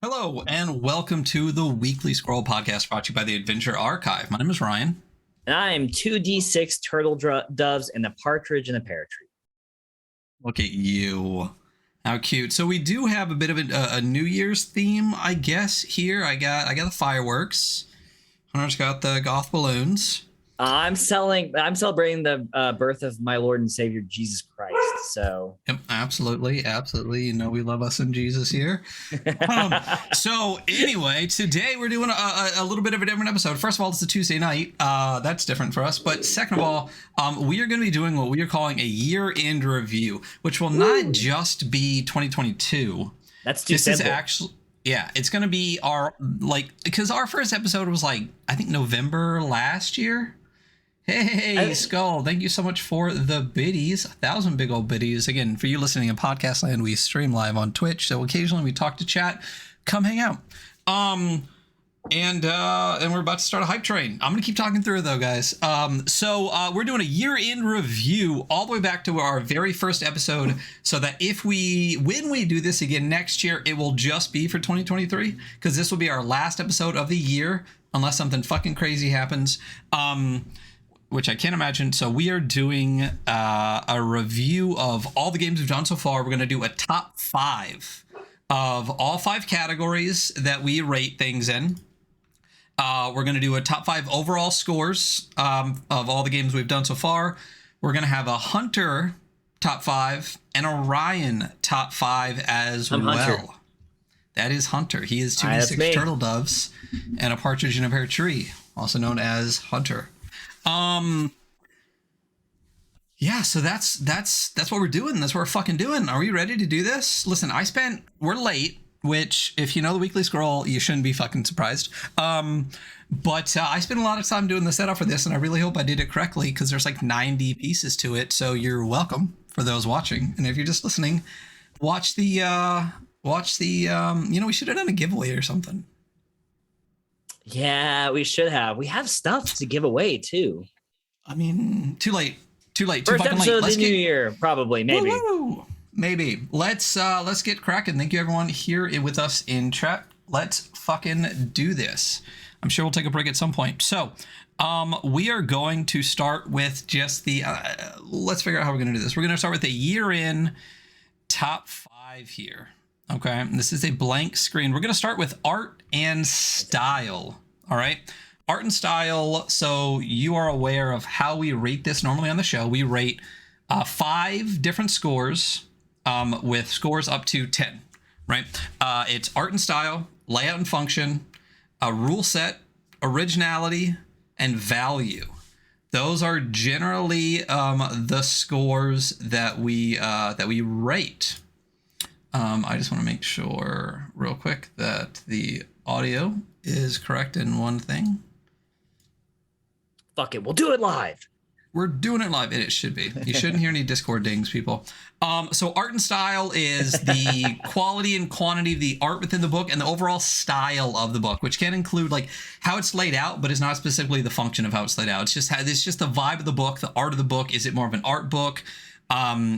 Hello, and welcome to the Weekly Scroll Podcast brought to you by the Adventure Archive. My name is Ryan. And I am 2d6 turtle doves and a partridge in a pear tree. Look at you. How cute. So we do have a bit of a New Year's theme, I guess, here. I got the fireworks. Hunter's got the goth balloons. I'm celebrating the birth of my Lord and Savior Jesus Christ. So Yep, absolutely. You know we love us in Jesus here. So anyway, today we're doing a little bit of a different episode. First of all, it's a Tuesday night. That's different for us. But second of all, we are going to be doing what we are calling a year-end review, which will not just be 2022. That's too simple. This is actually... Yeah, it's going to be our, because our first episode was I think November last year. Hey, Skull, thank you so much for the biddies. 1,000 big old biddies. Again, for you listening in podcast land, we stream live on Twitch, so occasionally we talk to chat. Come hang out. And we're about to start a hype train. I'm going to keep talking through it, though, guys. So we're doing a year-end review all the way back to our very first episode, so that when we do this again next year, it will just be for 2023, because this will be our last episode of the year, unless something fucking crazy happens. Which I can't imagine. So we are doing a review of all the games we've done so far. We're going to do a top 5 of all 5 categories that we rate things in. We're going to do a top 5 overall scores of all the games we've done so far. We're going to have a Hunter top 5 and a Ryan top 5 as well. Hunter. That is Hunter. He is 2d6 turtle doves and a partridge in a pear tree, also known as Hunter. Yeah, so that's what we're doing. That's what we're fucking doing. Are we ready to do this? Listen, we're late, which if you know the Weekly Scroll, you shouldn't be fucking surprised. But I spent a lot of time doing the setup for this, and I really hope I did it correctly, because there's 90 pieces to it. So you're welcome for those watching. And if you're just listening, watch the we should have done a giveaway or something. Yeah, we should have. We have stuff to give away too. I mean, too late. First episode of the new year, probably, maybe. Woo-hoo. Maybe. Let's get cracking. Thank you everyone here with us in chat. Let's fucking do this. I'm sure we'll take a break at some point. So, we are going to start with just the. Let's figure out how we're going to do this. We're going to start with the year-in top 5 here. Okay, this is a blank screen. We're going to start with art and style. All right, art and style. So you are aware of how we rate this normally on the show. We rate 5 different scores with scores up to 10. Right? It's art and style, layout and function, rule set, originality, and value. Those are generally the scores that we rate. I just want to make sure real quick that the audio is correct in one thing. Fuck it, we'll do it live. We're doing it live. It should be. You shouldn't hear any Discord dings, people. So art and style is the quality and quantity of the art within the book and the overall style of the book, which can include how it's laid out, but is not specifically the function of how it's laid out. It's just the vibe of the book, the art of the book. Is it more of an art book?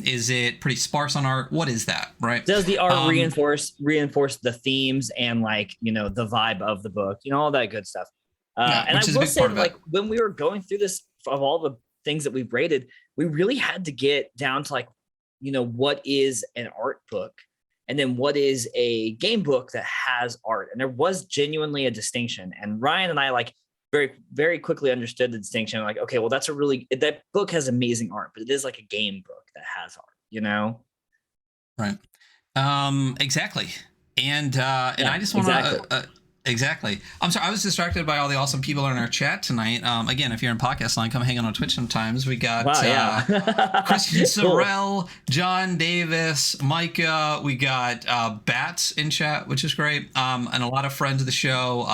Is it pretty sparse on art? What is that, right? Does the art reinforce the themes and the vibe of the book, all that good stuff? And I will say, when we were going through this, of all the things that we've rated, we really had to get down to what is an art book and then what is a game book that has art. And there was genuinely a distinction. And Ryan and I very, very quickly understood the distinction. Okay, well, that book has amazing art, but it is like a game book that has art, Right. Exactly. And I just want to, exactly. I'm sorry. I was distracted by all the awesome people in our chat tonight. Again, if you're in podcast line, come hang out on Twitch sometimes. We got Christian Sorrell, John Davis, Micah. We got Bats in chat, which is great. And a lot of friends of the show,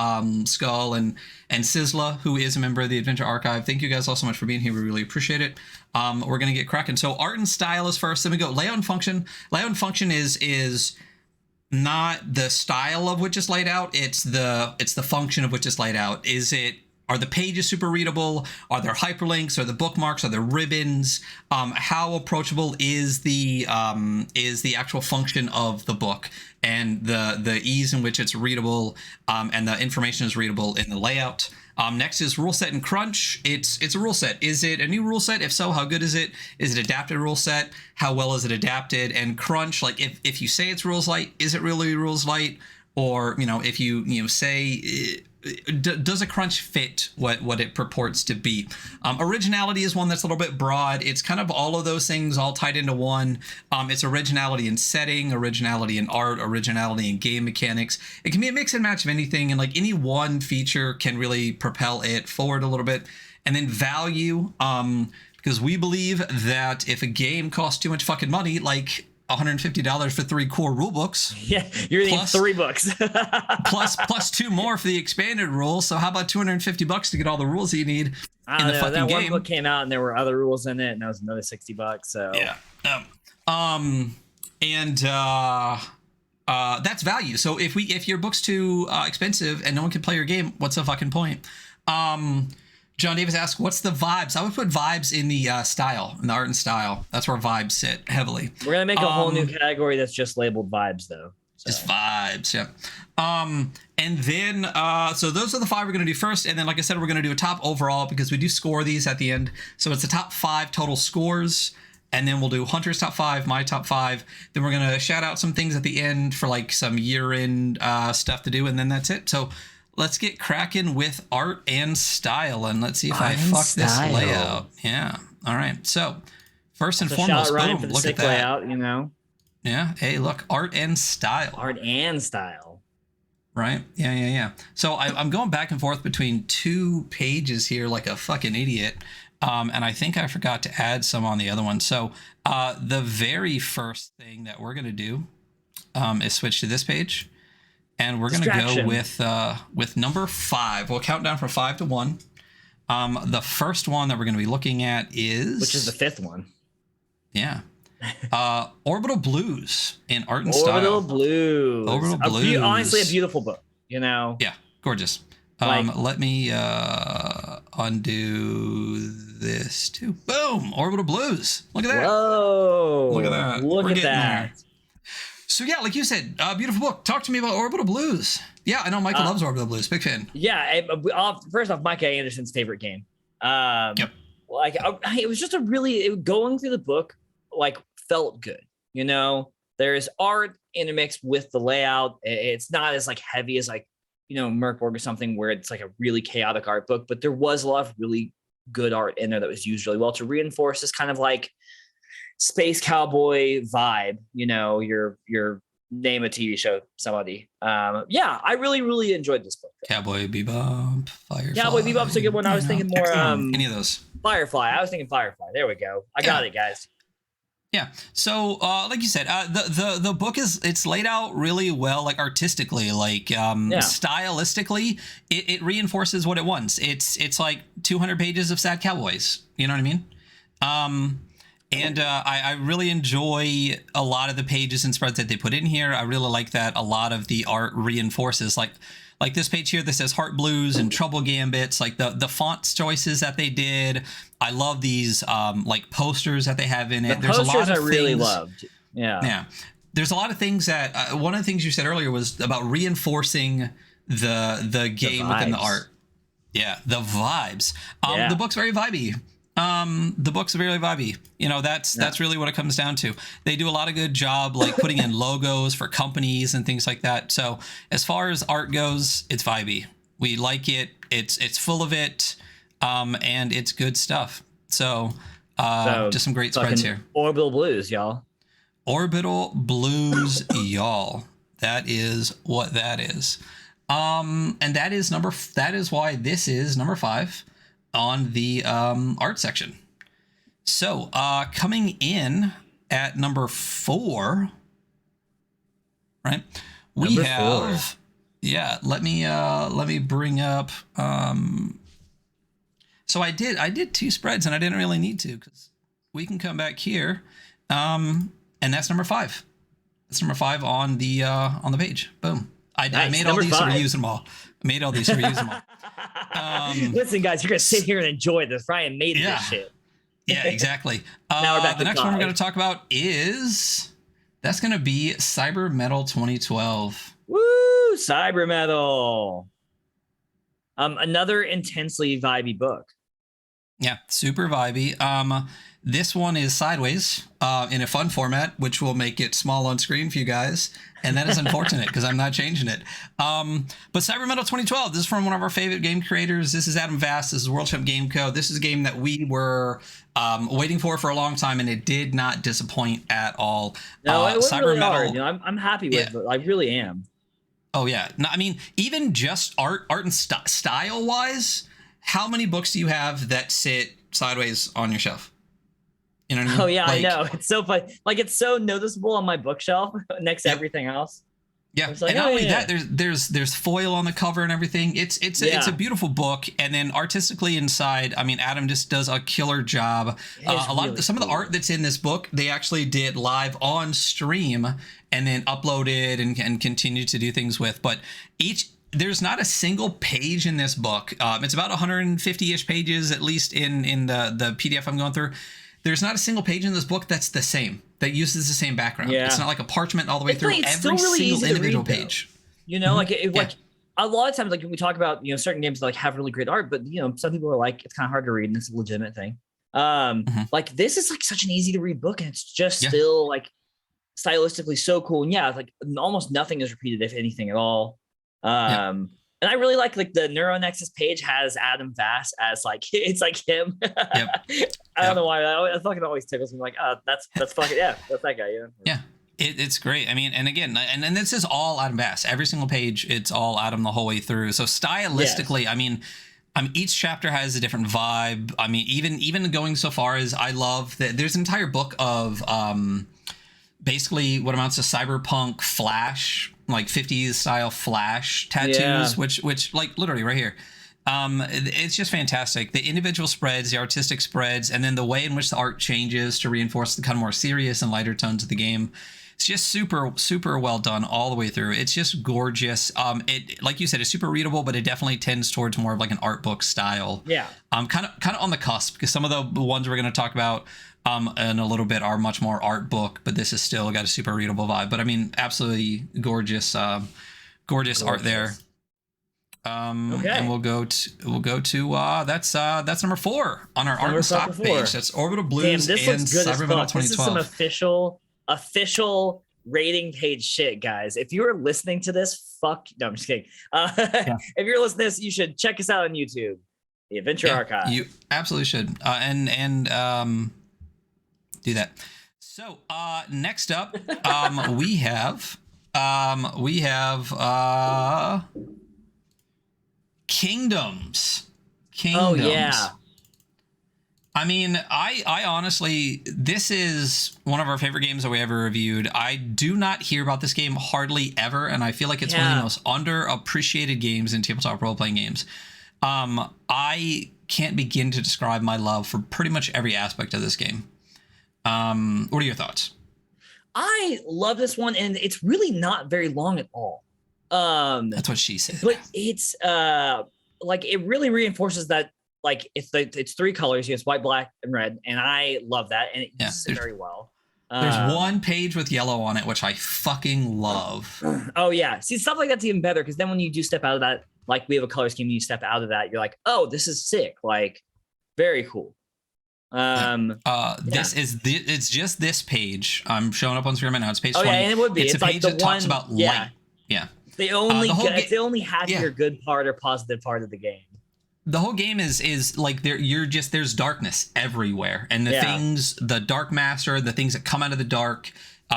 Skull and Sizzla, who is a member of the Adventure Archive. Thank you guys all so much for being here. We really appreciate it. We're going to get cracking. So art and style is first. Then we go layout and function. Layout and function is not the style of which is laid out. It's the function of which is laid out. Is it Are the pages super readable? Are there hyperlinks? Are there bookmarks? Are there ribbons? How approachable is the actual function of the book, and the ease in which it's readable, and the information is readable in the layout. Next is rule set and crunch. It's a rule set. Is it a new rule set? If so, how good is it? Is it adapted rule set? How well is it adapted? And crunch, like if you say it's rules light, is it really rules light? Or, if you say, does a crunch fit what it purports to be? Originality is one that's a little bit broad. It's kind of all of those things all tied into one. It's originality in setting, originality in art, originality in game mechanics. It can be a mix and match of anything, and like any one feature can really propel it forward a little bit. And then value, because we believe that if a game costs too much fucking money, like $150 for 3 core rule books. Yeah, you're getting 3 books. plus 2 more for the expanded rules. So how about $250 to get all the rules you need in the fucking game? One book came out and there were other rules in it, and that was another $60. So yeah, that's value. So if your book's too expensive and no one can play your game, what's the fucking point? John Davis asks, what's the vibes? I would put vibes in the style, in the art and style. That's where vibes sit heavily. We're going to make a whole new category that's just labeled vibes, though. So. Just vibes, yeah. And then, so those are the 5 we're going to do first. And then, like I said, we're going to do a top overall because we do score these at the end. So it's the top 5 total scores. And then we'll do Hunter's top 5, my top 5. Then we're going to shout out some things at the end for like some year-end stuff to do. And then that's it. So let's get cracking with art and style, and let's see if I fuck this layout. Yeah. All right. So first and foremost, boom, look at that. Layout, Yeah. Hey, look, art and style. Art and style. Right. Yeah. So I'm going back and forth between 2 pages here like a fucking idiot. And I think I forgot to add some on the other one. So the very first thing that we're going to do is switch to this page. And we're going to go with number 5. We'll count down from 5 to 1. The first one that we're going to be looking at is... Which is the 5th one. Yeah. Orbital Blues in art and style. Orbital Blues. Honestly, a beautiful book, Yeah, gorgeous. Let me undo this too. Boom! Orbital Blues. Look at that. Whoa. Look at that. Look at that. There. So yeah, like you said, beautiful book. Talk to me about Orbital Blues. Yeah, I know Michael loves Orbital Blues. Big fan. Yeah, first off, Mike Anderson's favorite game. Yep. It was just going through the book, felt good. There's art intermixed with the layout. It's not as heavy as Merkborg or something where it's a really chaotic art book, but there was a lot of really good art in there that was used really well to reinforce this kind of space cowboy vibe, your name a TV show, somebody. I really enjoyed this book. Cowboy Bebop, Firefly. Cowboy Bebop's a good one. I was thinking more any of those. Firefly. I was thinking Firefly. There we go. I got it, guys. Yeah. So, like you said, the book it's laid out really well, artistically, stylistically, it reinforces what it wants. It's like 200 pages of sad cowboys. You know what I mean? And I really enjoy a lot of the pages and spreads that they put in here. I really like that a lot of the art reinforces, like this page here that says Heart Blues and Trouble Gambits, the font choices that they did. I love these posters that they have in it. There's a lot of things I really loved. Yeah. There's a lot of things that one of the things you said earlier was about reinforcing the game within the art. Yeah, the vibes. The book's very vibey. The book's very vibey. That's really what it comes down to. They do a lot of good job putting in logos for companies and things like that. So as far as art goes, it's vibey. We like it. It's full of it. And it's good stuff. So just some great spreads here. Orbital Blues, y'all. Orbital Blues, y'all. That is what that is. And that is why this is number 5 on the art section. So coming in at number 4, right? We number have 4. Yeah, let me bring up so I did 2 spreads and I didn't really need to because we can come back here. And that's number 5. That's number 5 on the page. Boom. I made all these so we're using them all. Made all these reuse them all. Listen, guys, you're gonna sit here and enjoy this. Ryan made this shit. Yeah, exactly. Now we're back the to next one we're five. going to talk about is that's going to be Cyber Metal 2012. Woo, Cyber Metal. Another intensely vibey book. Yeah, super vibey. This one is sideways in a fun format, which will make it small on screen for you guys. And that is unfortunate because I'm not changing it. But Cyber Metal 2012, this is from one of our favorite game creators. This is Adam Vass. This is World Champ Game Co. This is a game that we were waiting for a long time, and it did not disappoint at all. No, it was really hard. You know, I'm happy with it. I really am. Oh, yeah. No, I mean, even just art and style-wise, how many books do you have that sit sideways on your shelf? You know what I mean? Oh yeah, I know. It's so fun. Like, it's so noticeable on my bookshelf next to everything else. Yeah, like, and not only that, there's foil on the cover and everything. It's a beautiful book, and then artistically inside, I mean, Adam just does a killer job. Some of the art that's in this book, they actually did live on stream and then uploaded and continued to do things with. But there's not a single page in this book. It's about 150-ish pages, at least in the PDF I'm going through. There's not a single page in this book that's the same, that uses the same background. Yeah. It's not like a parchment all the way through every really single individual page. You know, like a lot of times, like when we talk about, you know, certain games that like have really great art, but you know, some people are like, it's kind of hard to read and it's a legitimate thing. Like this is like such an easy to read book, and it's just still like stylistically so cool. And yeah, like almost nothing is repeated, if anything at all. And I really like the NeuroNexus page has Adam Vass as like, it's like him. I don't know why. I fucking always tickles me. Like, that's fucking, that's that guy. Yeah. Yeah. It's great. I mean, and again, and this is all Adam Vass. Every single page, it's all Adam the whole way through. So stylistically, I mean, each chapter has a different vibe. I mean, even going so far as I love that there's an entire book of basically what amounts to cyberpunk Flash, like 50s style Flash tattoos, which like literally right here. It's just fantastic. The individual spreads, the artistic spreads, and then the way in which the art changes to reinforce the kind of more serious and lighter tones of the game. It's just super, super well done all the way through. It's just gorgeous. It, like you said, it's super readable, but it definitely tends towards more of like an art book style. Yeah. Kind of on the cusp, because some of the ones we're going to talk about in a little bit are much more art book, but this is still got a super readable vibe. But I mean, absolutely gorgeous, gorgeous art there. And we'll go to that's number 4 on our art and stock page. That's Orbital Blues and Cyber Metal 2012. This is some official rating page shit, guys. If you are listening to this, no, I'm just kidding. If you're listening to this, you should check us out on YouTube, the Adventure Archive. You absolutely should, and do that. So next up, we have Kingdoms. Oh yeah. I mean, I honestly, this is one of our favorite games that we ever reviewed. I do not hear about this game hardly ever, and I feel like it's one of the most underappreciated games in tabletop role-playing games. I can't begin to describe my love for pretty much every aspect of this game. What are your thoughts? I love this one, and it's really not very long at all. That's what she said. But it's like it really reinforces that. Like it's 3 colors. It's white, black, and red, and I love that, and it uses it very well. There's one page with yellow on it, which I fucking love. Oh yeah, see, stuff like that's even better, because then when you do step out of that, like we have a color scheme, you step out of that, you're like, oh, this is sick, like very cool. This is it's just this page. I'm showing up on screen right now. It's page 20. Yeah, and it would be. It's a page like that talks about light. Yeah. It's the only happier good part or positive part of the game. The whole game is like there's darkness everywhere, and the things, the Dark Master, the things that come out of the dark,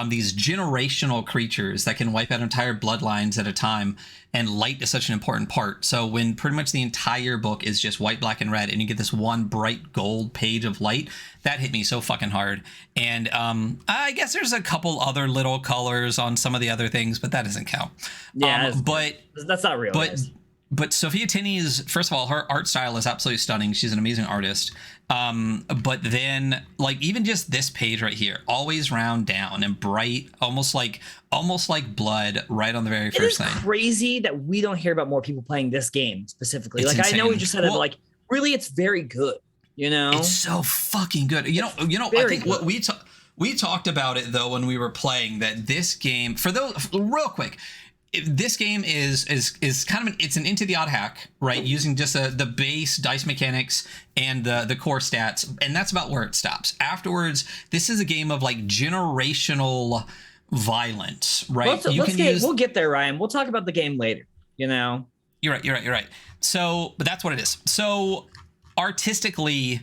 these generational creatures that can wipe out entire bloodlines at a time, and light is such an important part. So when pretty much the entire book is just white, black, and red, and you get this one bright gold page of light, that hit me so fucking hard. And I guess there's a couple other little colors on some of the other things, but that doesn't count. But that's not real. but Sophia Tinney's, first of all, her art style is absolutely stunning. She's an amazing artist. But then like even just this page right here, always round down and bright, almost like blood right on the very first thing. It's crazy that we don't hear about more people playing this game specifically. It's like insane. I know we just said it, but like really it's very good, you know? It's so fucking good. You know, I think what we talked about it though when we were playing, that this game, for those real quick, this game is kind of it's an Into the Odd hack, right? Using just the base dice mechanics and the core stats, and that's about where it stops. Afterwards, this is a game of like generational violence, right? We'll get there, Ryan. We'll talk about the game later. You know, you're right. So, but that's what it is. So, artistically,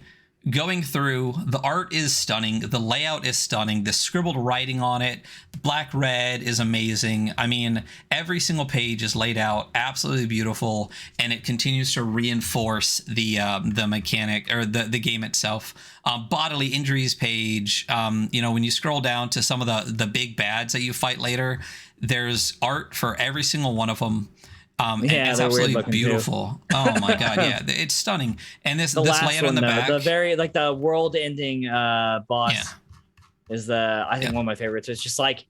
going through, the art is stunning, the layout is stunning, the scribbled writing on it, the black red is amazing. I mean, every single page is laid out absolutely beautiful, and it continues to reinforce the mechanic or the game itself. Bodily injuries page, you know, when you scroll down to some of the big bads that you fight later, there's art for every single one of them. And it's absolutely beautiful. Oh my god, yeah, it's stunning. And this layout on the back, the very like the world-ending boss is I think one of my favorites. It's just like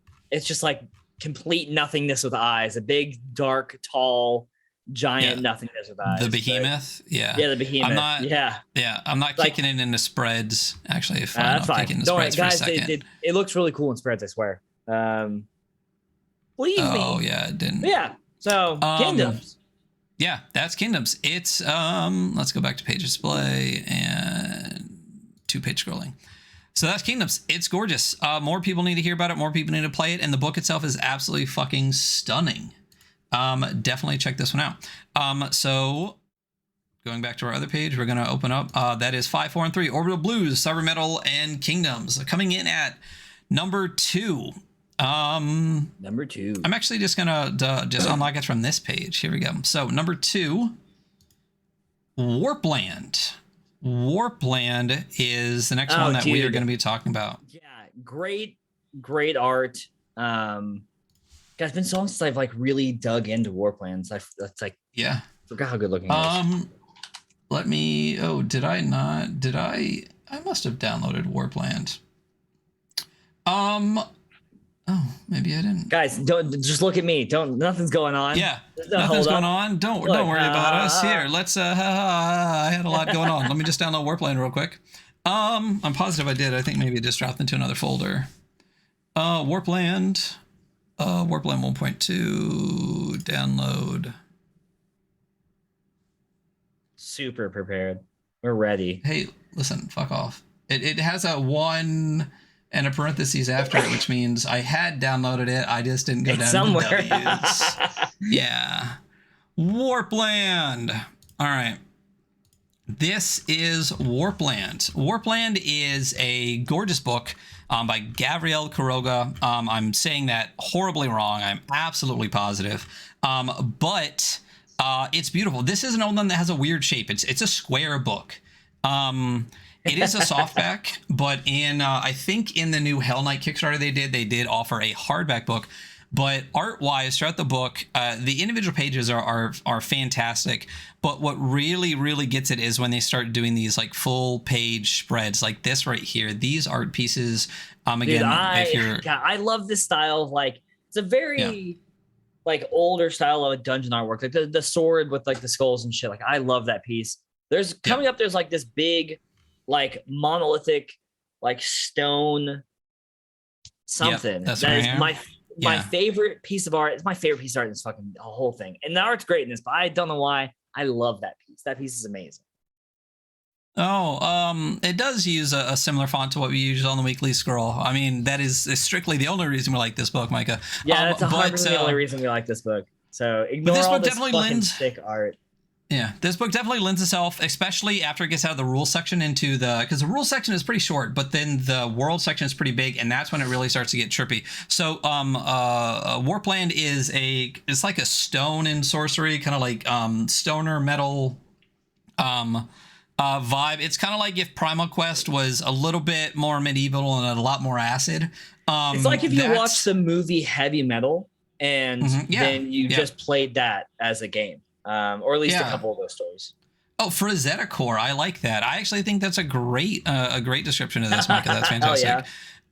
complete nothingness with eyes, a big, dark, tall, giant nothingness with eyes. The behemoth, the behemoth. I'm not kicking it into spreads. Actually, if I'm kicking into spreads for a second. It looks really cool in spreads, I swear. Believe me. Oh yeah, it didn't. Yeah. So Kingdoms. Yeah, that's Kingdoms. It's let's go back to page display and 2-page scrolling. So that's Kingdoms. It's gorgeous. More people need to hear about it. More people need to play it. And the book itself is absolutely fucking stunning. Definitely check this one out. So going back to our other page, we're going to open up. That is 5, 4, and 3. Orbital Blues, Cyber Metal, and Kingdoms. Coming in at number 2. Number 2. I'm actually just gonna just unlock it from this page. Here we go. So number 2, Warpland. Warpland is the next one that we are going to be talking about. Yeah, great art. God, it's been so long since I've like really dug into Warplands. That's like forgot how good looking it is. Let me. Oh, did I not? Did I? I must have downloaded Warpland. Oh, maybe I didn't. Guys, don't just look at me. Nothing's going on. Yeah, nothing's going on. Don't worry about us. Here, let's. I had a lot going on. Let me just download Warpland real quick. I'm positive I did. I think maybe it just dropped into another folder. Warpland 1.2 download. Super prepared. We're ready. Hey, listen, fuck off. It has a 1 and a parentheses after it, which means I had downloaded it. I just didn't go down somewhere. To W's. Yeah. Warpland. All right. This is Warpland. Warpland is a gorgeous book by Gabriel Quiroga. I'm saying that horribly wrong. I'm absolutely positive. But it's beautiful. This is an old one that has a weird shape. It's a square book. It is a softback, but I think in the new Hell Knight Kickstarter they did offer a hardback book. But art-wise, throughout the book, the individual pages are fantastic. But what really, really gets it is when they start doing these like full page spreads, like this right here. These art pieces, again, I love this style of like it's a very like older style of dungeon artwork, like the sword with like the skulls and shit. Like I love that piece. There's coming up. There's like this big, like monolithic, like stone something that is my favorite piece of art. It's my favorite piece of art in this fucking whole thing. And the art's great in this, but I don't know why. I love that piece. That piece is amazing. Oh, it does use a similar font to what we use on the weekly scroll. I mean, that is strictly the only reason we like this book, Micah. Yeah, that's 100% the only reason we like this book. So ignore all this fucking thick art. Yeah, this book definitely lends itself, especially after it gets out of the rules section into because the rules section is pretty short, but then the world section is pretty big, and that's when it really starts to get trippy. So, Warpland it's like a stone and sorcery, kind of like stoner metal vibe. It's kind of like if Primal Quest was a little bit more medieval and a lot more acid. It's like if you watch the movie Heavy Metal and then you just played that as a game. or at least a couple of those stories. Oh, Frazetta Core, I like that. I actually think that's a great description of this, Micah. That's fantastic. Yeah.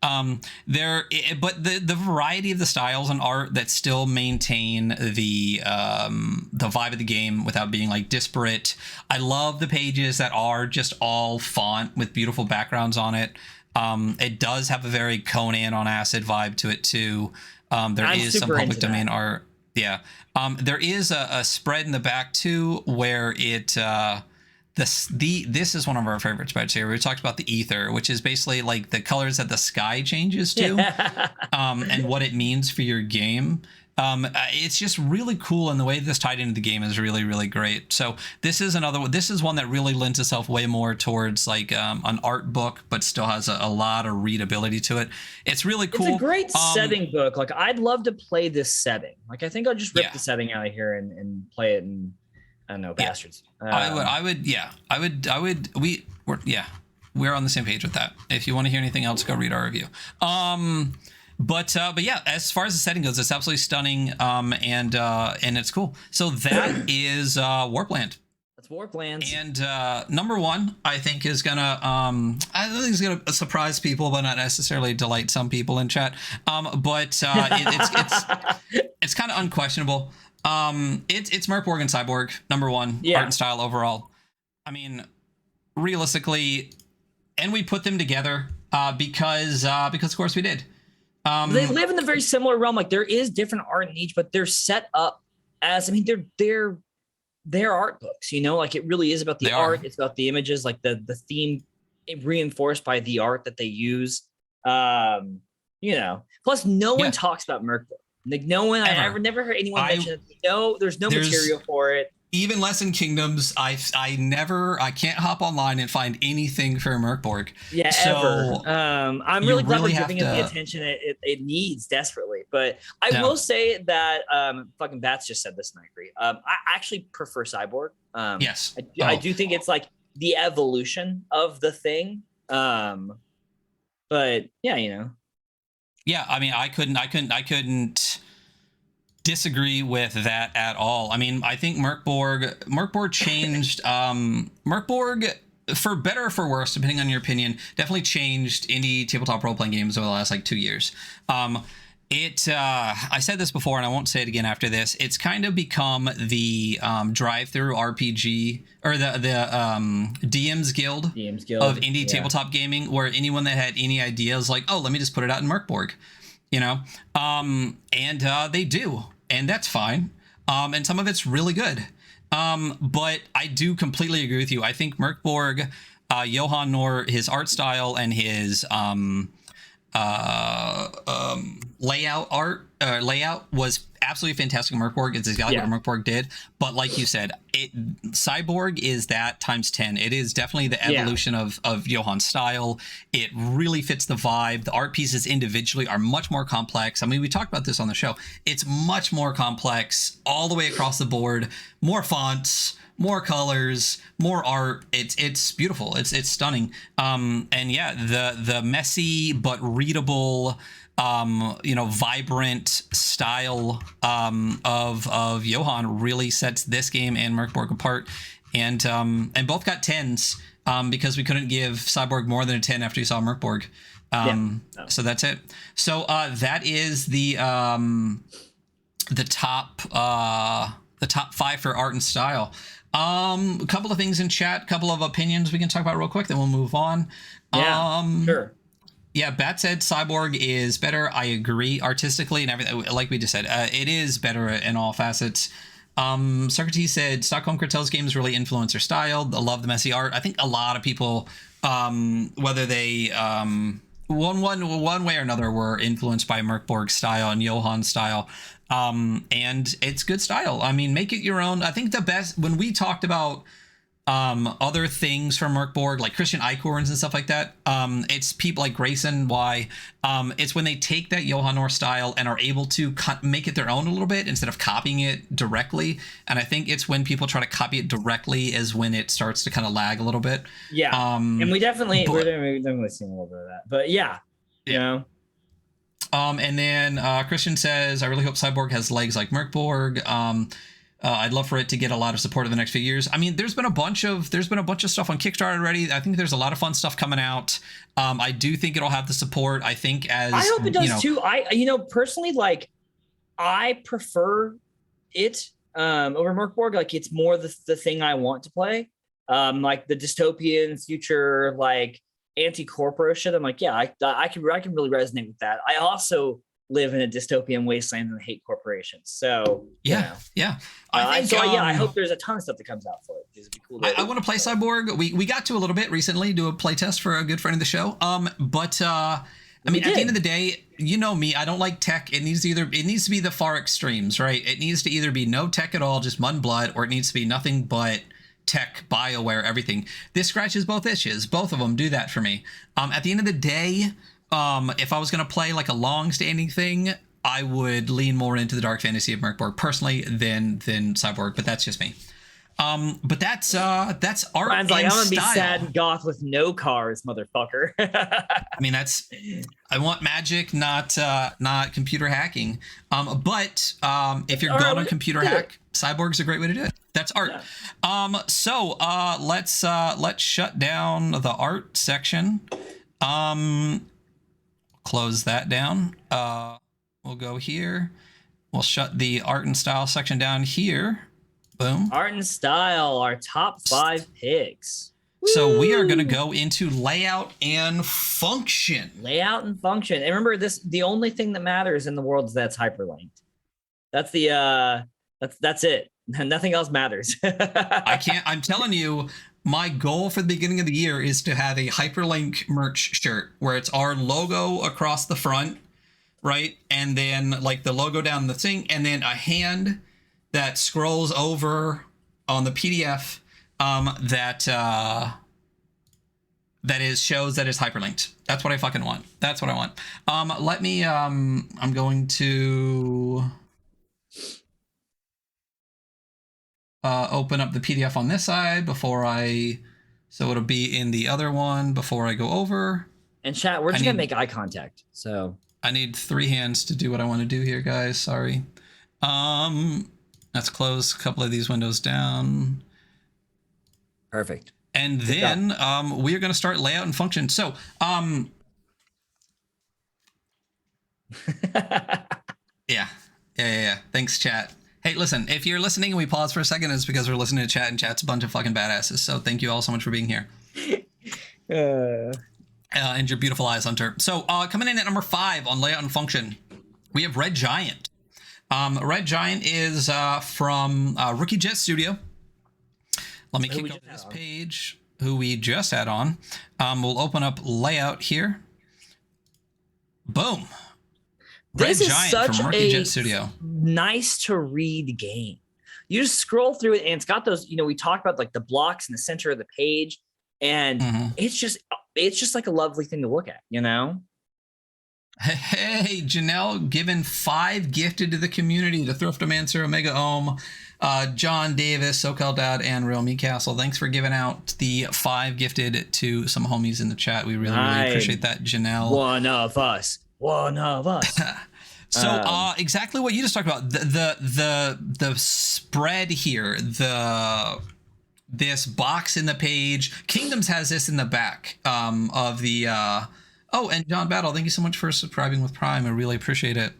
But the variety of the styles and art that still maintain the vibe of the game without being like disparate. I love the pages that are just all font with beautiful backgrounds on it. It does have a very Conan on Acid vibe to it too. There is some public domain art. Yeah. There is a spread in the back too where it this is one of our favorite spreads here. We talked about the ether, which is basically like the colors that the sky changes to, and what it means for your game. It's just really cool, and the way this tied into the game is really, really great. So this is another one. This is one that really lends itself way more towards like an art book, but still has a lot of readability to it. It's really cool. It's a great setting book. Like I'd love to play this setting. Like I think I'll just rip the setting out of here and play it in, I don't know, bastards. I would. We're on the same page with that. If you want to hear anything else, go read our review. But yeah, as far as the setting goes, it's absolutely stunning. And it's cool. So that is Warpland. That's Warpland. And number one, I think is gonna surprise people, but not necessarily delight some people in chat. But it's kind of unquestionable. It's Merkborg and Cyborg, number one, art and style overall. I mean, realistically, and we put them together because of course we did. They live in the very similar realm. Like there is different art in each, but they're set up as, I mean, they're art books, you know, like it really is about the art. It's about the images, like the theme reinforced by the art that they use. You know, plus no one talks about Merkborg. Like no one, I've never heard anyone mention it. No, there's no material for it. Even less in Kingdoms, I can't hop online and find anything for Merkborg. Yeah, so ever. I'm really glad we're giving it the attention it needs desperately. But I will say that fucking Bats just said this, and I agree. I actually prefer Cyborg. Yes, I do think it's like the evolution of the thing. But yeah, you know. Yeah, I mean, I couldn't disagree with that at all. I mean, I think Merkborg changed Merkborg, for better or for worse, depending on your opinion, definitely changed indie tabletop role-playing games over the last like 2 years. I said this before and I won't say it again after this. It's kind of become the drive-through RPG, or the DM's Guild of indie tabletop gaming, where anyone that had any ideas like, oh, let me just put it out in Merkborg, you know, and they do, and that's fine. And some of it's really good. But I do completely agree with you. I think Merkborg, Johan Nohr, his art style and his layout was absolutely fantastic in Merkborg. It's exactly what Merkborg did. But like you said, Cyborg is that times 10. It is definitely the evolution of Johan's style. It really fits the vibe. The art pieces individually are much more complex. I mean, we talked about this on the show. It's much more complex all the way across the board. More fonts, more colors, more art. It's beautiful. It's stunning. And yeah, the messy but readable, vibrant style of Johan really sets this game and Merkborg apart. And both got 10s because we couldn't give Cyborg more than a 10 after you saw Merkborg. So that's it. So that is the top 5 for art and style. A couple of things in chat, couple of opinions we can talk about real quick, then we'll move on. Sure. Yeah, Bat said Cyborg is better. I agree, artistically and everything. Like we just said, it is better in all facets. Socrates said Stockholm Cartel's games really influence her style. I love the messy art. I think a lot of people, whether they one way or another, were influenced by Merkborg's style and Johan's style. And it's good style. I mean, make it your own. I think the best, when we talked about other things from Merkborg, like Christian Eichhorns and stuff like that, it's people like Grayson Y. It's when they take that Johan Nohr style and are able to make it their own a little bit instead of copying it directly. And I think it's when people try to copy it directly is when it starts to kind of lag a little bit. And we're definitely seeing a little bit of that. But you know. And then Christian says, I really hope Cyborg has legs like Merkborg. I'd love for it to get a lot of support in the next few years. I mean, there's been a bunch of stuff on Kickstarter already. I think there's a lot of fun stuff coming out. I do think it'll have the support. I think I hope it does too. Personally, like, I prefer it over Merkborg. Like, it's more the thing I want to play. Like the dystopian future, like anti-corporate shit. I'm like, yeah, I can really resonate with that. I also live in a dystopian wasteland and hate corporations. So yeah. I hope there's a ton of stuff that comes out for it. It'd be cool. I want to play Cyborg. We got to a little bit recently, do a play test for a good friend of the show. But I mean, at the end of the day, you know me, I don't like tech. It needs to be the far extremes, right? It needs to either be no tech at all, just mud and blood, or it needs to be nothing but tech, BioWare, everything. This scratches both itches. Both of them do that for me. At the end of the day, if I was going to play like a long-standing thing, I would lean more into the dark fantasy of Merkborg personally than Cyborg, but that's just me. But that's art Brian's and like, I'm gonna be style. sad and goth with no cars, motherfucker. I mean, I want magic, not computer hacking. But if you're going on computer hack, Cyborg's a great way to do it. That's art. Yeah. So let's shut down the art section. Close that down. We'll go here. We'll shut the art and style section down here. Boom. Art and style, our top 5 picks. So we are going to go into layout and function. Layout and function. And remember, the only thing that matters in the world is that's hyperlinked. That's that's it. Nothing else matters. I'm telling you, my goal for the beginning of the year is to have a hyperlink merch shirt where it's our logo across the front, right? And then like the logo down the thing, and then a hand that scrolls over on the PDF shows that it's hyperlinked. That's what I fucking want. That's what I want. Let me I'm going to open up the PDF on this side so it'll be in the other one before I go over. And chat, we're just gonna make eye contact. So I need 3 hands to do what I want to do here, guys. Sorry. Let's close a couple of these windows down. Perfect. And then we're going to start layout and function. So yeah. Thanks, chat. Hey, listen, if you're listening and we pause for a second, it's because we're listening to chat, and chat's a bunch of fucking badasses. So thank you all so much for being here. And your beautiful eyes, Hunter. So coming in at number 5 on layout and function, we have Red Giant. Red Giant is from Rookie Jet Studio. Let me kick up this page, who we just had on. We'll open up layout here. Boom. This is such a nice to read game. You just scroll through it, and it's got those, we talked about like the blocks in the center of the page, and it's just like a lovely thing to look at, Hey, Janelle, given 5 gifted to the community, to Thriftomancer, Omega Ohm, John Davis, SoCal Dad, and Real Me Castle. Thanks for giving out the 5 gifted to some homies in the chat. We really appreciate that, Janelle. One of us. So exactly what you just talked about, the spread here, this box in the page. Kingdoms has this in the back of the oh, and John Battle, thank you so much for subscribing with Prime. I really appreciate it.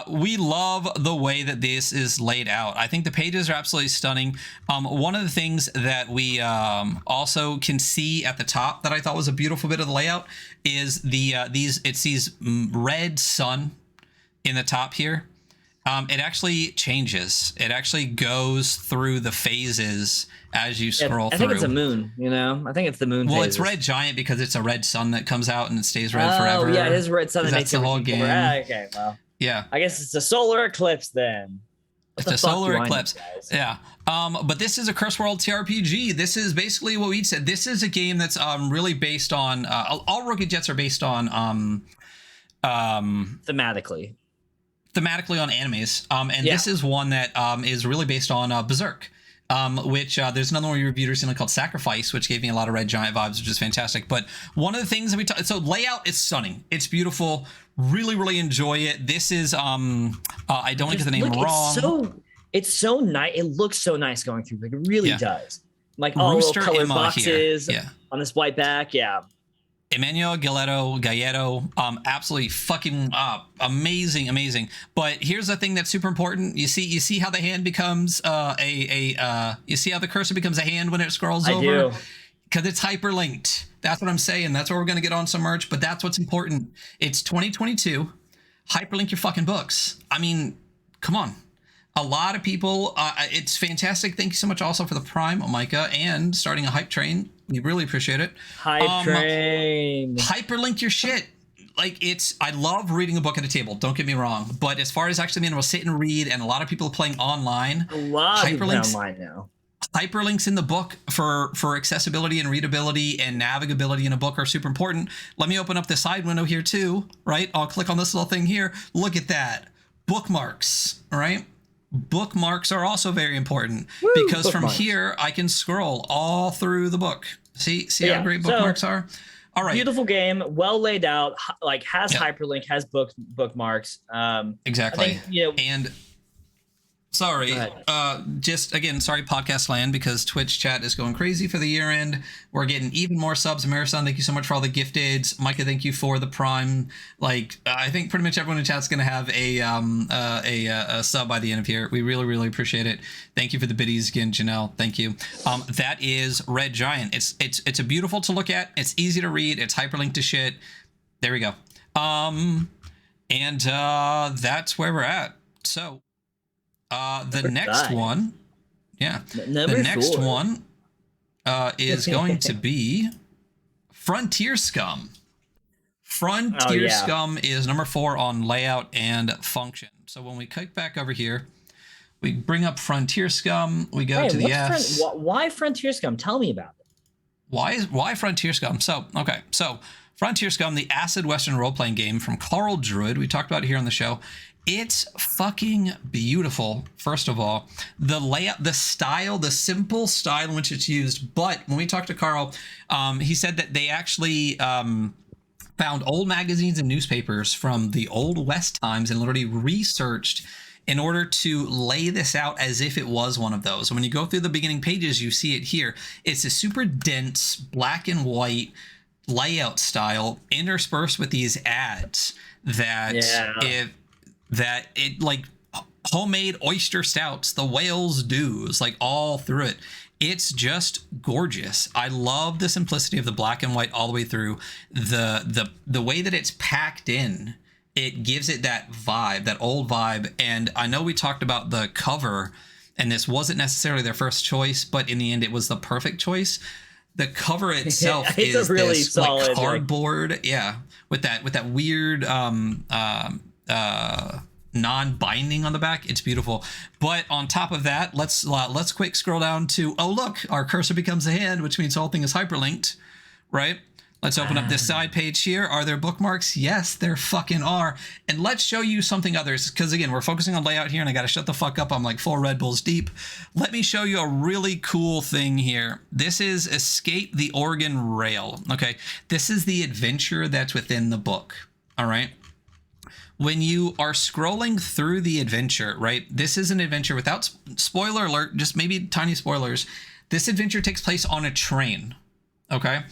We love the way that this is laid out. I think the pages are absolutely stunning. One of the things that we also can see at the top that I thought was a beautiful bit of the layout is these red sun in the top here. It actually changes. It actually goes through the phases as you scroll through. I think it's a moon, I think it's the moon. Well, phases. It's Red Giant because it's a red sun that comes out and it stays red forever. Oh, yeah, it is red sun that makes the whole game. Okay, well. Yeah. I guess it's a solar eclipse then. It's a solar eclipse. Yeah. But this is a Curse World TRPG. This is basically what we said. This is a game that's really based on all Rookie Jets are based on thematically on animes. And this is one that is really based on Berserk. which there's another one we reviewed recently called Sacrifice, which gave me a lot of Red Giant vibes, which is fantastic. But one of the things that so layout is stunning. It's beautiful. Really, really enjoy it. This is I don't want to get the name wrong. It's so nice. It looks so nice going through. Like it really does. Like all Rooster little color Emma boxes here. on this white back. Yeah. Emmanuel Galletto, absolutely fucking amazing. But here's the thing that's super important. You see how the hand becomes you see how the cursor becomes a hand when it scrolls over? Because it's hyperlinked. That's what I'm saying. That's where we're going to get on some merch, but that's what's important. It's 2022. Hyperlink your fucking books. I mean, come on. A lot of people, it's fantastic. Thank you so much also for the Prime, Micah, and starting a hype train. We really appreciate it. Hype train. Hyperlink your shit. Like I love reading a book at a table. Don't get me wrong. But as far as actually being able to sit and read, and a lot of people are playing online. A lot of people online now. Hyperlinks in the book for accessibility and readability and navigability in a book are super important. Let me open up the side window here too, right? I'll click on this little thing here. Look at that. Bookmarks, all right? Bookmarks are also very important because from here I can scroll all through the book. See how great bookmarks are? All right. Beautiful game, well laid out, like has hyperlink, has bookmarks. Exactly. And sorry, just again, sorry, podcast land, because Twitch chat is going crazy for the year end. We're getting even more subs. Marathon, thank you so much for all the gifteds. Micah, thank you for the Prime. Like, I think pretty much everyone in chat's going to have a sub by the end of here. We really, really appreciate it. Thank you for the biddies again, Janelle. Thank you. That is Red Giant. It's a beautiful to look at. It's easy to read. It's hyperlinked to shit. There we go. And that's where we're at. So. The next one is going to be Frontier Scum. Frontier Scum is number 4 on layout and function. So when we click back over here, we bring up Frontier Scum. We go to the F's. Why Frontier Scum? Tell me about it. Why Frontier Scum? So Frontier Scum, the acid Western role-playing game from Carl Druid. We talked about it here on the show. It's fucking beautiful, first of all. The layout, the style, the simple style in which it's used. But when we talked to Carl, he said that they actually found old magazines and newspapers from the old West times and literally researched in order to lay this out as if it was one of those. When you go through the beginning pages, you see it here. It's a super dense black and white layout style interspersed with these ads that it like homemade oyster stouts, the whale's dews, like all through it. It's just gorgeous. I love the simplicity of the black and white all the way through. The way that it's packed in, it gives it that vibe, that old vibe. And I know we talked about the cover, and this wasn't necessarily their first choice, but in the end, it was the perfect choice. The cover itself is really this solid, like cardboard, with that weird non-binding on the back. It's beautiful. But on top of that, let's quick scroll down to, oh look, our cursor becomes a hand, which means the whole thing is hyperlinked, right? Let's open up this side page here. Are there bookmarks? Yes, there fucking are. And let's show you something others, because again, we're focusing on layout here and I gotta shut the fuck up. I'm like 4 Red Bulls deep. Let me show you a really cool thing here. This is Escape the Oregon Rail. Okay, this is the adventure that's within the book. All right. When you are scrolling through the adventure, right? This is an adventure without spoiler alert, just maybe tiny spoilers. This adventure takes place on a train. Okay.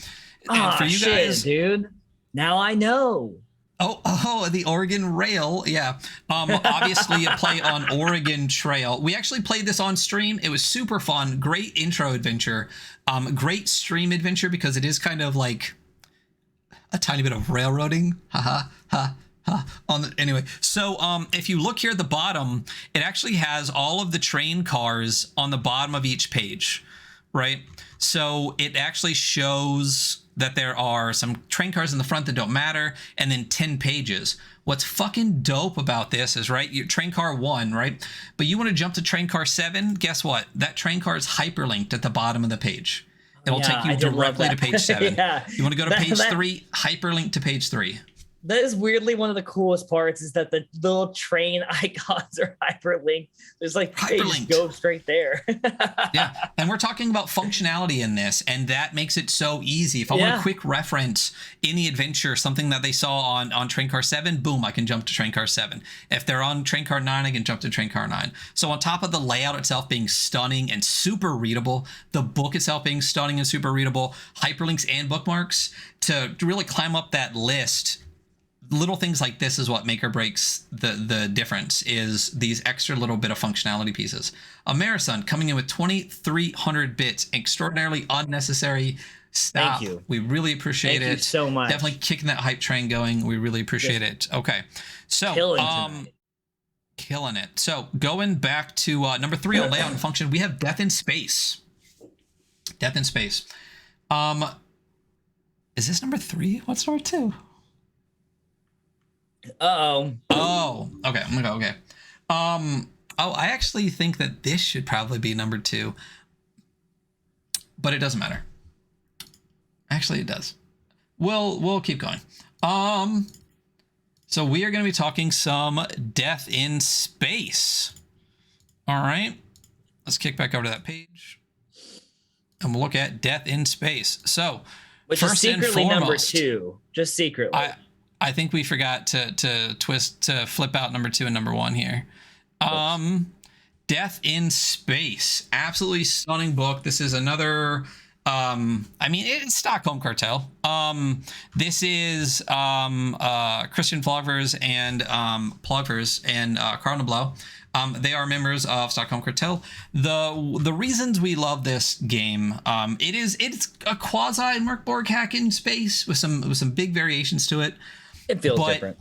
And for you guys, dude, now I know. Oh, the Oregon Rail. Yeah. Obviously you play on Oregon Trail. We actually played this on stream. It was super fun. Great intro adventure. Great stream adventure because it is kind of like a tiny bit of railroading. Anyway, so if you look here at the bottom, it actually has all of the train cars on the bottom of each page, right? So it actually shows that there are some train cars in the front that don't matter, and then 10 pages. What's fucking dope about this is, right, your train car 1, right? But you want to jump to train car 7, guess what? That train car is hyperlinked at the bottom of the page. It'll take you directly to page 7. You want to go to page 3, hyperlink to page 3. That is weirdly one of the coolest parts, is that the little train icons are hyperlinked. There's like, hey, just go straight there. Yeah. And we're talking about functionality in this, and that makes it so easy. If I want a quick reference in the adventure, something that they saw on Train Car 7, boom, I can jump to Train Car 7. If they're on Train Car 9, I can jump to Train Car 9. So on top of the layout itself being stunning and super readable, the book itself being stunning and super readable, hyperlinks and bookmarks, to really climb up that list, little things like this is what make or breaks the difference, is these extra little bit of functionality pieces. Amerison coming in with 2,300 bits, extraordinarily unnecessary. Stop. Thank you. We really appreciate it. Thank you so much. Definitely kicking that hype train going. We really appreciate it. Okay. So killing it. So going back to number 3 on layout and function, we have Death in Space. Death in Space. Is this number 3? What's number 2? Oh, okay. I'm gonna go. Okay. I actually think that this should probably be number 2, but it doesn't matter. Actually, it does. We'll keep going. So we are going to be talking some Death in Space. All right. Let's kick back over to that page, and we'll look at Death in Space. So, which is secretly number 2, just secretly. I think we forgot to flip out number 2 and number 1 here. Death in Space, absolutely stunning book. This is another, it's Stockholm Cartel. This is Christian Flogvers and Carl Blow. They are members of Stockholm Cartel. The reasons we love this game, it's a quasi Merkborg hack in space with some big variations to it. It feels different.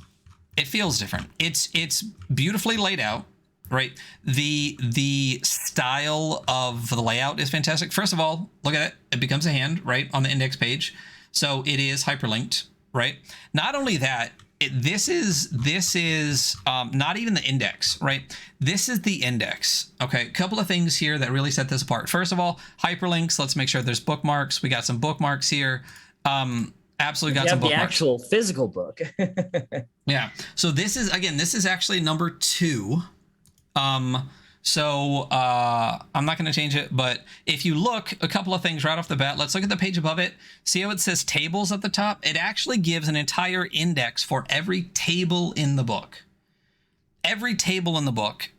It feels different. It's beautifully laid out, right? The style of the layout is fantastic. First of all, look at it. It becomes a hand, right, on the index page. So it is hyperlinked, right? Not only that, this is not even the index, right? This is the index. Okay, a couple of things here that really set this apart. First of all, hyperlinks. Let's make sure there's bookmarks. We got some bookmarks here. Absolutely got some bookmarks. The actual physical book. Yeah. So this is actually number 2. So I'm not going to change it, but if you look, a couple of things right off the bat, let's look at the page above it. See how it says tables at the top? It actually gives an entire index for every table in the book. Every table in the book.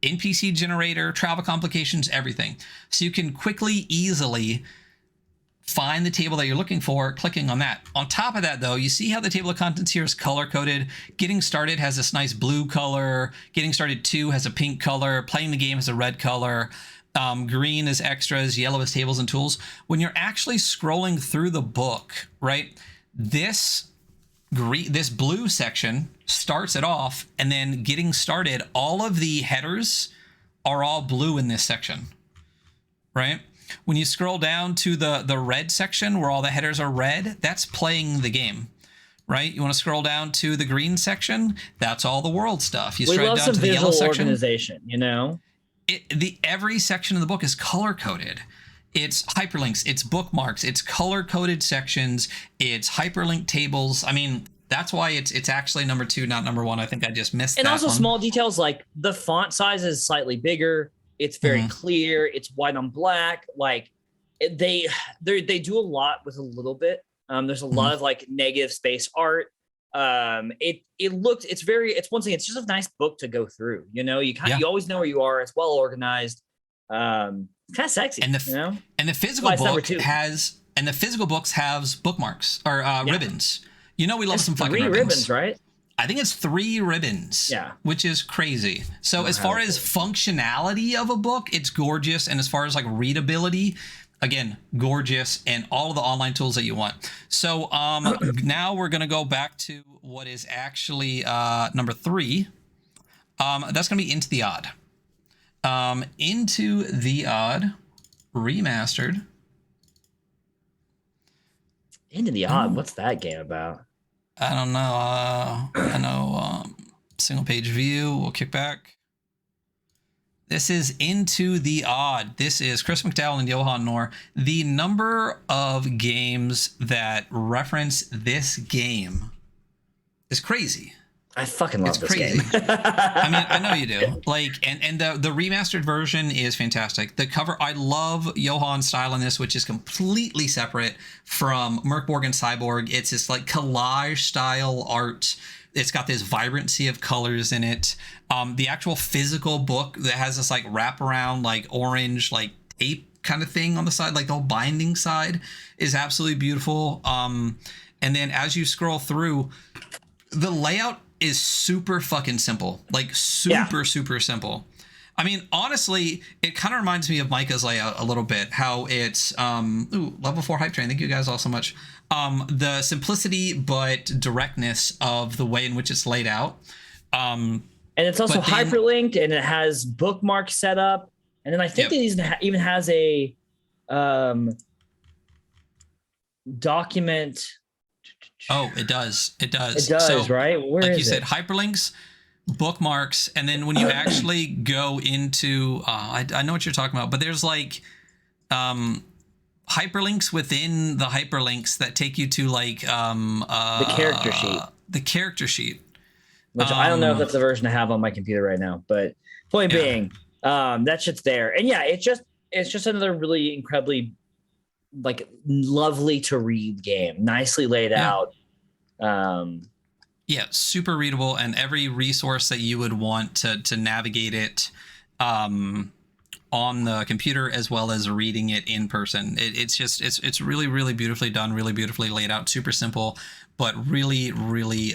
NPC generator, travel complications, everything. So you can quickly, easily find the table that you're looking for, clicking on that. On top of that, though, you see how the table of contents here is color-coded. Getting Started has this nice blue color. Getting Started 2 has a pink color. Playing the Game has a red color. Green is extras. Yellow is tables and tools. When you're actually scrolling through the book, right, this blue section starts it off, and then Getting Started, all of the headers are all blue in this section, right? When you scroll down to the red section where all the headers are red, that's Playing the Game, right? You want to scroll down to the green section, that's all the world stuff. You scroll down to the yellow section. Organization, you know? Every section of the book is color-coded. It's hyperlinks, it's bookmarks, it's color-coded sections, it's hyperlink tables. I mean, that's why it's actually number 2, not number 1. I think I just missed that. And also small details like the font size is slightly bigger. It's very clear. It's white on black. Like they do a lot with a little bit. There's a lot of like negative space art. It's one thing. It's just a nice book to go through. You know, you always know where you are. It's well organized. Kind of sexy. And the physical books have bookmarks or ribbons. You know, we love some fucking ribbons, right? I think it's 3 ribbons, which is crazy. So as far as functionality of a book, it's gorgeous. And as far as like readability, again, gorgeous, and all of the online tools that you want. So now we're going to go back to what is actually number 3. That's going to be Into the Odd. Into the Odd remastered. Into the Odd, what's that game about? I don't know. I know single page view. We'll kick back. This is Into the Odd. This is Chris McDowell and Johan Noor. The number of games that reference this game is crazy. I fucking love this crazy. game. I mean, I know you do. Like, and the remastered version is fantastic. The cover, I love Johan's style in this, which is completely separate from Merkborg and Cyborg. It's this like collage style art. It's got this vibrancy of colors in it. The actual physical book that has this like wraparound, like orange, like tape kind of thing on the side, like the whole binding side is absolutely beautiful. And then as you scroll through, the layout is super fucking simple, like super simple. I mean, honestly, it kind of reminds me of Micah's layout a little bit, how it's level 4 hype train. Thank you guys all so much. The simplicity but directness of the way in which it's laid out. And it's also hyperlinked, and it has bookmarks set up. And then I think it even has a document. Oh, it does. It does. It does, so, right? Where like is you said, hyperlinks, bookmarks, and then when you actually go into, I know what you're talking about, but there's like hyperlinks within the hyperlinks that take you to like the character sheet. The character sheet. Which I don't know if that's the version I have on my computer right now, but point being, that shit's there. And yeah, it's just another really incredibly like lovely to read game, nicely laid out. Super readable, and every resource that you would want to navigate it on the computer as well as reading it in person. It's really, really beautifully done, really beautifully laid out, super simple, but really, really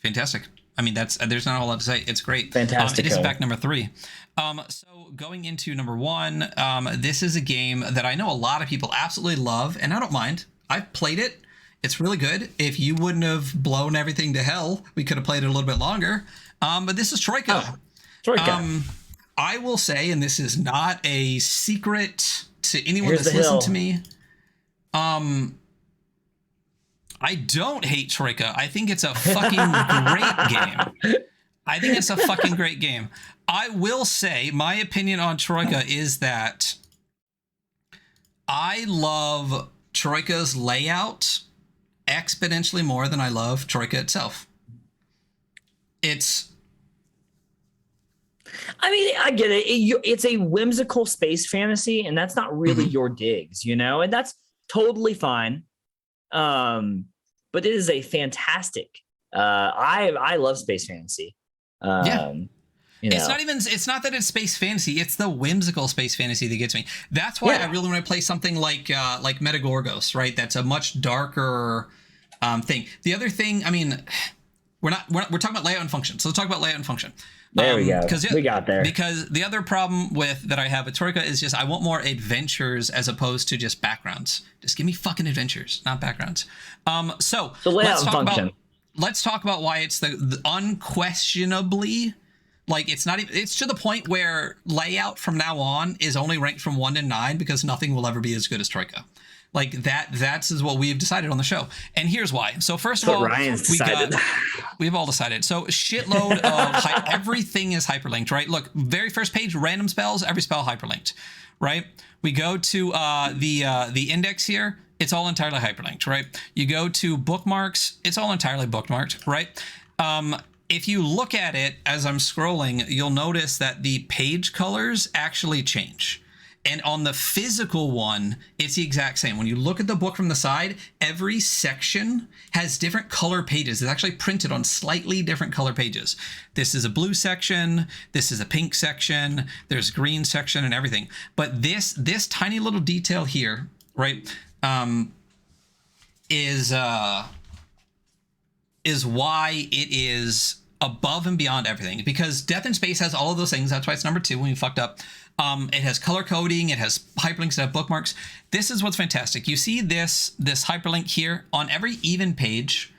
fantastic. I mean, there's not a lot to say. It's great. Fantastic. It is back number 3. So going into number 1, this is a game that I know a lot of people absolutely love, and I don't mind. I've played it. It's really good. If you wouldn't have blown everything to hell, we could have played it a little bit longer. But this is Troika. Troika. I will say, and this is not a secret to anyone that's listened to me, I don't hate Troika. I think it's a fucking great game. I think it's a fucking great game. I will say my opinion on Troika is that I love Troika's layout exponentially more than I love Troika itself. I mean, I get it. It's a whimsical space fantasy, and that's not really your digs, you know, and that's totally fine. But it is a fantastic. I love space fantasy. It's not that it's space fantasy. It's the whimsical space fantasy that gets me. That's why I really want to play something like Metagorgos, right? That's a much darker thing. The other thing, I mean, we're talking about layout and function. So let's talk about layout and function. There we go. We got there. Because the other problem that I have with Troika is just I want more adventures as opposed to just backgrounds. Just give me fucking adventures, not backgrounds. So layout and function. Let's talk about why it's the unquestionably, like, it's not even, it's to the point where layout from now on is only ranked from 1 to 9 because nothing will ever be as good as Troika. Like that's what we've decided on the show. And here's why. So first of all, we've all decided. So shitload of everything is hyperlinked, right? Look, very first page, random spells, every spell hyperlinked, right? We go to the index here, it's all entirely hyperlinked, right? You go to bookmarks, it's all entirely bookmarked, right? If you look at it as I'm scrolling, you'll notice that the page colors actually change. And on the physical one, it's the exact same. When you look at the book from the side, every section has different color pages. It's actually printed on slightly different color pages. This is a blue section. This is a pink section. There's green section and everything. But this tiny little detail here, right, is why it is above and beyond everything. Because Death in Space has all of those things. That's why it's number 2 when we fucked up. It has color coding, it has hyperlinks, it has bookmarks. This is what's fantastic. You see this hyperlink here on every even page.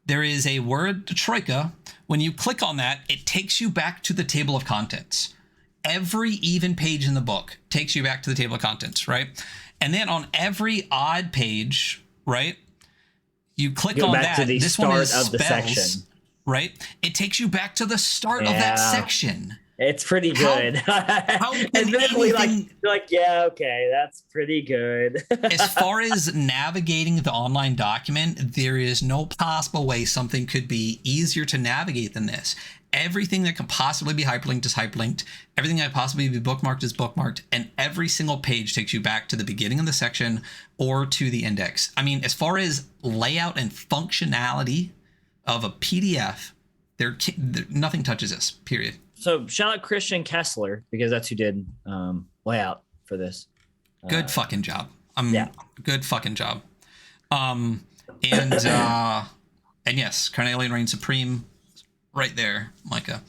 There is a word Troika. When you click on that, it takes you back to the table of contents. Every even page in the book takes you back to the table of contents, right? And then on every odd page, right? You click on that. This one is spells, right? It takes you back to the start of that section. It's pretty good. How Admittedly, like you're like, yeah, okay, that's pretty good. As far as navigating the online document, there is no possible way something could be easier to navigate than this. Everything that could possibly be hyperlinked is hyperlinked. Everything that could possibly be bookmarked is bookmarked. And every single page takes you back to the beginning of the section or to the index. I mean, as far as layout and functionality of a PDF, nothing touches this, period. So shout out Christian Kessler, because that's who did layout for this. Good fucking job. Yeah. Good fucking job. And yes, Carnelian reigns supreme right there, Micah.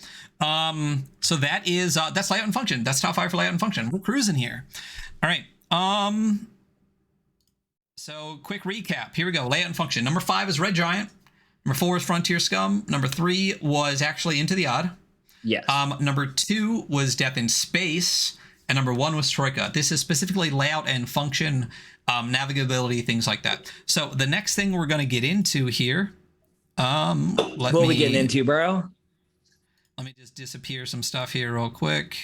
So that is that's layout and function. That's top 5 for layout and function. We're cruising here. All right. So quick recap. Here we go. Layout and function. Number 5 is Red Giant. Number 4 is Frontier Scum. Number 3 was actually Into the Odd. Yes. Number 2 was Death in Space, and number 1 was Troika. This is specifically layout and function, navigability, things like that. So the next thing we're going to get into here, what are we getting into, bro? Let me just disappear some stuff here real quick.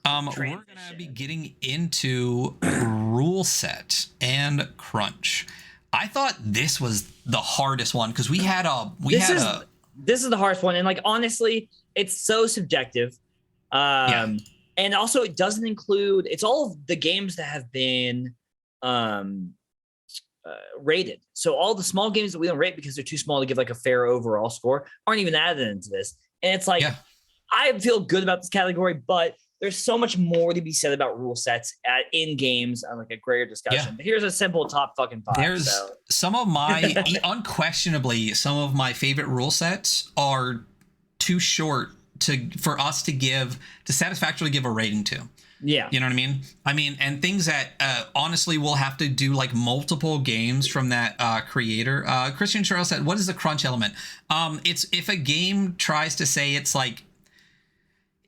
We're going to be getting into rule set and crunch. I thought this was the hardest one because this is the hardest one, and like honestly, it's so subjective. And also it doesn't include, it's all of the games that have been rated. So all the small games that we don't rate because they're too small to give like a fair overall score aren't even added into this. And it's like, I feel good about this category, but there's so much more to be said about rule sets in games on like a greater discussion. Yeah. But here's a simple top fucking 5. There's some of my, unquestionably, some of my favorite rule sets are too short for us to satisfactorily give a rating to. Yeah. You know what I mean? And things that honestly we'll have to do like multiple games from that creator. Christian Charles said, what is the crunch element? It's if a game tries to say it's like,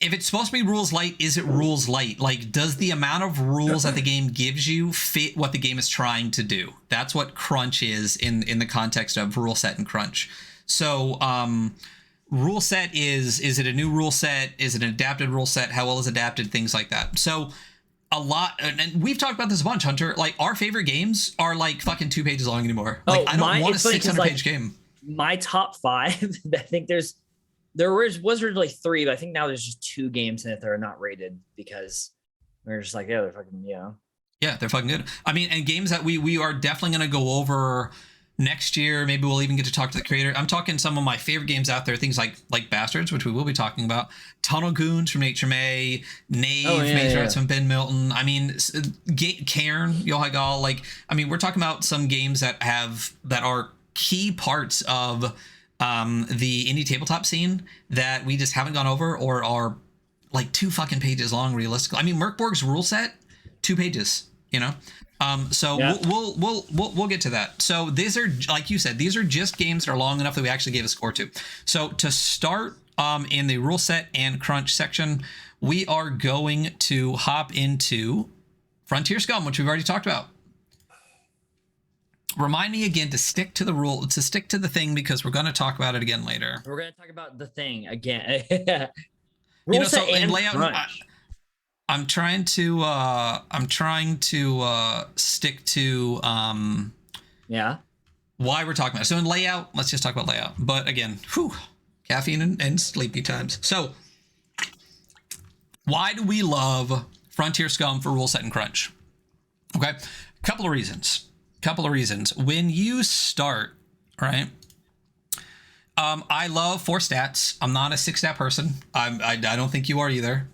if it's supposed to be rules light, is it rules light? Like, does the amount of rules that the game gives you fit what the game is trying to do? That's what crunch is in the context of rule set and crunch. So, rule set is it a new rule set? Is it an adapted rule set? How well is adapted? Things like that. So a lot, and we've talked about this a bunch, Hunter, like our favorite games are like fucking 2 pages long anymore. Like I don't want a 600-page game. My top 5, I think there was originally 3, but I think now there's just 2 games in it that are not rated because we're just like, yeah, they're fucking, Yeah, they're fucking good. I mean, and games that we are definitely going to go over next year. Maybe we'll even get to talk to the creator. I'm talking some of my favorite games out there, things like Bastards, which we will be talking about, Tunnel Goons from Nature May, Knave, from Ben Milton. I mean, Cairn, Yohagal. Like, I mean, we're talking about some games that are key parts of the indie tabletop scene that we just haven't gone over or are like 2 fucking pages long realistically. I mean, Merkborg's rule set, 2 pages, so yeah. we'll get to that. So these are, like you said, these are just games that are long enough that we actually gave a score to. So to start in the rule set and crunch section, we are going to hop into Frontier Scum, which we've already talked about. Remind me again to stick to the thing because we're going to talk about it again later. We're going to talk about the thing again. Rule set and layout. I'm trying to stick to why we're talking about it. So in layout, let's just talk about layout. But again, caffeine and sleepy times. So why do we love Frontier Scum for rule set and crunch? Okay, couple of reasons. When you start, right? I love 4 stats. I'm not a 6-stat person. I don't think you are either.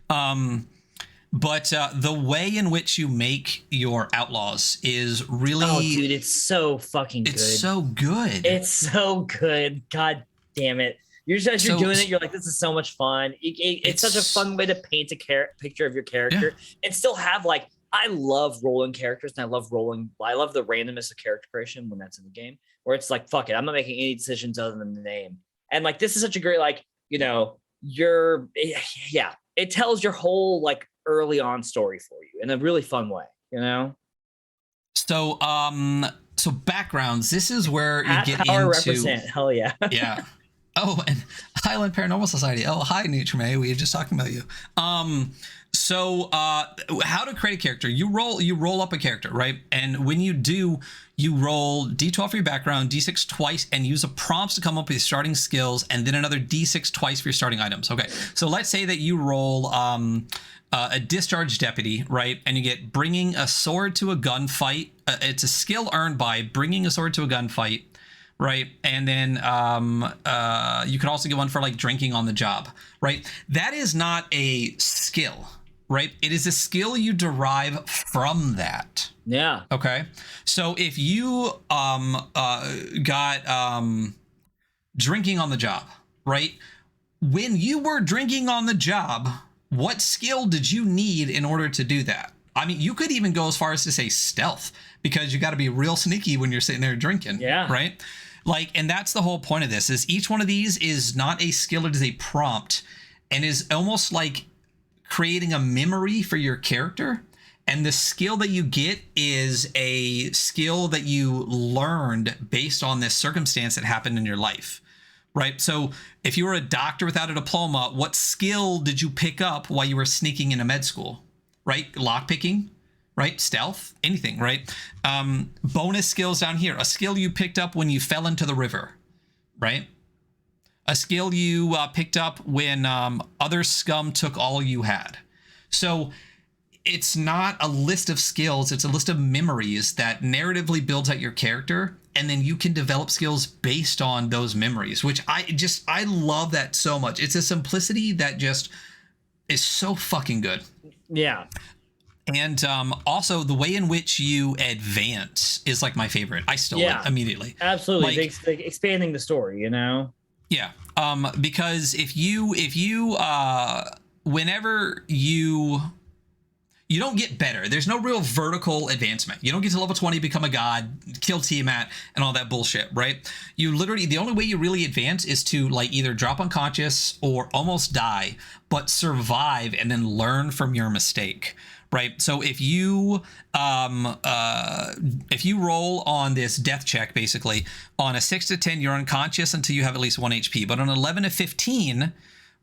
But the way in which you make your outlaws is really... Oh, dude, it's so fucking good. It's so good. It's so good. God damn it. You're doing it, you're like, this is so much fun. It's such a fun way to paint a picture of your character and still have like... I love rolling characters and I love the randomness of character creation when that's in the game, where it's like, fuck it, I'm not making any decisions other than the name. And like, this is such a great, like, it tells your whole like early on story for you in a really fun way, So, backgrounds, this is where you get power into... represent, hell yeah. Yeah. Oh, and Highland Paranormal Society. Oh, hi, Nature May. We were just talking about you. So how to create a character? You roll up a character, right? And when you do, you roll D12 for your background, D6 twice, and use a prompts to come up with your starting skills, and then another D6 twice for your starting items. Okay, so let's say that you roll a discharge deputy, right? And you get bringing a sword to a gunfight. It's a skill earned by bringing a sword to a gunfight, right? And then you could also get one for like drinking on the job, right? That is not a skill, right? It is a skill you derive from that. Yeah. Okay. So if you got drinking on the job, right? When you were drinking on the job, what skill did you need in order to do that? I mean, you could even go as far as to say stealth, because you got to be real sneaky when you're sitting there drinking. Yeah. Right. Like, and that's the whole point of this, is each one of these is not a skill. It is a prompt, and is almost like creating a memory for your character. And the skill that you get is a skill that you learned based on this circumstance that happened in your life. Right. So if you were a doctor without a diploma, what skill did you pick up while you were sneaking into med school? Right. Lockpicking, right? Stealth, anything, right? Bonus skills down here. A skill you picked up when you fell into the river, right? A skill you picked up when other scum took all you had. So it's not a list of skills. It's a list of memories that narratively builds out your character. And then you can develop skills based on those memories, which I love that so much. It's a simplicity that just is so fucking good. Yeah. And also the way in which you advance is like my favorite. I stole it immediately. Absolutely. Like, expanding the story, you know? Yeah. Because if you whenever you don't get better. There's no real vertical advancement. You don't get to level 20, become a god, kill Tiamat, and all that bullshit, right? You literally, the only way you really advance is to like either drop unconscious or almost die, but survive and then learn from your mistake, right? So if you roll on this death check, basically on a 6 to 10, you're unconscious until you have at least 1 HP. But on 11 to 15,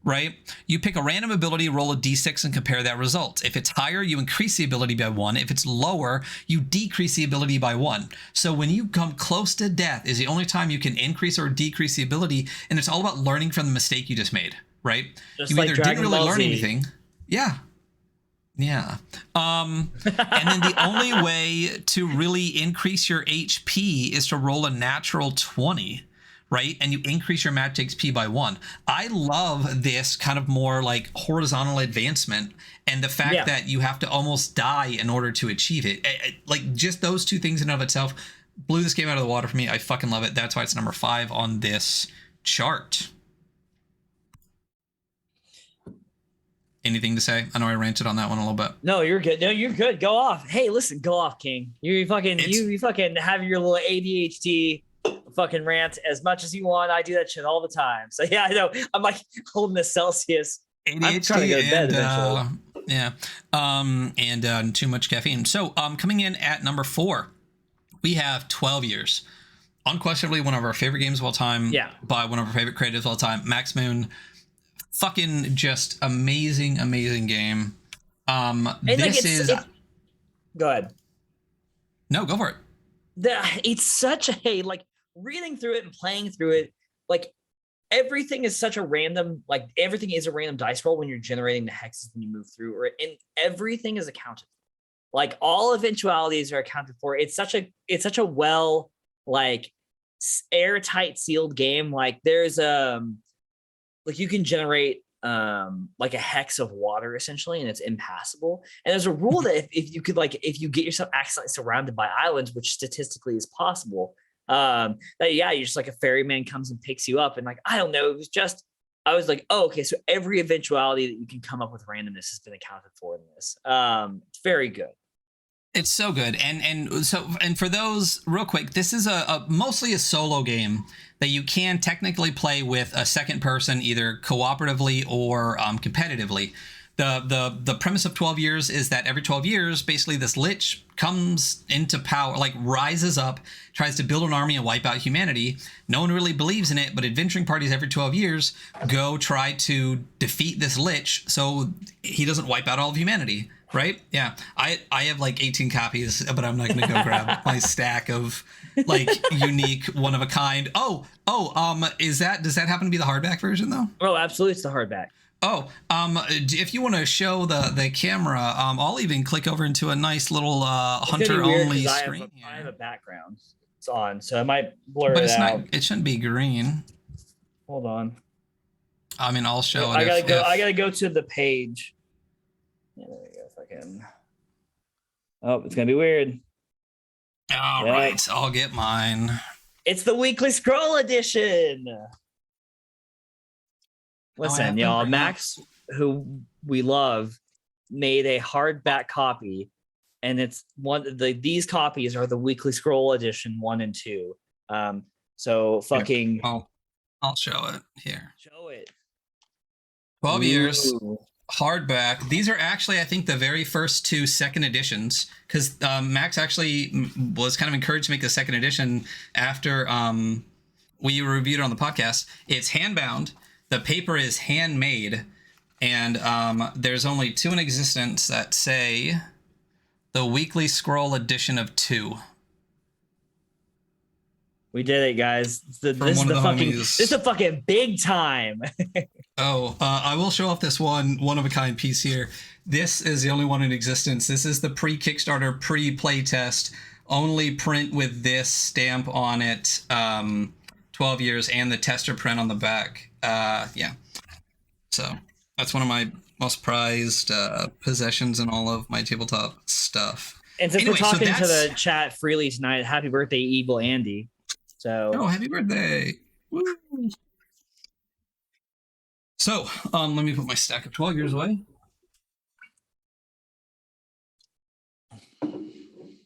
right, you pick a random ability, roll a d6, and compare that result. If it's higher, you increase the ability by 1. If it's lower, you decrease the ability by 1. So when you come close to death is the only time you can increase or decrease the ability, and it's all about learning from the mistake you just made, right? Just you like either Dragon didn't really Ball learn Z. anything. Yeah. And then the only way to really increase your HP is to roll a natural 20. Right? And you increase your max XP by 1. I love this kind of more like horizontal advancement, and the fact that you have to almost die in order to achieve it. Like just those two things in and of itself blew this game out of the water for me. I fucking love it. That's why it's number 5 on this chart. Anything to say? I know I ranted on that one a little bit. No, you're good. No, you're good. Go off. Hey, listen, go off, King. You fucking have your little ADHD fucking rant as much as you want. I do that shit all the time. So yeah, I know. I'm like holding the Celsius. ADHD I'm trying to go to bed eventually. And too much caffeine. So coming in at number 4, we have 12 Years. Unquestionably one of our favorite games of all time. Yeah. By one of our favorite creatives of all time, Max Moon. Fucking just amazing game. Go ahead. No, go for it. It's such a like reading through it and playing through it, like everything is such a random, like everything is a random dice roll when you're generating the hexes when you move through, and everything is accounted for. Like all eventualities are accounted for. It's such a well like airtight sealed game. Like there's like you can generate like a hex of water essentially, and it's impassable. And there's a rule that if you get yourself accidentally surrounded by islands, which statistically is possible, that you're just like a ferryman comes and picks you up. And like, I don't know, I was like, oh, okay, so every eventuality that you can come up with randomness has been accounted for in this. It's very good. It's so good. And for those, real quick, this is a mostly a solo game that you can technically play with a second person, either cooperatively or competitively. The premise of 12 years is that every 12 years, basically this lich comes into power, like rises up, tries to build an army and wipe out humanity. No one really believes in it, but adventuring parties every 12 years go try to defeat this lich so he doesn't wipe out all of humanity. Right? Yeah. I have like 18 copies, but I'm not going to go grab my stack of like unique, one of a kind. Does that happen to be the hardback version though? Oh, absolutely. It's the hardback. Oh, if you want to show the camera, I'll even click over into a nice little hunter only screen. I have a background. It's on, so I might blur it out. It shouldn't be green. Hold on. I mean, I'll show it. I gotta go to the page. Yeah, there we go. If I can. Oh, it's gonna be weird. All right, I'll get mine. It's the weekly scroll edition. Listen, y'all, Max, who we love, made a hardback copy, and it's these copies are the weekly scroll edition 1 and 2. So fucking. I'll show it here. Show it. 12 years. Hardback. These are actually, I think, the very first 2 second editions, because Max actually was kind of encouraged to make the second edition after we reviewed it on the podcast. It's handbound. The paper is handmade, and there's only 2 in existence that say the weekly scroll edition of 2. We did it, guys. This is the fucking big time. I will show off this one of a kind piece here. This is the only one in existence. This is the pre-Kickstarter, pre-playtest, only print with this stamp on it, 12 years, and the tester print on the back. Yeah. So that's one of my most prized possessions in all of my tabletop stuff. And since we're talking to the chat freely tonight, happy birthday, Evil Andy. So, happy birthday. Woo. So, let me put my stack of 12 years away.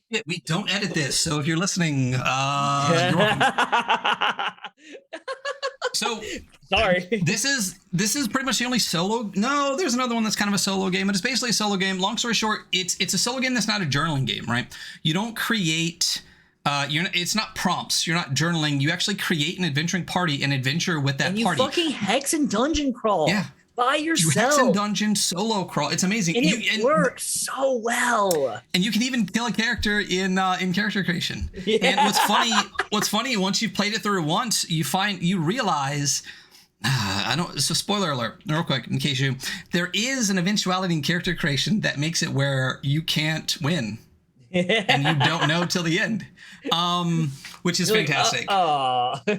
Yeah, we don't edit this, so if you're listening, you're welcome. So, sorry. This is pretty much the only solo. No, there's another one that's kind of a solo game, but it's basically a solo game. Long story short, it's a solo game that's not a journaling game, right? You don't create. It's not prompts. You're not journaling. You actually create an adventuring party and adventure with that and you party. Fucking hex and dungeon crawl. Yeah. By yourself. You hex and dungeon solo crawl. It's amazing. And it works so well. And you can even kill a character in character creation. Yeah. And what's funny, once you've played it through once, you realize. So spoiler alert, real quick, in case there is an eventuality in character creation that makes it where you can't win. And you don't know till the end, which is fantastic.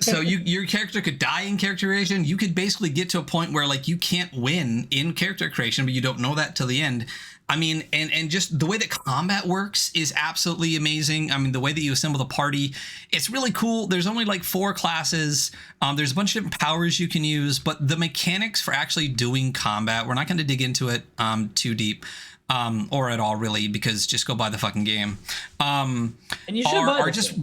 So your character could die in character creation. You could basically get to a point where like you can't win in character creation, but you don't know that till the end. I mean, and just the way that combat works is absolutely amazing. I mean, the way that you assemble the party, it's really cool. There's only like 4 classes. There's a bunch of different powers you can use, but the mechanics for actually doing combat, we're not going to dig into it too deep. Or at all, really, because just go buy the fucking game. And you should are just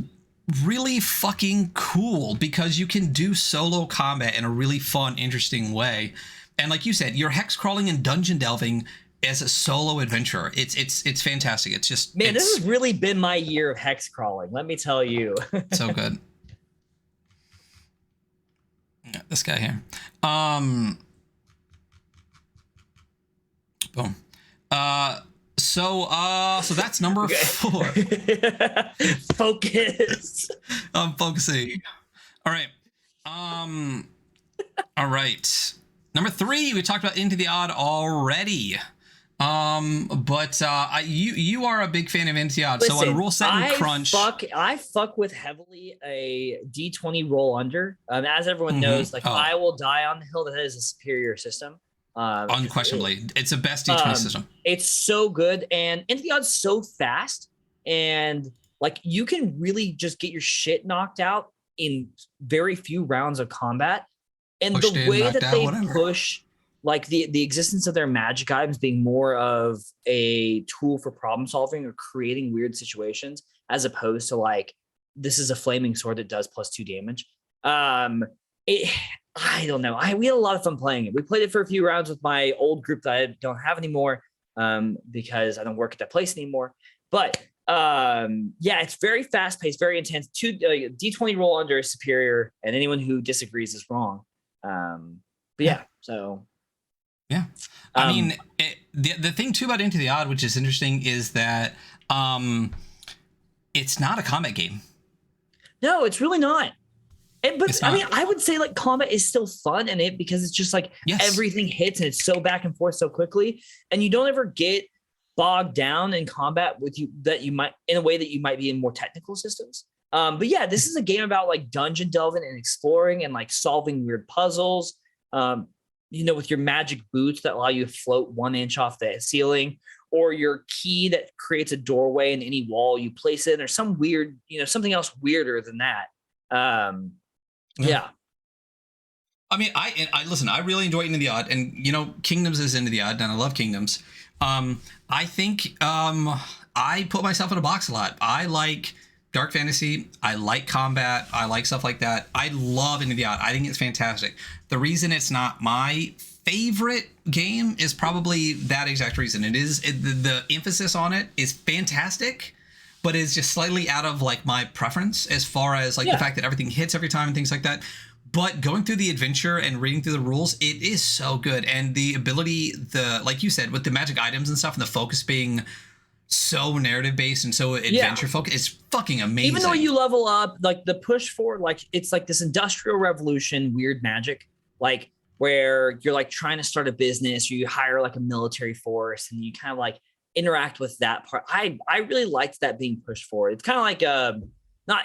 really fucking cool because you can do solo combat in a really fun, interesting way. And like you said, you're hex crawling and dungeon delving as a solo adventurer. It's fantastic. It's just this has really been my year of hex crawling. Let me tell you. So good. Yeah, this guy here. Boom. So that's number 4. Focus. I'm focusing. All right. All right. Number 3, we talked about Into the Odd already. But you are a big fan of Into the Odd. Listen, so on Rule Set and Crunch, I fuck with heavily a D20 roll under. As everyone knows, I Will Die on the Hill. That is a superior system. Unquestionably, it's the best D20 system. It's so good, and Into the Odd's so fast, and like you can really just get your shit knocked out in very few rounds of combat. And the way that they push like the existence of their magic items being more of a tool for problem solving or creating weird situations, as opposed to like this is a flaming sword that does +2 damage. I don't know. We had a lot of fun playing it. We played it for a few rounds with my old group that I don't have anymore, because I don't work at that place anymore. But yeah, it's very fast paced, very intense. Two D20 roll under is superior, and anyone who disagrees is wrong. But yeah, so yeah. I mean, the thing too about Into the Odd, which is interesting, is that it's not a combat game. No, it's really not. But I mean, I would say like combat is still fun in it because it's just like everything hits and it's so back and forth so quickly, and you don't ever get bogged down in combat with you that you might in a way that you might be in more technical systems. But yeah, this is a game about like dungeon delving and exploring and like solving weird puzzles. With your magic boots that allow you to float 1 inch off the ceiling, or your key that creates a doorway in any wall you place it, or some weird, something else weirder than that. Yeah. I mean, I listen, I really enjoy Into the Odd, and Kingdoms is Into the Odd, and I love Kingdoms. I think I put myself in a box a lot. I like dark fantasy. I like combat. I like stuff like that. I love Into the Odd. I think it's fantastic. The reason it's not my favorite game is probably that exact reason. The emphasis on it is fantastic, but it's just slightly out of like my preference as far as like the fact that everything hits every time and things like that. But going through the adventure and reading through the rules, it is so good. And the ability, like you said, with the magic items and stuff, and the focus being so narrative based and so adventure focused, it's fucking amazing. Even though you level up, like the push forward, like it's like this industrial revolution, weird magic, like where you're like trying to start a business, or you hire like a military force, and you kind of like interact with that part. I really liked that being pushed forward. It's kind of like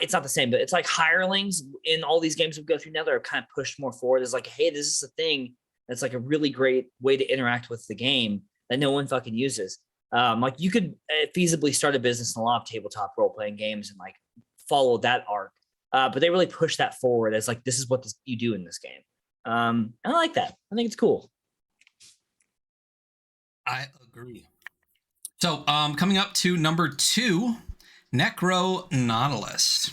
it's not the same, but it's like hirelings in all these games we go through now that are kind of pushed more forward. It's like, hey, this is a thing that's like a really great way to interact with the game that no one fucking uses. Like you could feasibly start a business in a lot of tabletop role-playing games and like follow that arc. But they really push that forward as like, this is what you do in this game. And I like that. I think it's cool. I agree. So coming up to number 2, Necro Nautilus.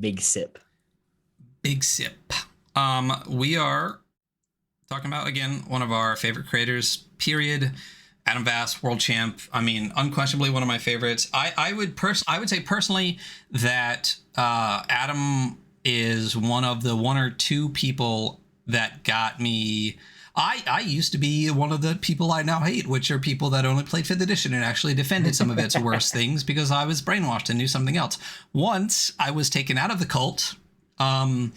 Big sip. We are talking about, again, one of our favorite creators, period. Adam Vass, world champ. I mean, unquestionably one of my favorites. I would say personally that Adam is one of the 1 or 2 people that got me. I used to be one of the people I now hate, which are people that only played 5th edition and actually defended some of its worst things because I was brainwashed and knew something else. Once I was taken out of the cult and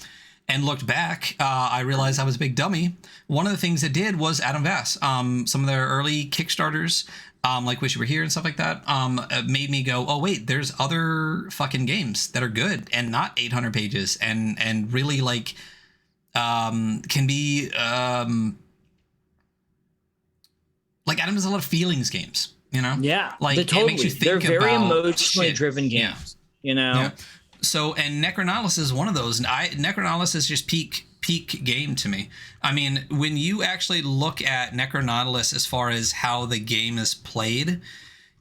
looked back, I realized I was a big dummy. One of the things that did was Adam Vass. Some of their early Kickstarters, like Wish You Were Here and stuff like that, made me go, oh, wait, there's other fucking games that are good and not 800 pages and really like can be... like Adam does a lot of feelings games, Yeah, like totally. It makes you think they're very about emotionally driven games, Yeah. So, and Necro Nautilus is one of those. And Necro Nautilus is just peak game to me. I mean, when you actually look at Necro Nautilus as far as how the game is played,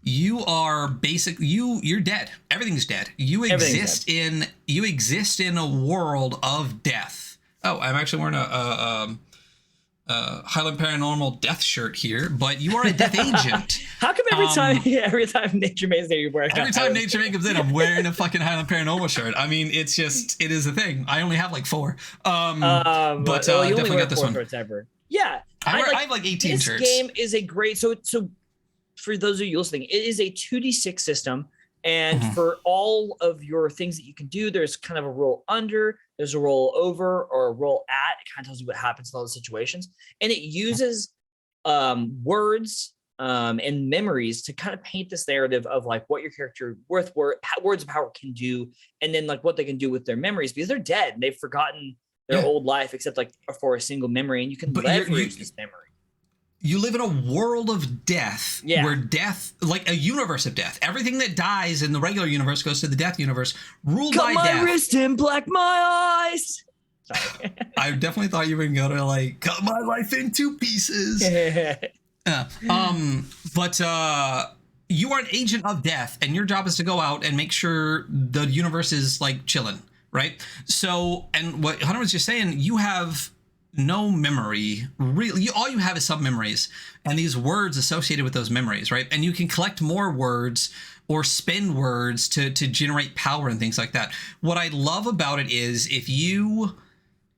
you are you're dead. Everything's dead. You exist in a world of death. Oh, I'm actually wearing a Highland Paranormal death shirt here, but you are a death agent. How come every time Nature May is there, you wear every time Nature May comes in, I'm wearing a fucking Highland Paranormal shirt. I mean, it is a thing. I only have like 4. But you definitely got this one. Ever. Yeah. I have like 18 shirts. This game is a great, so for those of you listening, it is a 2d6 system. And for all of your things that you can do, there's kind of a roll under, there's a roll over, or a roll at. It kind of tells you what happens in all the situations. And it uses words and memories to kind of paint this narrative of like what your character words of power can do, and then like what they can do with their memories, because they're dead and they've forgotten their old life except like for a single memory, and you can leverage this memory. You live in a world of death, where death, like a universe of death. Everything that dies in the regular universe goes to the death universe, ruled by death. Cut my wrist and black my eyes. Sorry. I definitely thought you were going to like cut my life in 2 pieces. But you are an agent of death, and your job is to go out and make sure the universe is like chilling. right? So, and what Hunter was just saying, you have no memory. Really, all you have is some memories and these words associated with those memories, right? And you can collect more words or spend words to generate power and things like that. What I love about it is if you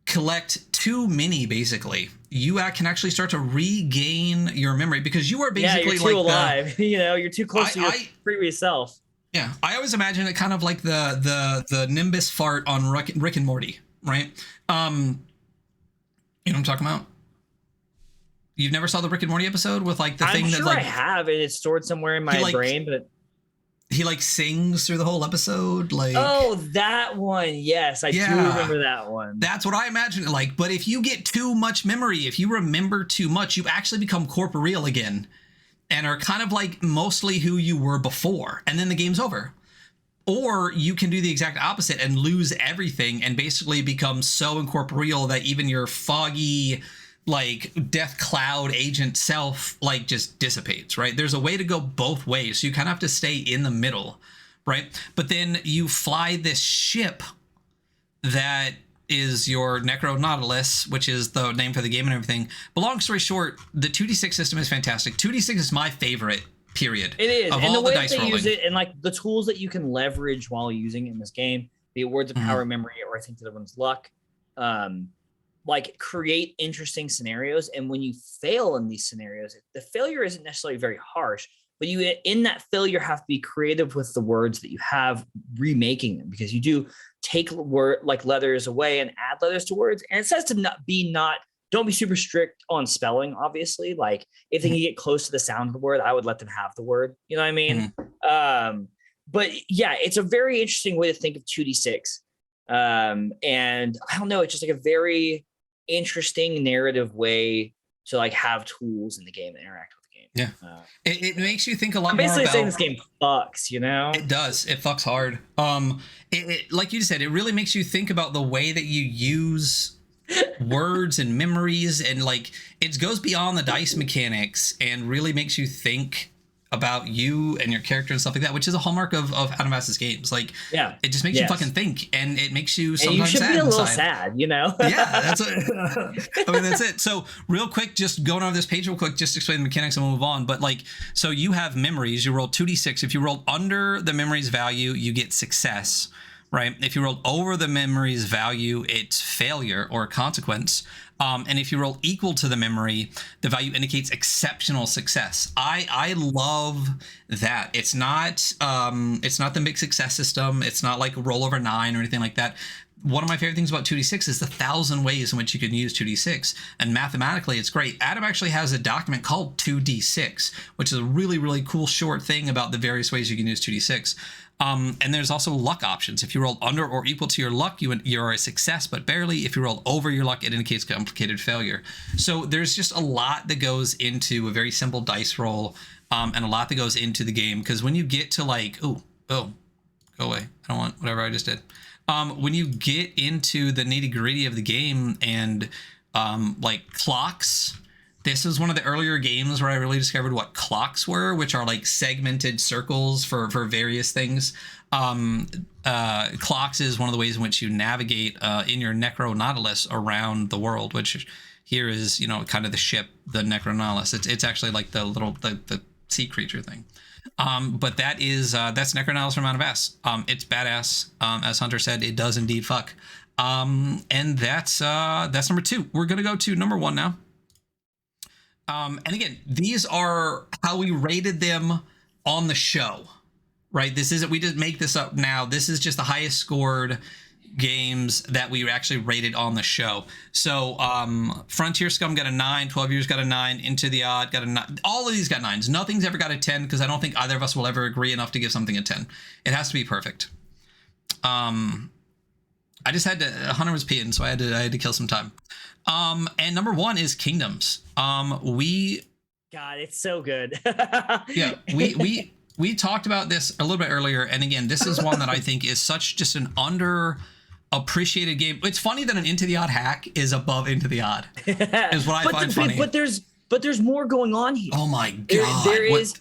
collect too many, basically, you can actually start to regain your memory because you are basically you're too alive. You're too close to your previous self. Yeah, I always imagine it kind of like the Nimbus fart on Rick and Morty, right? You know what I'm talking about? You've never saw the Rick and Morty episode with like the thing that like I have, and it's stored somewhere in my brain, but he like sings through the whole episode, like, oh, that one. Yes, I do remember that one. That's what I imagine it like. But if you get too much memory, if you remember too much, you actually become corporeal again and are kind of like mostly who you were before, and then the game's over. Or you can do the exact opposite and lose everything and basically become so incorporeal that even your foggy, like death cloud agent self like just dissipates, right? There's a way to go both ways. So you kind of have to stay in the middle, right? But then you fly this ship that is your Necro Nautilus, which is the name for the game and everything. But long story short, the 2d6 system is fantastic. 2d6 is my favorite, period. It is. And the way that they use it and like the tools that you can leverage while using it in this game, be it words of power, memory, or I think the other one's luck, like create interesting scenarios. And when you fail in these scenarios, the failure isn't necessarily very harsh, but you in that failure have to be creative with the words that you have, remaking them, because you do take word like letters away and add letters to words. And it says to don't be super strict on spelling, obviously. Like if they can get close to the sound of the word, I would let them have the word. You know what I mean? But yeah, it's a very interesting way to think of 2d6. And I don't know, it's just like a very interesting narrative way to like have tools in the game and interact with the game. Yeah. It makes you think a lot I'm more basically about, saying this game fucks, you know? It does. It fucks hard. It like you said, it really makes you think about the way that you use words and memories, and like it goes beyond the dice mechanics and really makes you think about you and your character and stuff like that, which is a hallmark of Adam Bass's games. Like, yeah, it just makes you fucking think, and it makes you sometimes sad. You should be a little sad, you know? Yeah, that's I mean, that's it. So real quick, just going over this page real quick, just explain the mechanics and we'll move on. But like, so you have memories, you roll 2d6. If you roll under the memory's value, you get success, right? If you roll over the memory's value, it's failure or consequence. And if you roll equal to the memory, the value indicates exceptional success. I love that. It's not the mixed success system. It's not like roll over 9 or anything like that. One of my favorite things about 2d6 is the 1,000 ways in which you can use 2d6, and mathematically it's great. Adam actually has a document called 2d6, which is a really, really cool short thing about the various ways you can use 2d6. And there's also luck options. If you roll under or equal to your luck, you're a success, but barely. If you roll over your luck, it indicates complicated failure. So there's just a lot that goes into a very simple dice roll, and a lot that goes into the game. Because when you get to like, oh, go away. I don't want whatever I just did. When you get into the nitty gritty of the game and like clocks, this is one of the earlier games where I really discovered what clocks were, which are like segmented circles for various things. Clocks is one of the ways in which you navigate in your Necro Nautilus around the world, which here is, you know, kind of the ship, the Necro Nautilus. It's actually like the little the sea creature thing. But that is that's Necro Nautilus from Out of Bass. It's badass. As Hunter said, it does indeed fuck. And that's number 2. We're gonna go to number 1 now. And again, these are how we rated them on the show, right? This isn't, we didn't make this up now. This is just the highest scored games that we actually rated on the show. So Frontier Scum got a 9, 12 Years got a 9, Into the Odd got a 9. All of these got 9s. Nothing's ever got a 10 because I don't think either of us will ever agree enough to give something a 10. It has to be perfect. I just had to, Hunter was peeing, so I had to kill some time. And number 1 is Kingdoms. God, it's so good. Yeah, we talked about this a little bit earlier, and again, this is one that I think is such just an underappreciated game. It's funny that an Into the Odd hack is above Into the Odd. Is what I find funny. But there's more going on here. Oh my god, there is.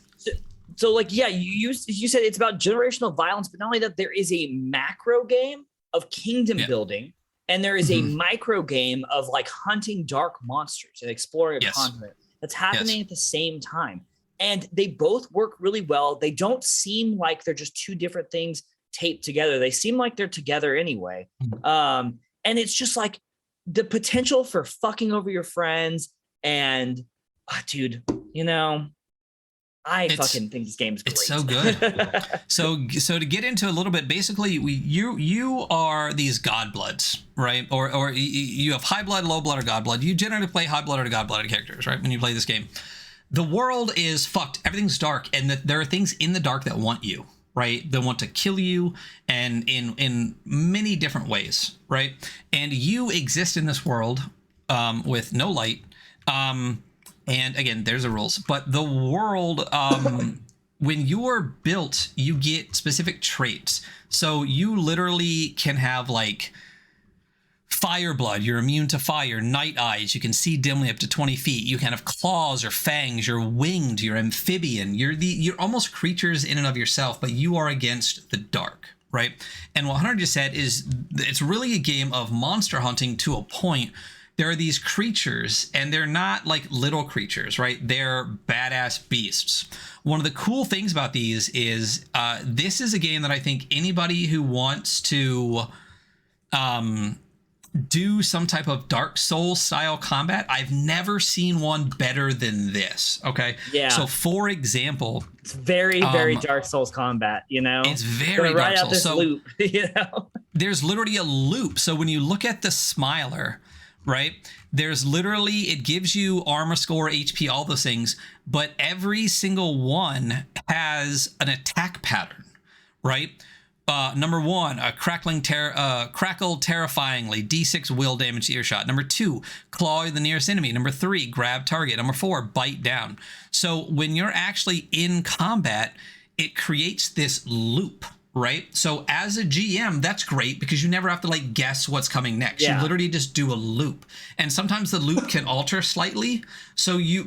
So like, yeah, you said it's about generational violence, but not only that, there is a macro game of kingdom building, and there is a micro game of like hunting dark monsters and exploring a continent that's happening at the same time. And they both work really well. They don't seem like they're just two different things taped together. They seem like they're together anyway. And it's just like the potential for fucking over your friends. And dude, you know, I fucking think this game's great. It's so good. so to get into a little bit, basically, you are these godbloods, right? Or you have high blood, low blood, or god blood. You generally play high blood or god blooded characters, right? When you play this game, the world is fucked. Everything's dark, and there are things in the dark that want you, right? They want to kill you, and in many different ways, right? And you exist in this world with no light. And again, there's the rules, but the world, when you're built, you get specific traits. So you literally can have like fire blood, you're immune to fire, night eyes, you can see dimly up to 20 feet, you can have claws or fangs, you're winged, you're amphibian, you're almost creatures in and of yourself, but you are against the dark, right? And what Hunter just said is it's really a game of monster hunting to a point. There are these creatures, and they're not like little creatures, right? They're badass beasts. One of the cool things about these is this is a game that I think anybody who wants to do some type of Dark Souls style combat, I've never seen one better than this. Okay. Yeah. So for example, it's very Dark Souls combat, you know, it's very Dark Souls. This loop, you know, there's literally a loop. So when you look at the Smiler, right, there's literally, it gives you armor score, HP, all those things, but every single one has an attack pattern, right? Number one, crackle terrifyingly, D6 will damage the earshot. Number two, claw the nearest enemy. Number three, grab target. Number four, bite down. So when you're actually in combat, it creates this loop, right? So as a GM, that's great because you never have to like guess what's coming next. You literally just do a loop. And sometimes the loop can alter slightly.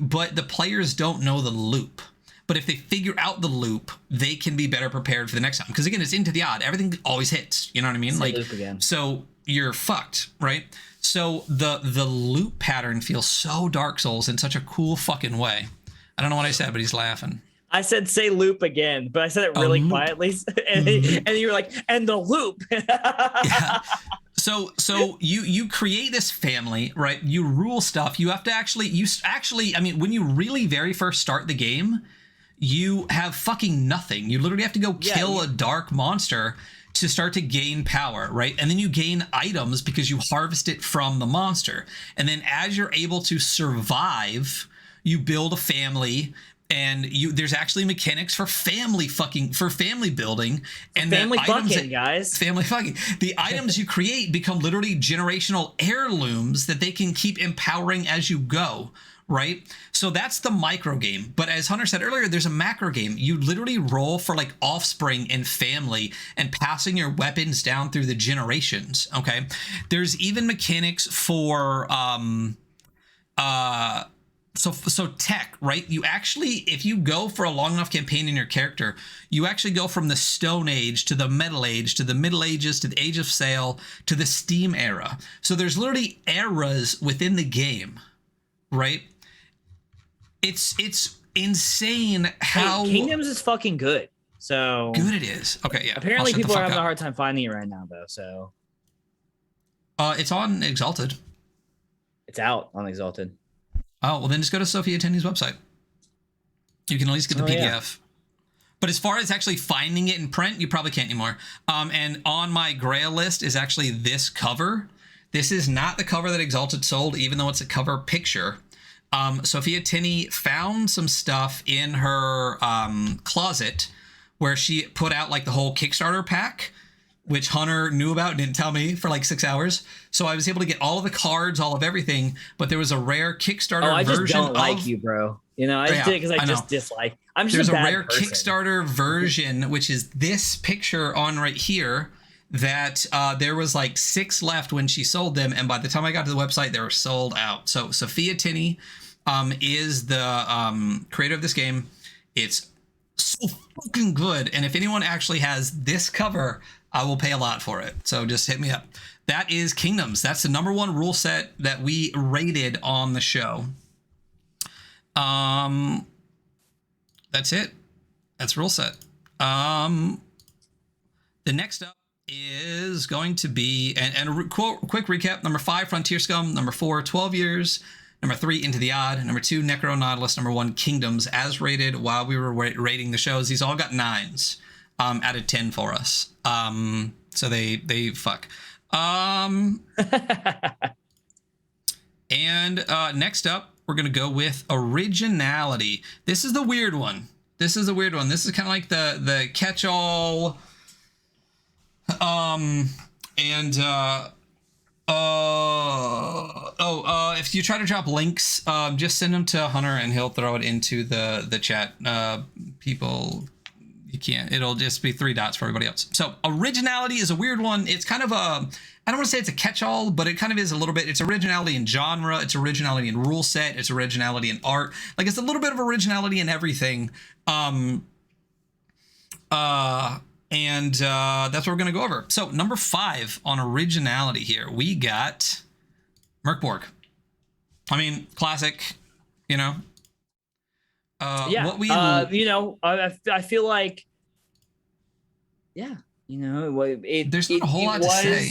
But the players don't know the loop. But if they figure out the loop, they can be better prepared for the next time. Because again, it's into the odd. Everything always hits. You know what I mean? It's like loop again. So you're fucked, right? So the loop pattern feels so Dark Souls in such a cool fucking way. I don't know what I said, but he's laughing. I said say loop again, but I said it really quietly, and you were like, and the loop. Yeah. So you create this family, right? You rule stuff. You have to actually, I mean, when you really very first start the game, you have fucking nothing. You literally have to go kill a dark monster to start to gain power, right? And then you gain items because you harvest it from the monster. And then as you're able to survive, you build a family. And there's actually mechanics for family building and family fucking, guys. Family fucking. The items you create become literally generational heirlooms that they can keep empowering as you go, right? So that's the micro game. But as Hunter said earlier, there's a macro game. You literally roll for like offspring and family and passing your weapons down through the generations. Okay. There's even mechanics for So tech, right? You actually, if you go for a long enough campaign in your character, you actually go from the Stone Age to the Metal Age to the Middle Ages to the Age of Sail to the Steam era. So there's literally eras within the game, right? It's insane how Kingdoms is fucking good. So good it is. Okay, yeah. Apparently people are having a hard time finding it right now, though. So it's on Exalted. It's out on Exalted. Oh, well, then just go to Sophia Tenney's website. You can at least get the PDF. Yeah. But as far as actually finding it in print, you probably can't anymore. And on my Grail list is actually this cover. This is not the cover that Exalted sold, even though it's a cover picture. Sophia Tenney found some stuff in her closet where she put out like the whole Kickstarter pack, which Hunter knew about and didn't tell me for like 6 hours. So I was able to get all of the cards, all of everything, but there was a rare Kickstarter version. I just don't like you, bro. You know, I just did it because I just dislike. I'm just There's a bad rare person. Kickstarter version, which is this picture on right here, that there was like 6 left when she sold them. And by the time I got to the website, they were sold out. So Sophia Tenney is the creator of this game. It's so fucking good. And if anyone actually has this cover, I will pay a lot for it. So just hit me up. That is Kingdoms. That's the number 1 rule set that we rated on the show. That's it. That's rule set. The next up is going to be, and a quick recap. Number 5, Frontier Scum. Number 4, 12 Years. Number 3, Into the Odd. Number 2, Necro Nautilus. Number 1, Kingdoms, as rated while we were rating the shows. These all got 9s out of 10 for us. So they fuck. And next up, we're going to go with originality. This is the weird one. This is kind of like the catch-all. If you try to drop links, just send them to Hunter and he'll throw it into the chat. People, you can't. It'll just be 3 dots for everybody else. So originality is a weird one. It's kind of I don't want to say it's a catch-all, but it kind of is a little bit. It's originality in genre. It's originality in rule set. It's originality in art. Like, it's a little bit of originality in everything. And that's what we're going to go over. So number 5 on originality here, we got Merkborg. I mean, classic, you know. What we, you know, I feel like, yeah, you know, there's not a whole lot to say.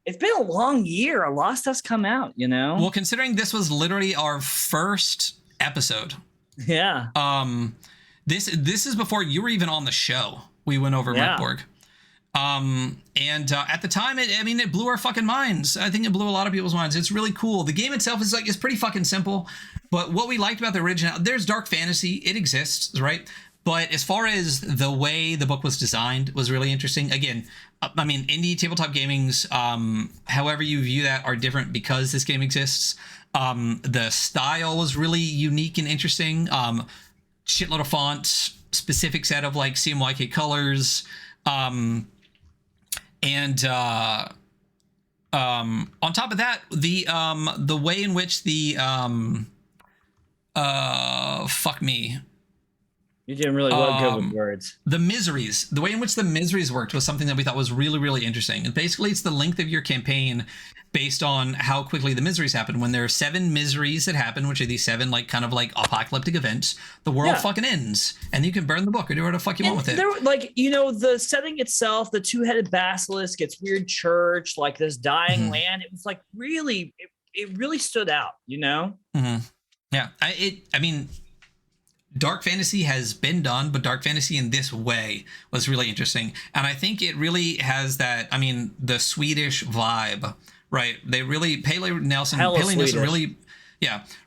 It's been a long year. A lot of stuff's come out, you know. Well, considering this was literally our first episode. Yeah. This is before you were even on the show. We went over Merkborg. At the time, it blew our fucking minds. I think it blew a lot of people's minds. It's really cool. The game itself is it's pretty fucking simple. But what we liked about the original, there's dark fantasy. It exists, right? But as far as the way the book was designed was really interesting. Again, I mean, indie tabletop gamings, however you view that, are different because this game exists. The style was really unique and interesting. Shitload of fonts, specific set of like CMYK colors. On top of that, the way in which the fuck me. You didn't really look good with words. The miseries, the way in which the miseries worked was something that we thought was really, really interesting. And basically, it's the length of your campaign based on how quickly the miseries happen. When there are 7 miseries that happen, which are these 7 kind of apocalyptic events, the world fucking ends, and you can burn the book or do whatever the fuck you want with it. There, the setting itself, the 2-headed basilisk, its weird church, like this dying land. It was really, it really stood out, you know? Mm-hmm. Yeah, I mean. Dark fantasy has been done, but dark fantasy in this way was really interesting. And I think it really has that, the Swedish vibe, right? They really, Pelle Nelson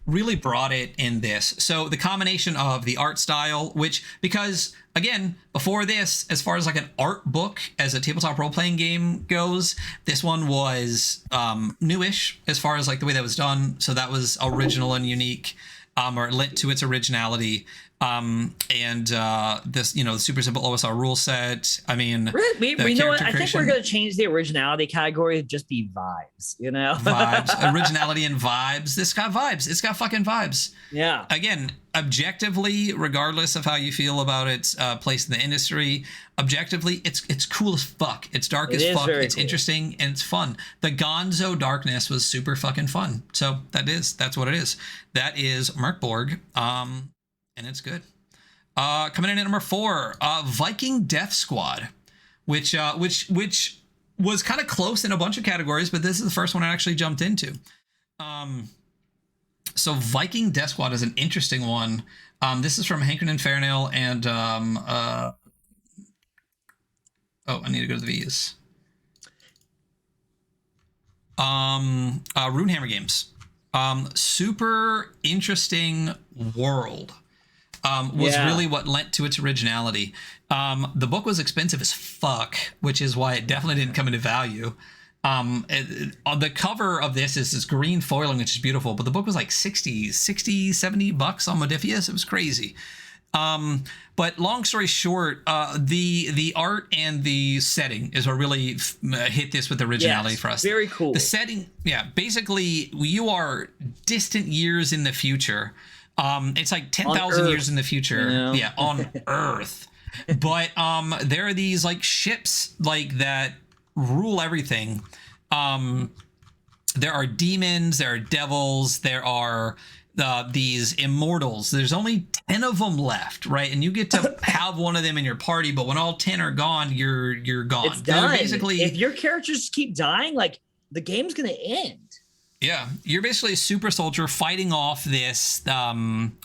really brought it in this. So the combination of the art style, because again, before this, as far as an art book as a tabletop role-playing game goes, this one was newish as far as the way that was done. So that was original and unique. Or it lent to its originality. This, the super simple OSR rule set. You know what? I think we're going to change the originality category to just be vibes, you know? Vibes, originality and vibes. This got vibes. It's got fucking vibes. Yeah. Again, objectively, regardless of how you feel about its place in the industry, objectively, it's cool as fuck. It's dark as fuck. It's cool. Interesting and it's fun. The Gonzo darkness was super fucking fun. So that's what it is. That is Merkborg. And it's good. Coming in at number 4, Viking Death Squad, which was kind of close in a bunch of categories, but this is the first one I actually jumped into. So Viking Death Squad is an interesting one. This is from Hankrin and Fairnail and I need to go to the V's. Runehammer Games. Super interesting world. Was really what lent to its originality. The book was expensive as fuck, which is why it definitely didn't come into value. On the cover of this is this green foiling, which is beautiful, but the book was like $60, $70 on Modifius. It was crazy. But long story short, the art and the setting is what really hit this with originality for us. Very cool. The setting, basically you are distant years in the future. It's like 10,000 years in the future. You know? Yeah, on Earth. But there are these like ships like that rule everything. There are demons, there are devils, there are these immortals. There's only 10 of them left, right? And you get to have one of them in your party, but when all 10 are gone, you're gone. It's done. Basically, if your characters keep dying, like the game's gonna end. Yeah, you're basically a super soldier fighting off this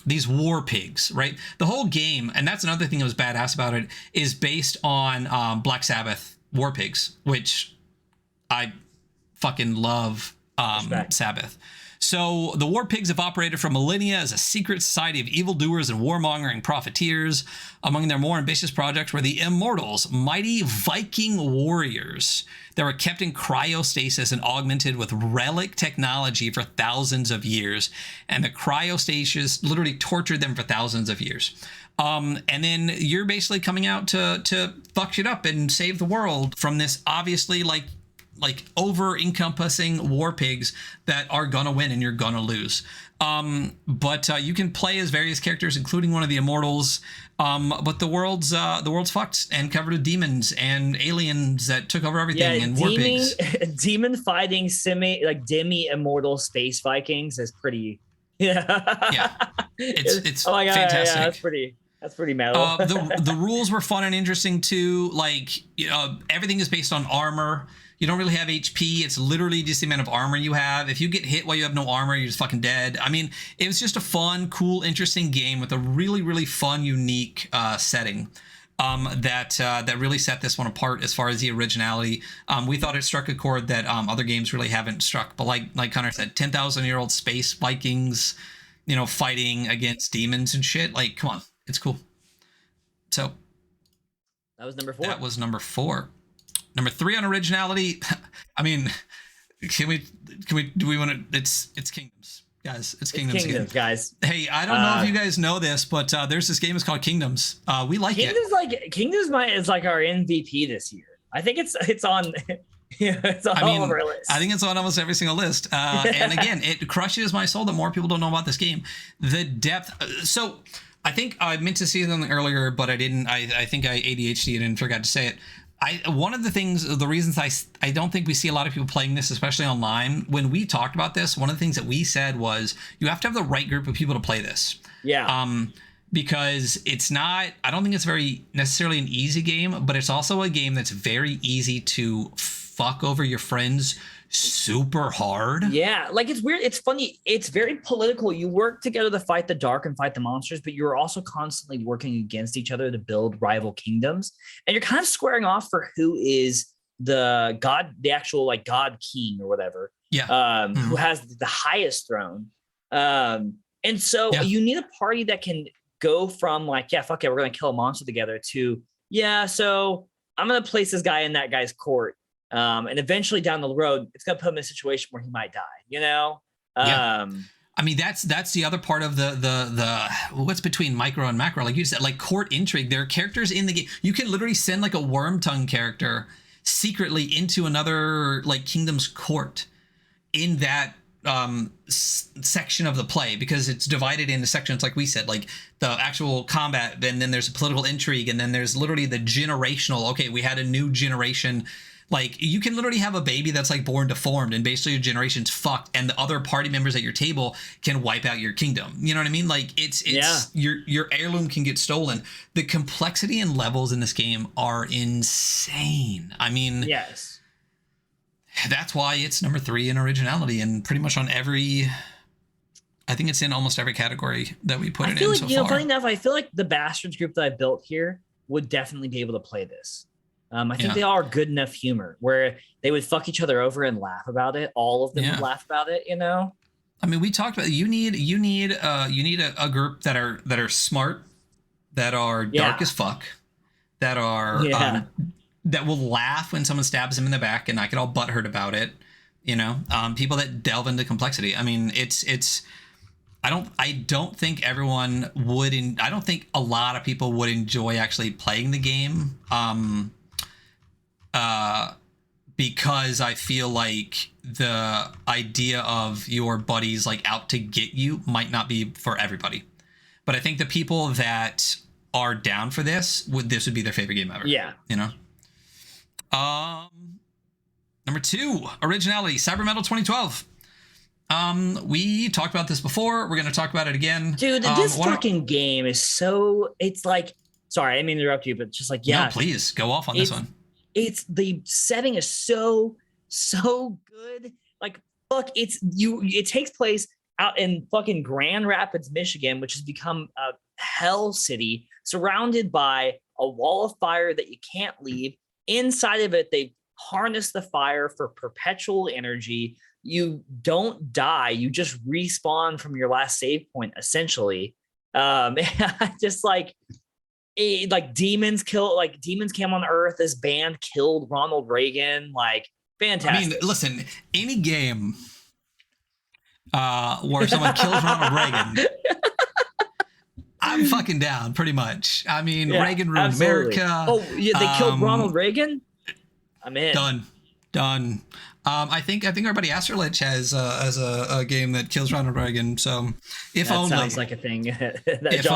these war pigs, right? The whole game, and that's another thing that was badass about it, is based on Black Sabbath war pigs, which I fucking love Sabbath. So the war pigs have operated for millennia as a secret society of evildoers and warmongering profiteers. Among their more ambitious projects were the Immortals, mighty Viking warriors that were kept in cryostasis and augmented with relic technology for thousands of years. And the cryostasis literally tortured them for thousands of years. And then you're basically coming out to fuck shit up and save the world from this obviously like over encompassing war pigs that are gonna win and you're gonna lose. But you can play as various characters, including one of the Immortals. But the world's fucked and covered with demons and aliens that took over everything and war pigs. Demon fighting demi immortal space Vikings is pretty. Yeah, it's oh my God, fantastic. Yeah, that's pretty metal. The rules were fun and interesting too. Like everything is based on armor. You don't really have HP. It's literally just the amount of armor you have. If you get hit while you have no armor, you're just fucking dead. I mean, it was just a fun, cool, interesting game with a really, really fun, unique setting that really set this one apart as far as the originality. We thought it struck a chord that other games really haven't struck. But like Connor said, 10,000-year-old space Vikings, fighting against demons and shit. Like, come on, it's cool. So that was number 4. That was number 4. Number 3 on originality. I mean, do we want to? It's Kingdoms, guys. It's Kingdoms again. Guys. Hey, I don't know if you guys know this, but there's this game. It's called Kingdoms. We like it. Kingdoms is like our MVP this year. I think it's on. It's on all of our lists. I think it's on almost every single list. And again, it crushes my soul that more people don't know about this game. The depth. So I think I meant to say something earlier, but I didn't. I think I ADHD'd and forgot to say it. One of the reasons I don't think we see a lot of people playing this, especially online, when we talked about this, one of the things that we said was you have to have the right group of people to play this. Yeah. Because it's not, I don't think it's very necessarily an easy game, but it's also a game that's very easy to fuck over your friends super hard. Yeah, like it's weird. It's funny. It's very political. You work together to fight the dark and fight the monsters, but you're also constantly working against each other to build rival kingdoms. And you're kind of squaring off for who is the actual like god king or whatever. Yeah. Who has the highest throne. And so you need a party that can go from like, yeah, fuck it, we're gonna kill a monster together to so I'm gonna place this guy in that guy's court. And eventually down the road, it's going to put him in a situation where he might die, I mean, that's the other part of the what's between micro and macro. Like you said, like court intrigue. There are characters in the game. You can literally send like a worm tongue character secretly into another like kingdom's court in that section of the play, because it's divided into sections, like we said, like the actual combat, and then there's a political intrigue, and then there's literally the generational. Okay, we had a new generation. Like you can literally have a baby that's like born deformed and basically your generation's fucked, and the other party members at your table can wipe out your kingdom. You know what I mean? Like it's your heirloom can get stolen. The complexity and levels in this game are insane. I mean, yes, that's why it's number 3 in originality, and pretty much on every, I think it's in almost every category that we put it in so far. Funny enough, I feel like the Bastards group that I built here would definitely be able to play this. I think they all are good enough humor where they would fuck each other over and laugh about it. All of them would laugh about it, I mean, we talked about you need a group that are smart, that are dark as fuck, that are that will laugh when someone stabs them in the back and not get all butthurt about it. People that delve into complexity. I mean, it's. I don't think everyone would. I don't think a lot of people would enjoy actually playing the game. Because I feel like the idea of your buddies like out to get you might not be for everybody. But I think the people that are down for this would be their favorite game ever. Yeah. You know. Number 2, originality, Cyber Metal 2012. We talked about this before. We're gonna talk about it again. Dude, this fucking game is so. It's like, sorry, I didn't mean to interrupt you, but just like, yeah. No, please go off on this one. It's the setting is so good. Like, fuck, it takes place out in fucking Grand Rapids, Michigan, which has become a hell city, surrounded by a wall of fire that you can't leave. Inside of it, they harness the fire for perpetual energy. You don't die, you just respawn from your last save point, essentially. Just like demons came on Earth. This band killed Ronald Reagan. Like, fantastic. I mean, listen, any game where someone kills Ronald Reagan, I'm fucking down, pretty much. I mean, yeah, Reagan ruined America. Oh yeah, they killed Ronald Reagan. I'm in. Done. I think our buddy Asterlich has a game that kills Ronald Reagan. So if that only sounds like a thing. if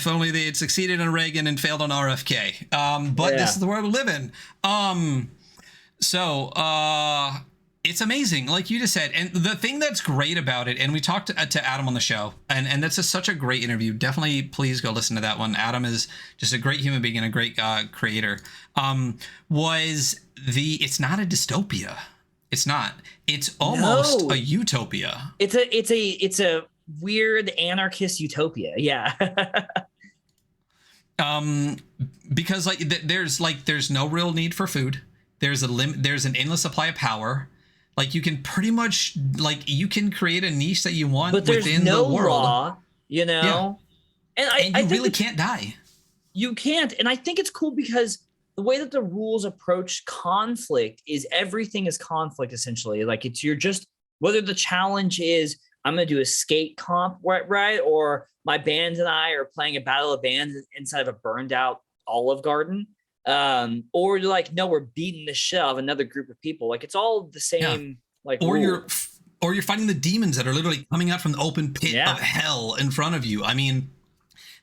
only they had succeeded on Reagan and failed on RFK. But this is the world we live in. It's amazing, like you just said. And the thing that's great about it, and we talked to Adam on the show, and that's such a great interview. Definitely, please go listen to that one. Adam is just a great human being and a great creator. It's not a dystopia. It's not. It's almost a utopia. It's a weird anarchist utopia. Yeah. Because there's no real need for food. There's an endless supply of power. Like, you can pretty much, you can create a niche that you want within the world. Law, you know? Yeah. And I really can't die. You can't. And I think it's cool because the way that the rules approach conflict is everything is conflict, essentially. Like, you're just, whether the challenge is, I'm going to do a skate comp, right? Or my band and I are playing a battle of bands inside of a burned out Olive Garden. Or you're like, no, we're beating the shit out of another group of people. Like, it's all the same. Like, or you're fighting the demons that are literally coming out from the open pit of hell in front of you. I mean,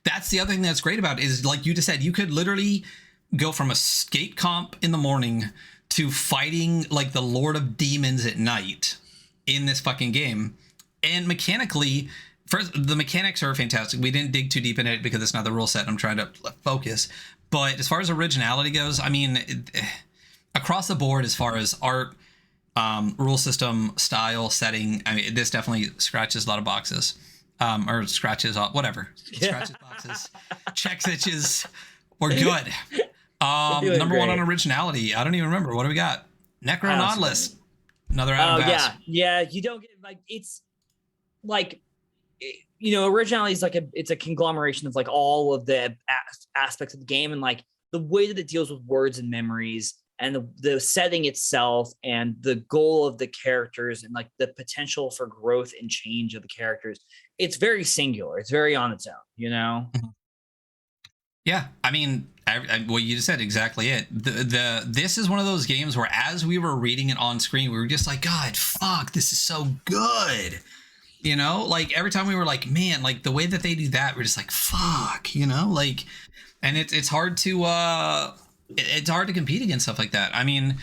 that's the other thing that's great about it is, like you just said, you could literally go from a skate comp in the morning to fighting like the Lord of Demons at night in this fucking game. And mechanically, first, the mechanics are fantastic. We didn't dig too deep in it because it's not the rule set. I'm trying to focus. But as far as originality goes, I mean, across the board, as far as art, rule system, style, setting, I mean, this definitely scratches a lot of boxes. Or scratches off, whatever. Scratches boxes, checks itches. We're good. Number 1 on originality. I don't even remember. What do we got? Necro Nautilus. Another Adam Bass. Yeah. You don't get, like, it's like, you know, originality is like it's a conglomeration of like all of the aspects of the game, and like the way that it deals with words and memories and the setting itself and the goal of the characters and like the potential for growth and change of the characters. It's very singular. It's very on its own, you know? Yeah. I mean, what you just said, exactly it. This is one of those games where as we were reading it on screen, we were just like, God, fuck, this is so good. You know, like every time we were like, man, like the way that they do that, we're just like, fuck, you know, like, and it's hard to compete against stuff like that. I mean,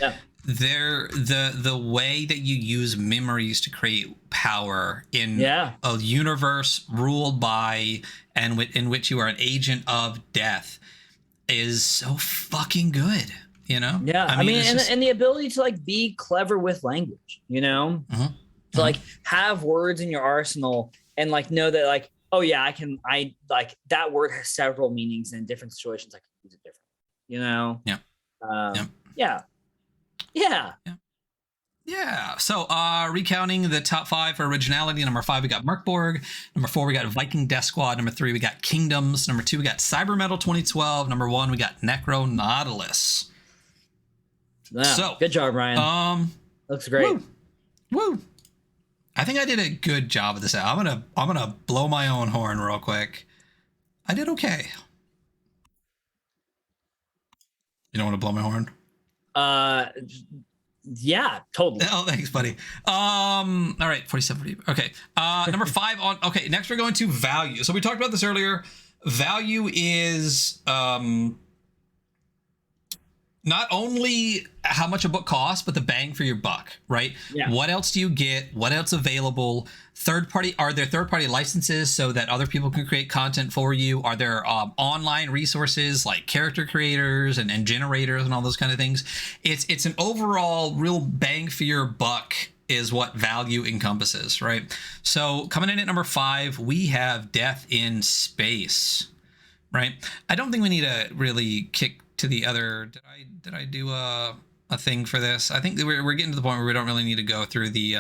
the way that you use memories to create power in a universe ruled by and in which you are an agent of death is so fucking good, you know? Yeah. I mean and the ability to like be clever with language, you know? Mm-hmm. To like have words in your arsenal and like know that like, oh yeah, I like that word has several meanings in different situations. I can use it differently, you know? Yeah. So recounting the top 5 for originality. Number 5, we got Merkborg. Number 4, we got Viking Death Squad. Number 3, we got Kingdoms. Number 2, we got Cyber Metal 2012. Number 1, we got Necro Nautilus. So good job, Ryan. Looks great. Woo. I think I did a good job of this. I'm gonna blow my own horn real quick. I did okay. You don't want to blow my horn? Yeah, totally. Oh, thanks, buddy. All right, 47. Okay. Number 5 on. Okay, next we're going to value. So we talked about this earlier. value is not only how much a book costs, but the bang for your buck, right? Yeah. What else do you get? What else available? Are there third party licenses so that other people can create content for you? Are there online resources like character creators and generators and all those kind of things? It's an overall real bang for your buck is what value encompasses, right? So coming in at number 5, we have Death in Space, right? I don't think we need to really kick to the other. Did I do a thing for this? I think we're getting to the point where we don't really need to go through the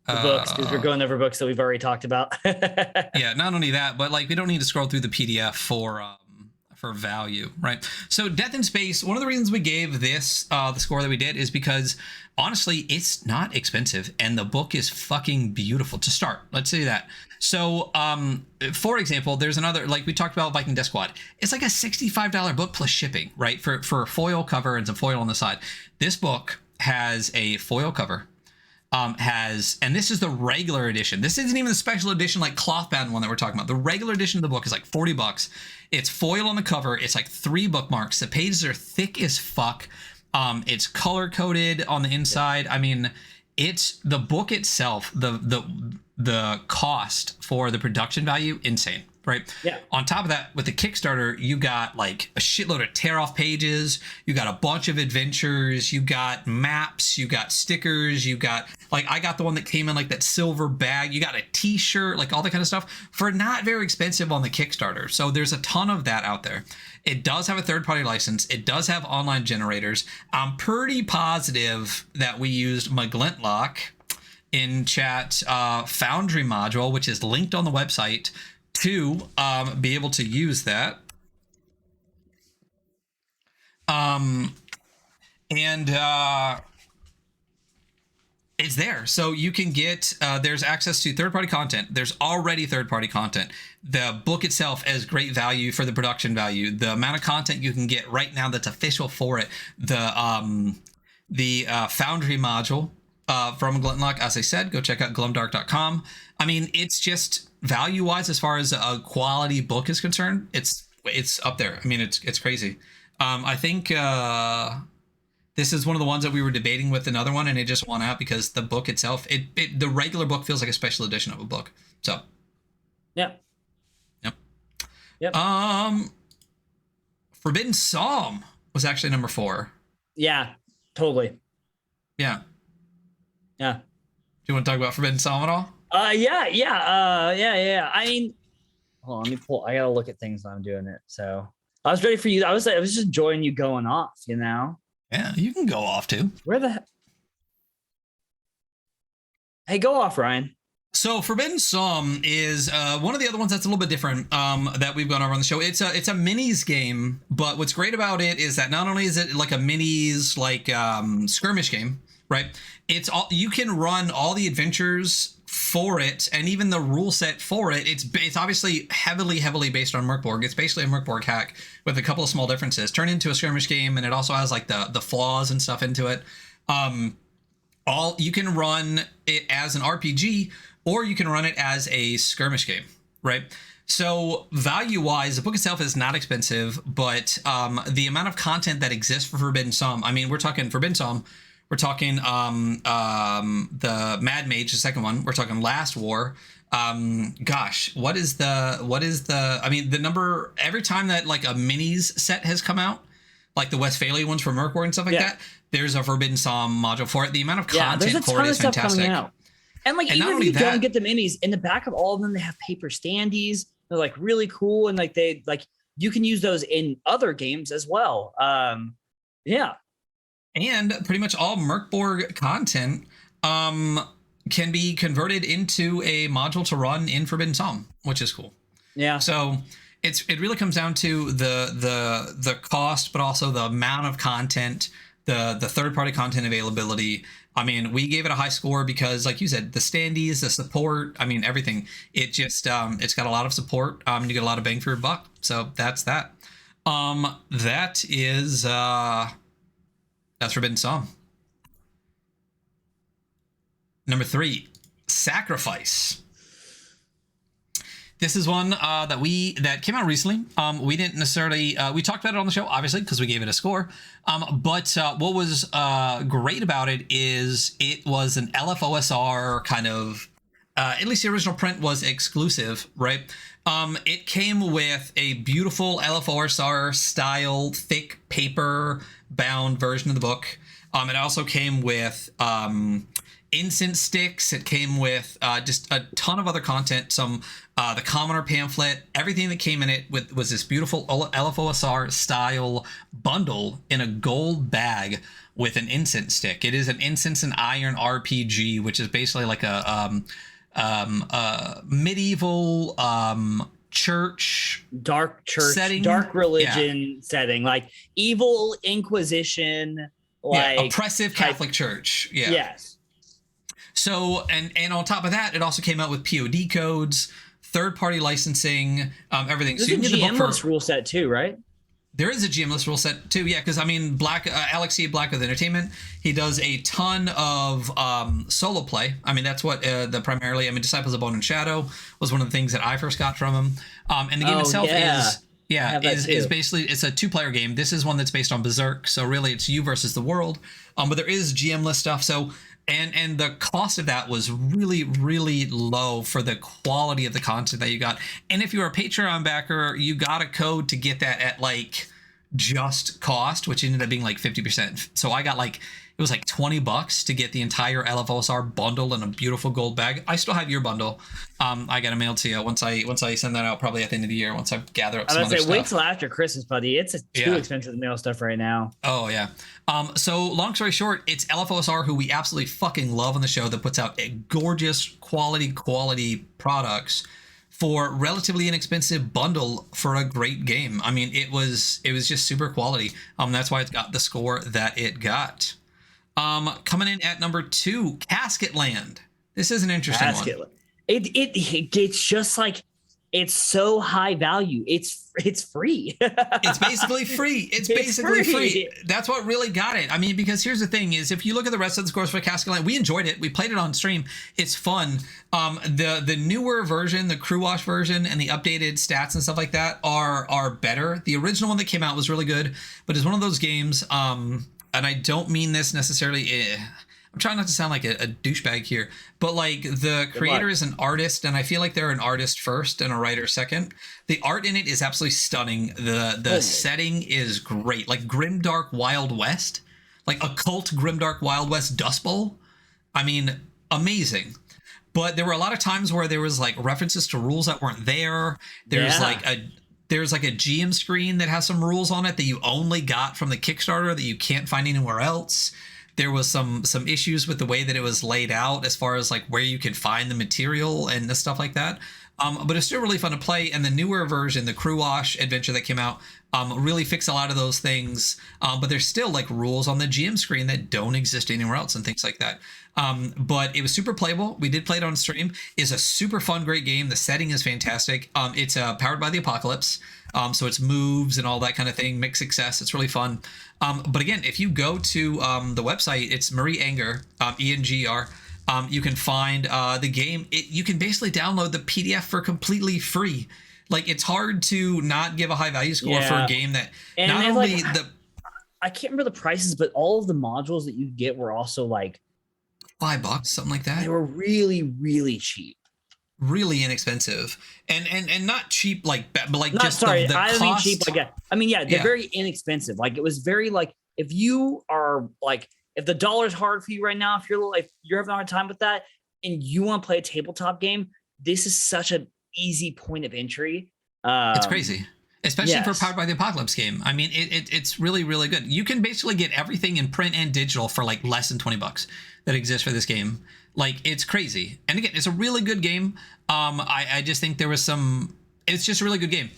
books, because we're going over books that we've already talked about. Yeah, not only that, but like we don't need to scroll through the PDF for value, right? So Death in Space, one of the reasons we gave this the score that we did is because honestly it's not expensive and the book is fucking beautiful to start. Let's say that. So for example, there's another, like we talked about Viking Death Squad, it's like a $65 book plus shipping, right? For a foil cover and some foil on the side. This book has a foil cover, and this is the regular edition. This isn't even the special edition like cloth bound one that we're talking about. The regular edition of the book is like $40. It's foil on the cover. It's like 3 bookmarks. The pages are thick as fuck. It's color coded on the inside. I mean, it's the book itself, the cost for the production value, insane, right? Yeah. On top of that, with the Kickstarter, you got like a shitload of tear off pages. You got a bunch of adventures. You got maps. You got stickers. You got, like, I got the one that came in like that silver bag. You got a t-shirt, like all that kind of stuff for not very expensive on the Kickstarter. So there's a ton of that out there. It does have a third-party license. It does have online generators. I'm pretty positive that we used McGlintlock in chat Foundry module, which is linked on the website, to be able to use that. It's there. So you can get, there's access to third-party content. There's already third-party content. The book itself has great value for the production value. The amount of content you can get right now that's official for it. The Foundry module from Glintlock, as I said, go check out glumdark.com. I mean, it's just value-wise, as far as a quality book is concerned, it's up there. I mean, it's crazy. I think this is one of the ones that we were debating with another one, and it just won out because the book itself, the regular book feels like a special edition of a book. So, yeah. Yep. Forbidden Psalm was actually number 4. Yeah, totally. Yeah. Yeah. Do you want to talk about Forbidden Psalm at all? Yeah. I mean, hold on, let me pull. I gotta look at things while I'm doing it. So I was ready for you. I was just enjoying you going off, you know? Yeah, you can go off too. Where the Hey, go off, Ryan. So Forbidden Psalm is one of the other ones that's a little bit different that we've gone over on the show. It's a minis game, but what's great about it is that not only is it like a minis like skirmish game, right? It's all, you can run all the adventures for it, and even the rule set for it. It's obviously heavily based on Merkborg. It's basically a Merkborg hack with a couple of small differences. Turned into a skirmish game, and it also has like the flaws and stuff into it. All you can run it as an RPG, or you can run it as a skirmish game, right? So value-wise, the book itself is not expensive, but the amount of content that exists for Forbidden Psalm, I mean, we're talking Forbidden Psalm, we're talking the Mad Mage, the second one, we're talking Last War. Gosh, what is the, I mean, the number, every time that like a minis set has come out, like the Westphalia ones for Merkborg and stuff like that, there's a Forbidden Psalm module for it. The amount of content for it is fantastic. And like, even if you don't get the minis, in the back of all of them, they have paper standees. They're like really cool. And like, you can use those in other games as well. Yeah. And pretty much all Merkborg content can be converted into a module to run in Forbidden Psalm, which is cool. Yeah. So it really comes down to the cost, but also the amount of content, the third-party content availability. I mean, we gave it a high score because, like you said, the standees, the support, I mean, everything. It just, it's got a lot of support. You get a lot of bang for your buck. So that's that. That is, that's Forbidden Psalm. Number 3, Sacrifice. This is one that came out recently. We didn't necessarily we talked about it on the show, obviously, because we gave it a score. But what was great about it is it was an LFOSR kind of. At least the original print was exclusive, right? It came with a beautiful LFOSR style, thick paper bound version of the book. It also came with incense sticks. It came with just a ton of other content. Some the commoner pamphlet. Everything that came in it was this beautiful LFOSR style bundle in a gold bag with an incense stick. It is an incense and iron RPG, which is basically like a medieval dark church setting, dark religion setting, like evil Inquisition, like oppressive Catholic Church. Yes. So and on top of that, it also came out with POD codes, third-party licensing, everything. There's so you can a get the book GM-less rule set too, right? There is a GM-less rule set too, yeah, because I mean, Alexi Black with Entertainment, he does a ton of solo play. I mean, that's what primarily. I mean, Disciples of Bone and Shadow was one of the things that I first got from him. And the game itself is basically, it's a 2-player game. This is one that's based on Berserk, so really it's you versus the world. But there is GM-less stuff. So and the cost of that was really, really low for the quality of the content that you got. And if you're a Patreon backer, you got a code to get that at like just cost, which ended up being like 50%. So I got like, it was like $20 to get the entire LFOSR bundle in a beautiful gold bag. I still have your bundle. I got it mailed to you once I send that out, probably at the end of the year, once I gather up some other stuff. Wait till after Christmas, buddy. It's too expensive to mail stuff right now. Oh yeah. So long story short, it's LFOSR, who we absolutely fucking love on the show, that puts out a gorgeous quality products for relatively inexpensive bundle for a great game. I mean, it was just super quality. That's why it's got the score that it got. Coming in at number 2, Casket Land. This is an interesting one. It's just like, it's so high value. It's free. It's basically free. It's basically free. That's what really got it. I mean, because here's the thing is, if you look at the rest of the scores for Casket Land, we enjoyed it. We played it on stream. It's fun. The newer version, the crew wash version, and the updated stats and stuff like that are better. The original one that came out was really good, but it's one of those games, and I don't mean this necessarily. I'm trying not to sound like a douchebag here, but like the creator is an artist, and I feel like they're an artist first and a writer second. The art in it is absolutely stunning. The setting is great, like grimdark Wild West, like occult grimdark Wild West Dust Bowl. I mean, amazing. But there were a lot of times where there was like references to rules that weren't there. There's like a GM screen that has some rules on it that you only got from the Kickstarter that you can't find anywhere else. There was some issues with the way that it was laid out as far as like where you could find the material and the stuff like that. But it's still really fun to play. And the newer version, the Crew Wash adventure that came out, really fixed a lot of those things. But there's still like rules on the GM screen that don't exist anywhere else and things like that. But it was super playable. We did play it on stream. It's a super fun, great game. The setting is fantastic. It's powered by the Apocalypse. So it's moves and all that kind of thing, mixed success. It's really fun. But again, if you go to the website, it's Marie Enger, ENGR. You can find the game. You can basically download the PDF for completely free. Like, it's hard to not give a high value score for a game that I can't remember the prices, but all of the modules that you get were also like $5, something like that. They were really, really cheap. Really inexpensive and not cheap but like not, just sorry, the I cost. mean cheap they're very inexpensive. Like, it was very like, if you are like, if the dollar's hard for you right now, if you're having a hard time with that and you want to play a tabletop game, this is such an easy point of entry. It's crazy, especially for Powered by the Apocalypse game. I mean, it's really, really good. You can basically get everything in print and digital for like less than $20 that exists for this game. Like, it's crazy. And again, it's a really good game. I just think there was it's just a really good game.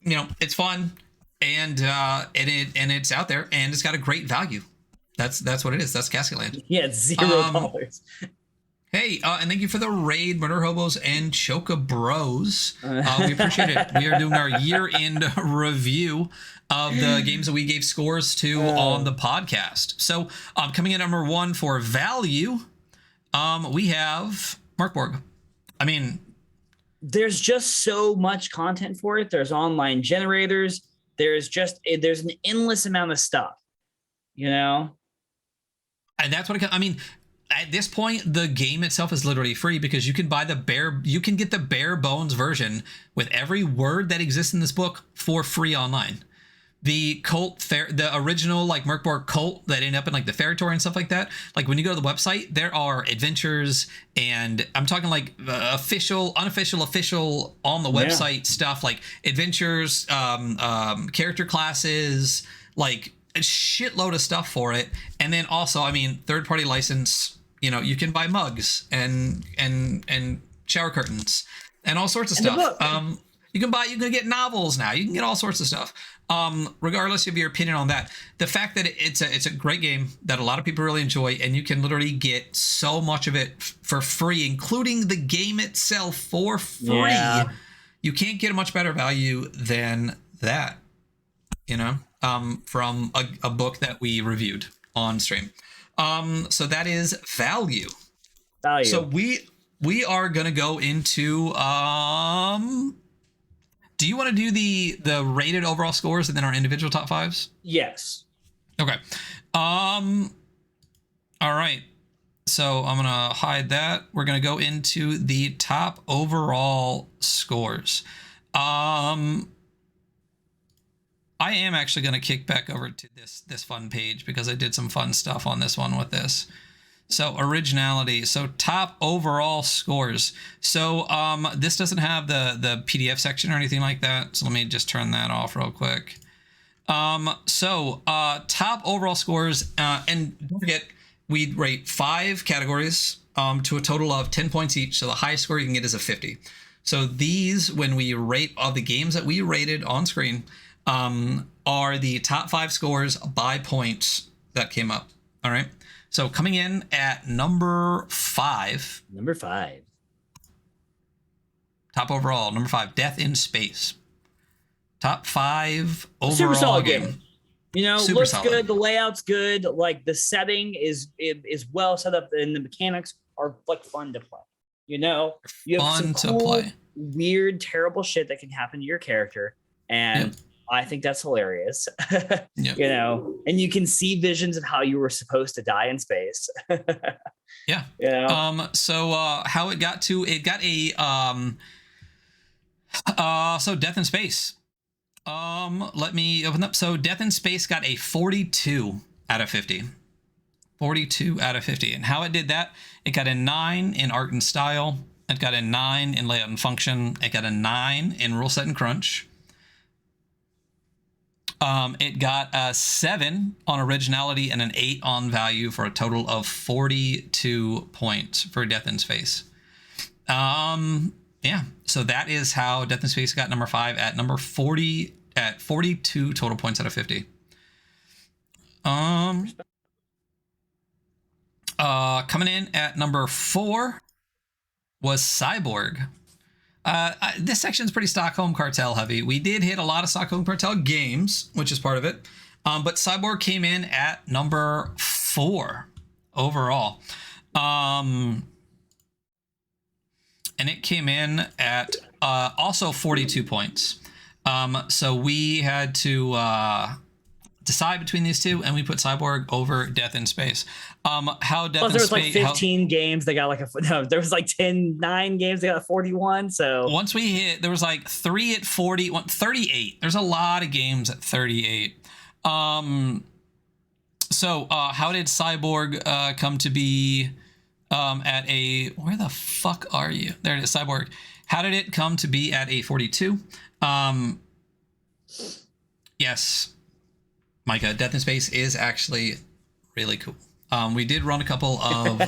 You know, it's fun and it's out there and it's got a great value. That's what it is. That's Casket Land. Yeah, it's $0. Hey, and thank you for the raid, Murder Hobos and Choca Bros. We appreciate it. We are doing our year-end review of the games that we gave scores to on the podcast. So, coming in number 1 for value, we have Mark Borg. I mean, there's just so much content for it. There's online generators. There's an endless amount of stuff, you know? And that's what I mean. At this point, the game itself is literally free because you can get the bare bones version with every word that exists in this book for free online. The the original like Merkborg cult that ended up in like the Ferritory and stuff like that. Like when you go to the website, there are adventures, and I'm talking like official, unofficial, official on the website stuff, like adventures, character classes, like a shitload of stuff for it. And then also, I mean, third-party license. You know, you can buy mugs and shower curtains and all sorts of stuff. You can get novels now. You can get all sorts of stuff. Regardless of your opinion on that, the fact that it's a great game that a lot of people really enjoy, and you can literally get so much of it for free, including the game itself for free. Yeah. You can't get a much better value than that, you know, from a book that we reviewed on stream. So that is value. So we are gonna go into do you want to do the rated overall scores and then our individual top fives? Yes. Okay. All right. So I'm gonna hide that. We're gonna go into the top overall scores. I am actually gonna kick back over to this fun page because I did some fun stuff on this one with this. So originality. So top overall scores. So this doesn't have the PDF section or anything like that. So let me just turn that off real quick. So top overall scores, and don't forget, we rate 5 categories to a total of 10 points each. So the highest score you can get is a 50. So these, when we rate all the games that we rated on screen, are the top 5 scores by points that came up. All right. So coming in at number 5. Number 5. Top overall, number 5, Death in Space. Top 5 overall super solid game. You know, super looks solid. good. The layout's good. Like the setting is well set up, and the mechanics are like fun to play. You know, you have some cool, weird, terrible shit that can happen to your character, and I think that's hilarious. You know, and you can see visions of how you were supposed to die in space. Yeah. You know? So how it got a so Death in Space. Let me open up. So Death in Space got a 42 out of 50. 42 out of 50. And how it did that, it got a 9 in art and style. It got a 9 in layout and function. It got a 9 in rule set and crunch. It got a 7 on originality and an 8 on value for a total of 42 points for Death in Space. Yeah, so that is how Death in Space got number 5 at number 40 at 42 total points out of 50. Coming in at number 4 was Cyborg. This section is pretty Stockholm Cartel heavy. We did hit a lot of Stockholm Cartel games, which is part of it. But Cyborg came in at number 4 overall. And it came in at also 42 points. So we had to decide between these two, and we put Cyborg over Death in Space. How Death in Space... there was like 15 games. They got like there was like 9 games. They got 41. So once we hit, there was like 3 at 40, 38. There's a lot of games at 38. So how did Cyborg come to be at a... Where the fuck are you? There it is, Cyborg. How did it come to be at a 42? Yes, Micah, Death in Space is actually really cool. We did run a couple of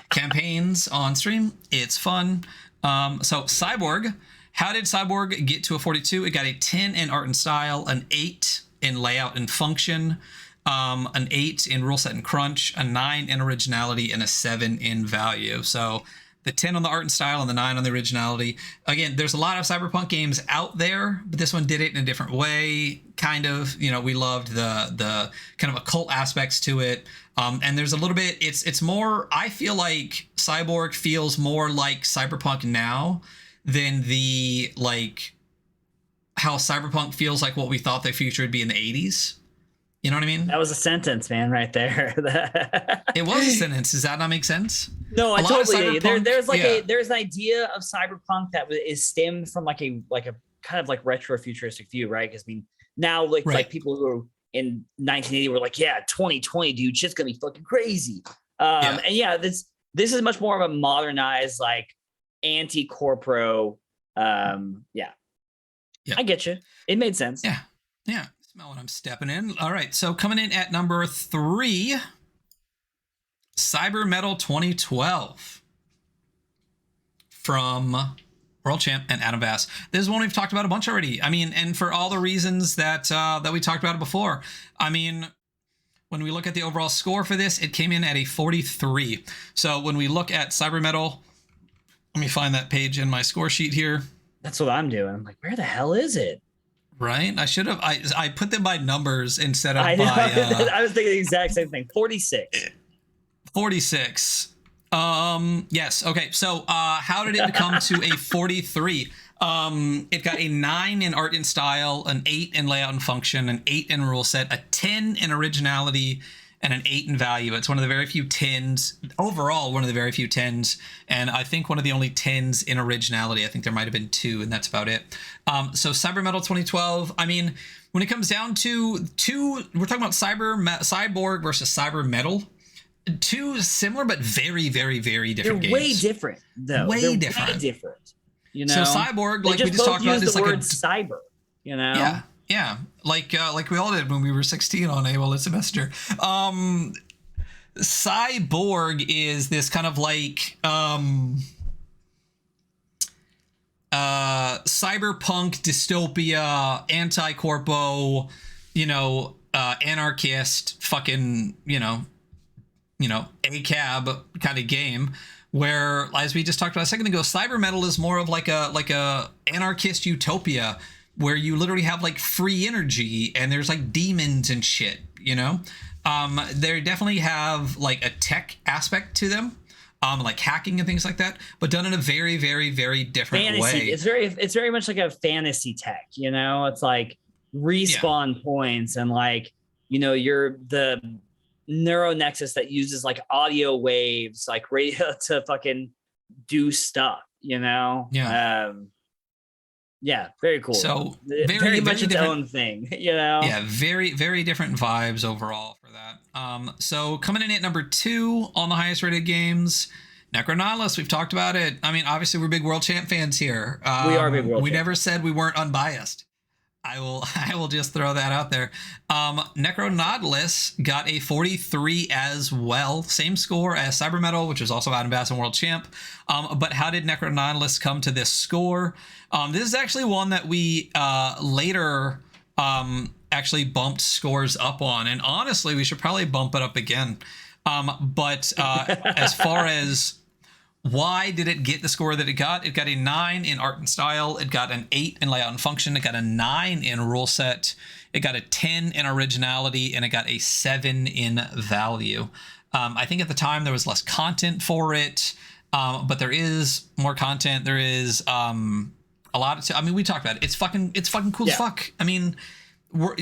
campaigns on stream. It's fun. So Cyborg, how did Cyborg get to a 42? It got a 10 in art and style, an 8 in layout and function, an 8 in rule set and crunch, a 9 in originality, and a 7 in value. So the 10 on the art and style and the 9 on the originality. Again, there's a lot of cyberpunk games out there, but this one did it in a different way. Kind of, you know, we loved the kind of occult aspects to it. And there's a little bit, it's more, I feel like Cyborg feels more like cyberpunk now than the like how Cyberpunk feels like what we thought the future would be in the 80s. You know what I mean? That was a sentence, man, right there. It was a sentence. Does that not make sense? No, I totally. There's like there's an idea of cyberpunk that is stemmed from like a kind of like retro futuristic view, right? Because I mean, now like people who are in 1980 were like, yeah, 2020, dude, shit's gonna be fucking crazy. And yeah, this is much more of a modernized like anti-corpro. Yeah, I get you. It made sense. Yeah. Smell what I'm stepping in. All right, so coming in at number 3, Cyber Metal 2012 from World Champ and Adam Bass. This is one we've talked about a bunch already. I mean, and for all the reasons that that we talked about it before. I mean, when we look at the overall score for this, it came in at a 43. So when we look at Cyber Metal, let me find that page in my score sheet here. That's what I'm doing. I'm like, where the hell is it? Right? I should have. I put them by numbers instead of by. I was thinking the exact same thing. 46. 46. Yes. Okay. So, how did it come to a 43? It got a 9 in art and style, an 8 in layout and function, an 8 in rule set, a 10 in originality, and an 8 in value. It's one of the very few 10s overall, one of the very few 10s, and I think one of the only 10s in originality. I think there might have been 2, and that's about it. So Cyber Metal 2012. I mean, when it comes down to we're talking about Cyborg versus Cyber Metal. 2 similar but very, very, very different games. They're way different, though. Way different. You know, so Cyborg, like we just talked about, is like word cyber. You know. Yeah, like we all did when we were 16 on AWOL semester. Cyborg is this kind of like cyberpunk dystopia, anti-corpo, anarchist, fucking, ACAB kind of game. Where, as we just talked about a second ago, Cyber Metal is more of like a anarchist utopia where you literally have like free energy and there's like demons and shit, They definitely have like a tech aspect to them, like hacking and things like that, but done in a very, very, very different way. It's very much like a fantasy tech, It's like respawn points and like, you're the neural nexus that uses like audio waves, like radio to fucking do stuff, very cool. So very much its own thing, Yeah, very, very different vibes overall for that. So coming in at number 2 on the highest rated games, Necronihilus. We've talked about it. I mean, obviously we're big World Champ fans here. We are big World We Champ. Never said we weren't unbiased. I will just throw that out there. Necronihilus got a 43 as well. Same score as Cyber Metal, which was also Adam Bass and World Champ. But how did Necronihilus come to this score? This is actually one that we later actually bumped scores up on. And honestly, we should probably bump it up again. But as far as why did it get the score that it got a 9 in art and style. It got an 8 in layout and function. It got a 9 in rule set. It got a 10 in originality, and it got a 7 in value. I think at the time there was less content for it, but there is more content. There is a lot of. We talked about it. It's fucking cool as fuck. I mean, we're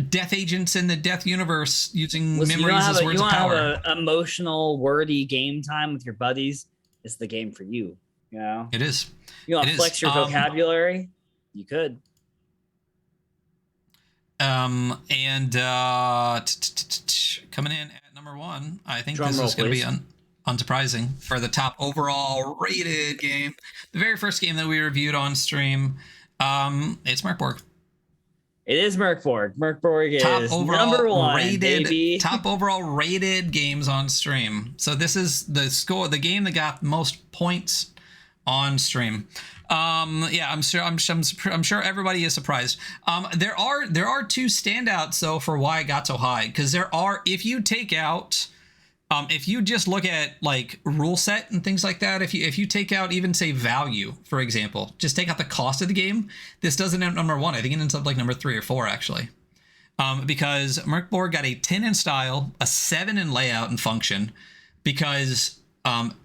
death agents in the death universe using memories as words of power. You want to have an emotional, wordy game time with your buddies? It's the game for you. It is. You want to flex your vocabulary? You could. And coming in at number 1, I think this is going to be unsurprising for the top overall rated game. The very first game that we reviewed on stream, it's Merkborg. It is Merkborg. Merkborg is number 1, baby. Top overall rated games on stream. So this is the score, the game that got most points on stream. I'm sure everybody is surprised. There are 2 standouts though for why it got so high, because if you take out if you just look at like rule set and things like that, if you take out even say value, for example, just take out the cost of the game, this doesn't end up number 1. I think it ends up like number 3 or 4 actually. Because Merkborg got a 10 in style, a 7 in layout and function, because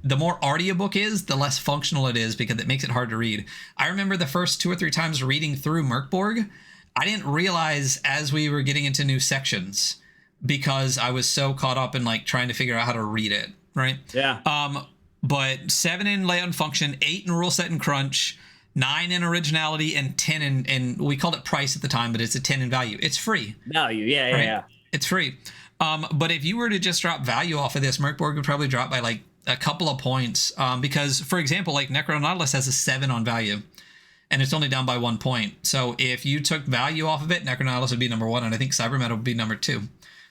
The more audiobook is, the less functional it is because it makes it hard to read. I remember the first 2 or 3 times reading through Merkborg, I didn't realize as we were getting into new sections because I was so caught up in like trying to figure out how to read it, right? Yeah. But 7 in layout and function, 8 in rule set and crunch, 9 in originality, and 10 in we called it price at the time, but it's a 10 in value. It's free. Value, yeah. It's free. But if you were to just drop value off of this, Merkborg would probably drop by like a couple of points. Because, for example, like Necronautilus has a 7 on value, and it's only down by 1 point. So if you took value off of it, Necronautilus would be number 1, and I think Cybermetal would be number 2.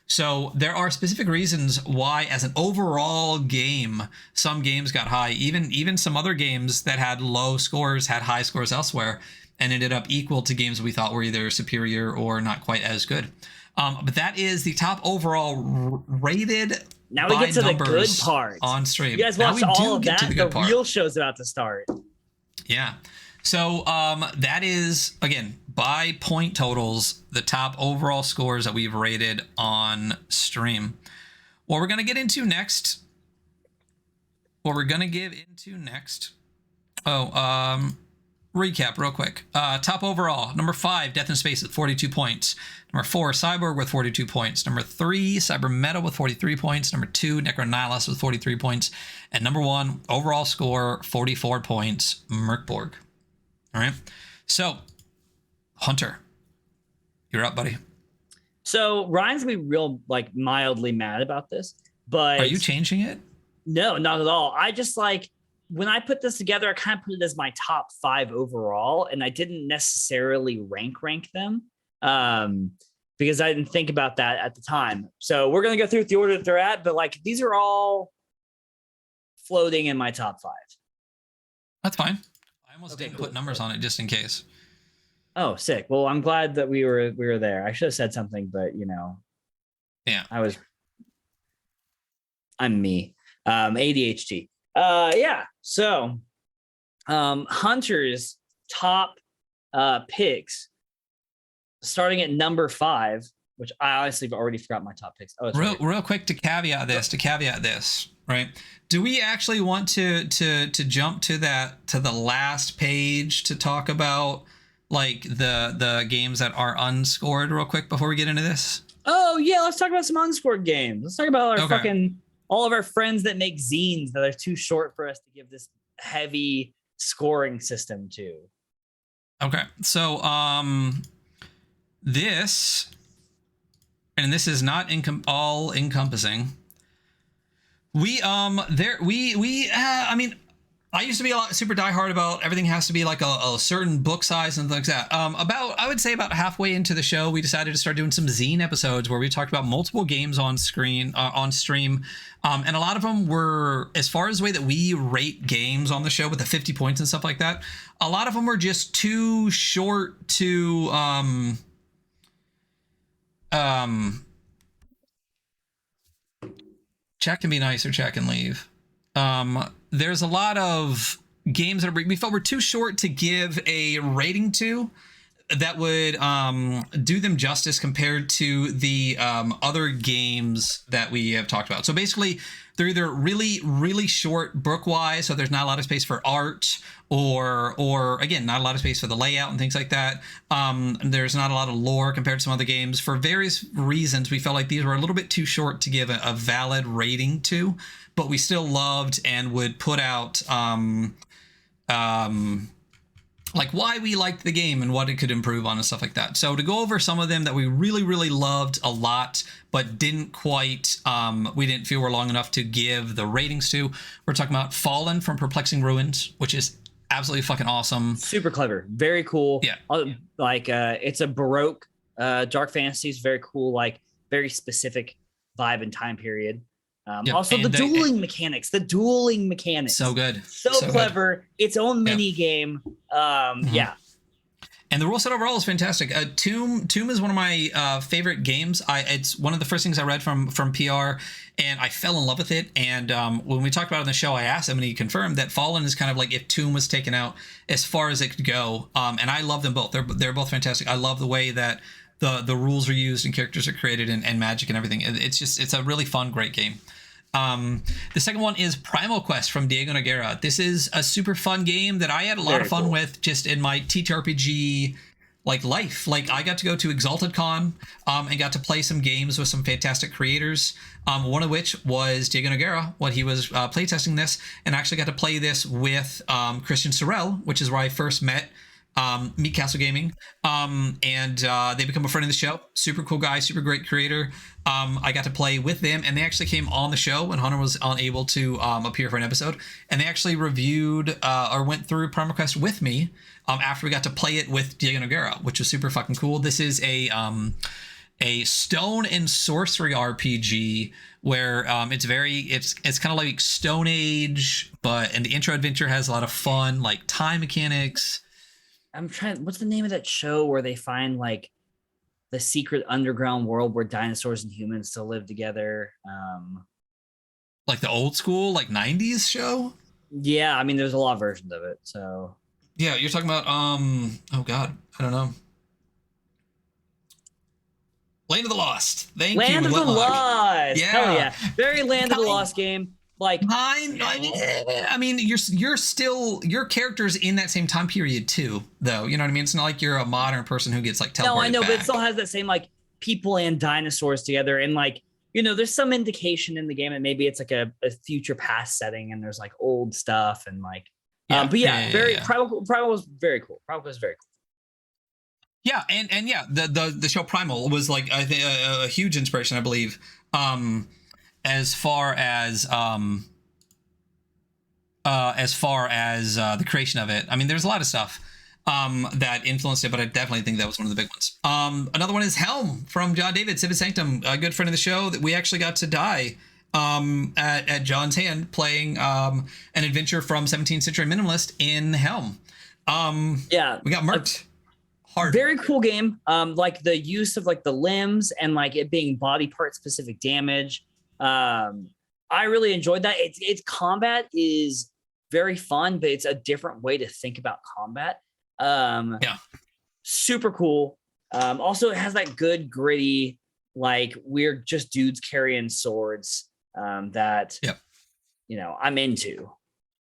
So there are specific reasons why, as an overall game, some games got high. Even some other games that had low scores had high scores elsewhere and ended up equal to games we thought were either superior or not quite as good. But that is the top overall rated. Now we get to the good part on stream. You guys watched all of that. The real show's about to start. Yeah. So that is, again, by point totals, the top overall scores that we've rated on stream. What we're going to get into next. Recap real quick. Top overall, number 5, Death in Space at 42 points. Number 4, Cyborg with 42 points. Number 3, Cybermetal with 43 points. Number 2, Necronihilus with 43 points. And number 1, overall score, 44 points, Merkborg. All right. So, Hunter, you're up, buddy. So Ryan's gonna be real, like, mildly mad about this, but are you changing it? No, not at all. I just like when I put this together, I kind of put it as my top 5 overall, and I didn't necessarily rank them because I didn't think about that at the time. So we're gonna go through the order that they're at, but like these are all floating in my top 5. That's fine. I almost didn't put numbers on it just in case. Oh, sick. Well, I'm glad that we were there. I should have said something, but yeah, I'm me. ADHD. Yeah. So, Hunter's top picks, starting at number 5, which I honestly have already forgot my top picks. Oh, real quick to caveat this, right? Do we actually want to jump to the last page to talk about like the games that are unscored real quick before we get into this? Oh yeah, let's talk about some unscored games. Let's talk about our all of our friends that make zines that are too short for us to give this heavy scoring system to. Okay, so this is not all encompassing. I mean, I used to be a lot super diehard about everything has to be like a certain book size and things like that. I would say about halfway into the show, we decided to start doing some zine episodes where we talked about multiple games on stream. And a lot of them were, as far as the way that we rate games on the show with the 50 points and stuff like that, a lot of them were just too short to, chat can be nice or chat can leave. There's a lot of games that we felt were too short to give a rating to that would do them justice compared to the other games that we have talked about. So basically, they're either really, really short book-wise, so there's not a lot of space for art, or again, not a lot of space for the layout and things like that. There's not a lot of lore compared to some other games. For various reasons, we felt like these were a little bit too short to give a valid rating to, but we still loved and would put out like why we liked the game and what it could improve on and stuff like that. So to go over some of them that we really, really loved a lot, but didn't quite, we didn't feel were long enough to give the ratings to. We're talking about Fallen from Perplexing Ruins, which is absolutely fucking awesome. Super clever. Very cool. Yeah. Like it's a Baroque dark fantasy. It's very cool, like very specific vibe and time period. Also the dueling mechanics. So good. So clever. Good. Its own mini game. Yeah. And the rule set overall is fantastic. Tomb is one of my favorite games. It's one of the first things I read from PR, and I fell in love with it. And when we talked about it on the show, I asked him, and he confirmed that Fallen is kind of like if Tomb was taken out as far as it could go. And I love them both. They're both fantastic. I love the way that the rules are used and characters are created and magic and everything. It's a really fun, great game. The second one is Primal Quest from Diego Noguera. This is a super fun game that I had a lot of fun with just in my ttrpg like life. Like I got to go to Exalted Con and got to play some games with some fantastic creators, one of which was Diego Noguera when he was playtesting this, and actually got to play this with Christian Sorrell, which is where I first met Meat Castle Gaming, and they become a friend of the show. Super cool guy, super great creator. I got to play with them, and they actually came on the show when Hunter was unable to appear for an episode, and they actually reviewed or went through Primal Quest with me after we got to play it with Diego Noguera, which was super fucking cool. This is a stone and sorcery RPG where it's kind of like Stone Age, and the intro adventure has a lot of fun like time mechanics. I'm trying. What's the name of that show where they find like the secret underground world where dinosaurs and humans still live together? Like the old school, like 90s show? Yeah, I mean, there's a lot of versions of it. So yeah, you're talking about oh god, I don't know. Land of the Lost. Thank you. Land of the Lost. Yeah. Hell yeah. Very Land of the Lost game. Like I mean, you're still your character's in that same time period too, though. You know what I mean? It's not like you're a modern person who gets like teleported. No, I know, back. but it still has that same like people and dinosaurs together, and like, you know, there's some indication in the game that maybe it's like a future past setting, and there's like old stuff and like, but yeah. Primal was very cool. Primal was very cool. Yeah, and yeah, the show Primal was like I think a huge inspiration, I believe. As far as the creation of it, I mean, there's a lot of stuff that influenced it, but I definitely think that was one of the big ones. Another one is Helm from John David, Civic Sanctum, a good friend of the show that we actually got to die at John's hand playing an adventure from 17th Century Minimalist in Helm. Yeah, we got murked. Hard. Very cool game. Like the use of like the limbs and like it being body part specific damage. I really enjoyed that. Its combat is very fun, but it's a different way to think about combat. Yeah, super cool. Also, it has that good gritty, like we're just dudes carrying swords. That you know I'm into.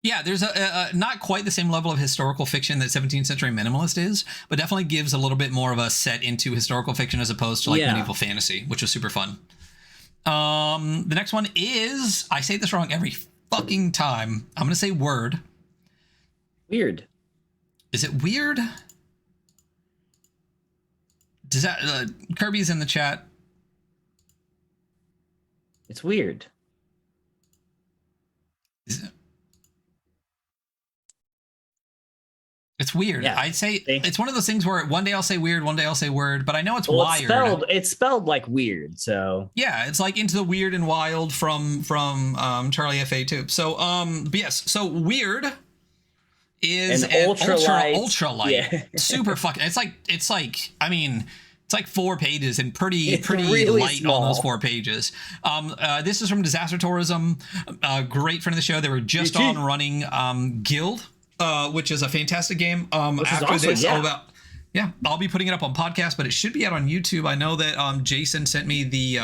Yeah, there's a not quite the same level of historical fiction that 17th Century Minimalist is, but definitely gives a little bit more of a set into historical fiction as opposed to like medieval fantasy, which was super fun. The next one is, I say this wrong every fucking time. I'm going to say word. Weird. Is it weird? Does that, Kirby's in the chat. It's weird. Is it? It's weird. Yeah. I'd say it's one of those things where one day I'll say weird, one day I'll say word, but I know it's wired. It's spelled like weird, so yeah, it's like Into the Weird and Wild from Charlie FA too. So but yes, so weird is an ultra light. Yeah. Super fucking. It's like I mean. It's like 4 pages and pretty really light small. On those 4 pages. This is from Disaster Tourism, great friend of the show. They were just on running Guild. Which is a fantastic game. After awesome, this, I'll be putting it up on podcast, but it should be out on YouTube. I know that Jason sent me the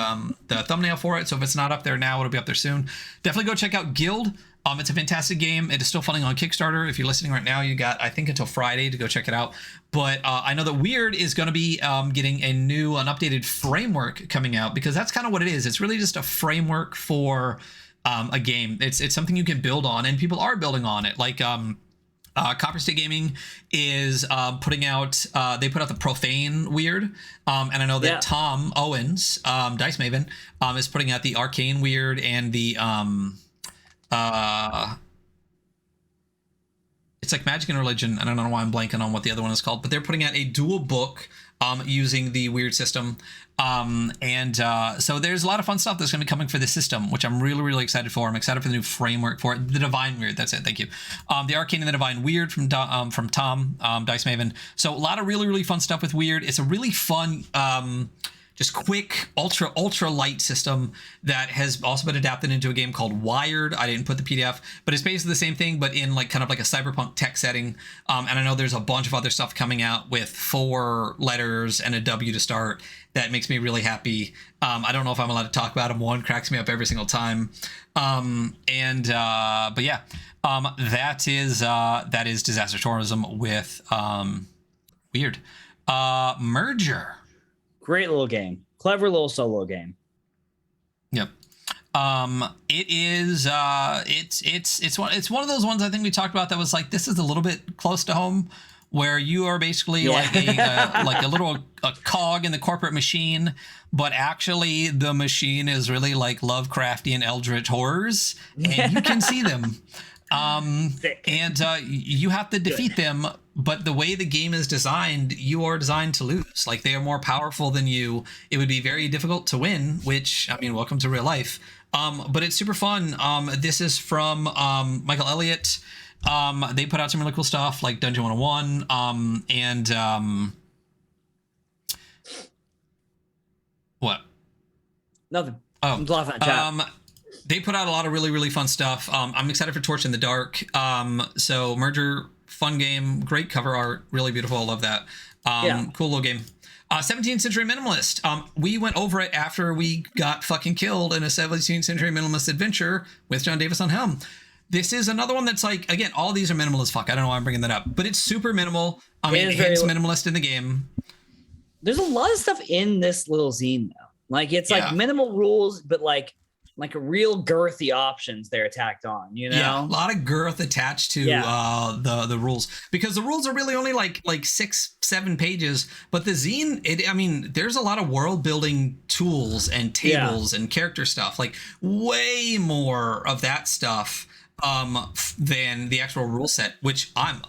thumbnail for it, so if it's not up there now, it'll be up there soon. Definitely go check out Guild. It's a fantastic game. It is still funding on Kickstarter. If you're listening right now, you got I think until Friday to go check it out. But I know that Weird is going to be getting an updated framework coming out, because that's kind of what it is. It's really just a framework for a game. It's something you can build on, and people are building on it. Like Copper State Gaming is putting out they put out the Profane Weird, and I know that Tom Owens, Dice Maven, is putting out the Arcane Weird and the it's like Magic and Religion. I don't know why I'm blanking on what the other one is called, but they're putting out a dual book using the Weird system. So there's a lot of fun stuff that's going to be coming for this system, which I'm really, really excited for. I'm excited for the new framework for it. The Divine Weird. That's it. Thank you. The Arcane and the Divine Weird from Tom, Dice Maven. So a lot of really, really fun stuff with Weird. It's a really fun, just quick, ultra light system that has also been adapted into a game called Wired. I didn't put the PDF, but it's basically the same thing, but in like kind of like a cyberpunk tech setting. And I know there's a bunch of other stuff coming out with 4 letters and a W to start. That makes me really happy. I don't know if I'm allowed to talk about them. One cracks me up every single time. But yeah, that is Disaster Tourism with Weird. Merger. Great little game. Clever little solo game. Yep. It is it's one of those ones I think we talked about that was like, this is a little bit close to home, where you are basically like a little cog in the corporate machine, but actually the machine is really like Lovecraftian eldritch horrors, and you can see them. You have to defeat them, but the way the game is designed, you are designed to lose. Like, they are more powerful than you. It would be very difficult to win, which, I mean, welcome to real life. But it's super fun. This is from Michael Elliott. They put out some really cool stuff like Dungeon 101. What? Nothing. Oh, I'm laughing at chat. They put out a lot of really, really fun stuff. I'm excited for Torch in the Dark. So Merger, fun game, great cover art, really beautiful. I love that. Cool little game. 17th Century Minimalist. We went over it after we got fucking killed in a 17th Century Minimalist adventure with John Davis on helm. This is another one that's like, again, all these are minimal as fuck. I don't know why I'm bringing that up, but it's super minimal. I mean, it's minimalist in the game. There's a lot of stuff in this little zine though. Like, it's like minimal rules, but like real girthy options they're tacked on, you know? Yeah, a lot of girth attached to the rules, because the rules are really only like 6-7 pages, but the zine, there's a lot of world building tools and tables and character stuff, like way more of that stuff than the actual rule set, which I'm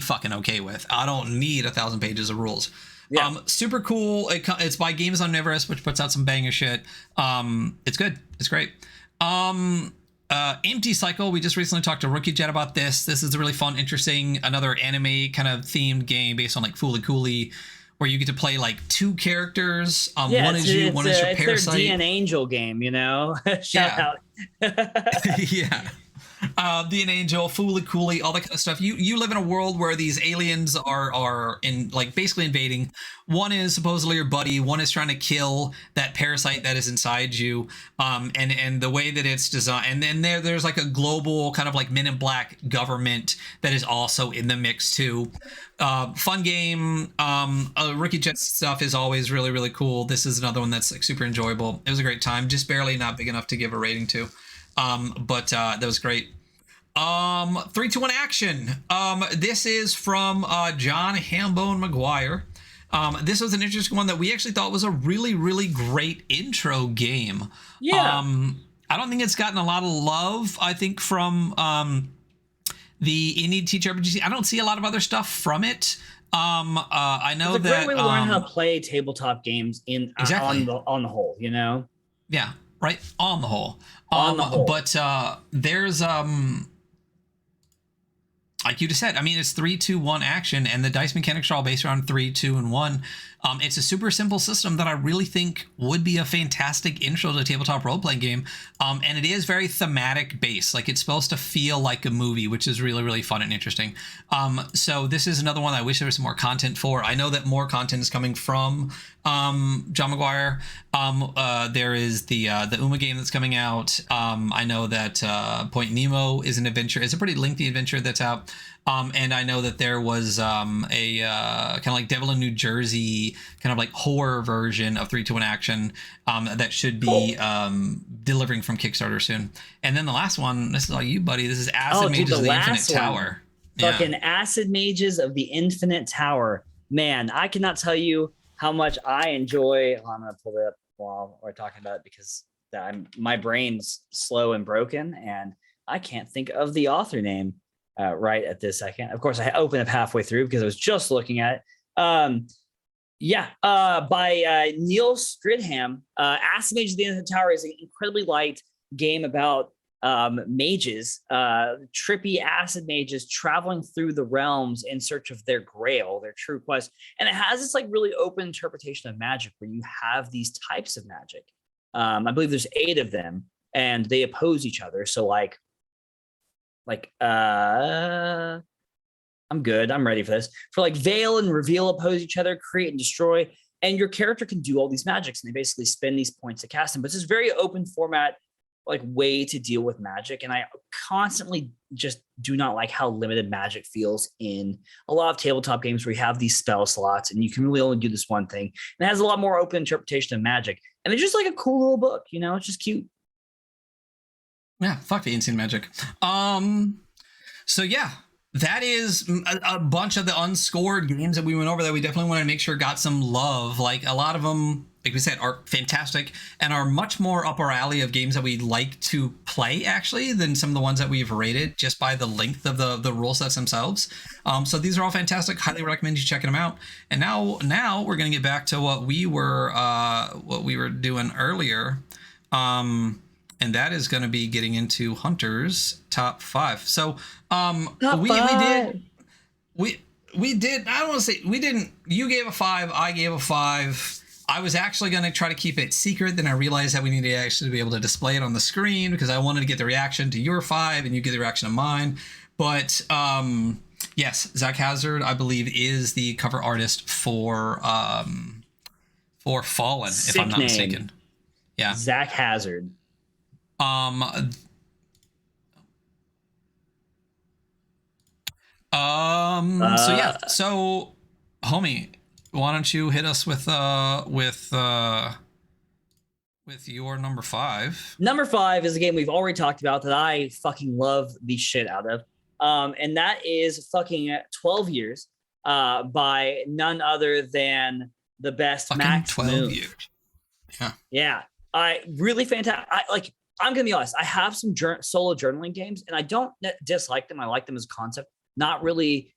fucking okay with. I don't need 1,000 pages of rules. Yeah. Super cool. It's by Games on Everest, which puts out some banger shit. It's good. It's great. Empty Cycle. We just recently talked to Rookie Jet about this. This is a really fun, interesting, another anime kind of themed game based on like Fooly Cooly, where you get to play like 2 characters. One is you, one is your Parasite. It's their D and Angel game, you know? Shout out. Yeah. The Angel, Fooly Cooly, all that kind of stuff. You live in a world where these aliens are in like basically invading. One is supposedly your buddy. One is trying to kill that parasite that is inside you. And the way that it's designed, and then there's like a global kind of like Men in Black government that is also in the mix too. Fun game. Rookie Jet stuff is always really, really cool. This is another one that's like super enjoyable. It was a great time. Just barely not big enough to give a rating to. But that was great. 3, 2, 1 action. This is from John Hambone Maguire. This was an interesting one that we actually thought was a really, really great intro game. Yeah. I don't think it's gotten a lot of love, I think, from the indie ttrpg. I don't see a lot of other stuff from it. I know it's a great way to learn how to play tabletop games on the whole, you know? Yeah, right, on the whole. But there's like you just said, I mean, it's 3, 2, 1 action, and the dice mechanics are all based around 3, 2, and 1. It's a super simple system that I really think would be a fantastic intro to a tabletop role-playing game. And it is very thematic based. Like, it's supposed to feel like a movie, which is really, really fun and interesting. So this is another one I wish there was some more content for. I know that more content is coming from John Maguire. There is the Uma game that's coming out. I know that Point Nemo is an adventure. It's a pretty lengthy adventure that's out. And I know that there was a kind of like Devil in New Jersey kind of like horror version of 3, 2, 1 action that should be delivering from Kickstarter soon. And then the last one, this is all you, buddy. This is Acid Mages of the Infinite Tower. Fucking Acid Mages of the Infinite Tower. Man, I cannot tell you how much I enjoy. I'm going to pull it up while we're talking about it, because my brain's slow and broken, and I can't think of the author name right at this second. Of course, I opened up halfway through because I was just looking at it. By Neil Stridham. Acid Mages of the Infinite Tower is an incredibly light game about mages, trippy acid mages traveling through the realms in search of their grail, their true quest. And it has this like really open interpretation of magic where you have these types of magic. I believe there's 8 of them and they oppose each other. So I'm good. I'm ready for this. For like veil and reveal oppose each other, create and destroy. And your character can do all these magics and they basically spend these points to cast them. But it's this very open format, like way to deal with magic. And I constantly just do not like how limited magic feels in a lot of tabletop games where you have these spell slots and you can really only do this one thing. And it has a lot more open interpretation of magic. And it's just like a cool little book, you know, it's just cute. Yeah, fuck the insane magic. So yeah, that is a bunch of the unscored games that we went over that we definitely want to make sure got some love. Like a lot of them, like we said, are fantastic and are much more up our alley of games that we like to play actually than some of the ones that we've rated just by the length of the rule sets themselves. So these are all fantastic. Highly recommend you checking them out. And now we're going to get back to what we were doing earlier. And that is going to be getting into Hunter's top 5. So we did. I don't want to say we didn't. You gave a 5. I gave a 5. I was actually going to try to keep it secret. Then I realized that we needed to actually be able to display it on the screen because I wanted to get the reaction to your 5 and you get the reaction to mine. But yes, Zach Hazard, I believe, is the cover artist for Fallen, Sick if I'm not name. mistaken. Yeah, Zach Hazard. So yeah, so homie, why don't you hit us with your number 5? Number 5 is a game we've already talked about that I fucking love the shit out of. And that is fucking 12 Years by none other than the best fucking Max 12 Moon. years. Yeah. Yeah. Really fantastic. I'm gonna be honest. I have some solo journaling games, and I don't dislike them. I like them as a concept. Not really,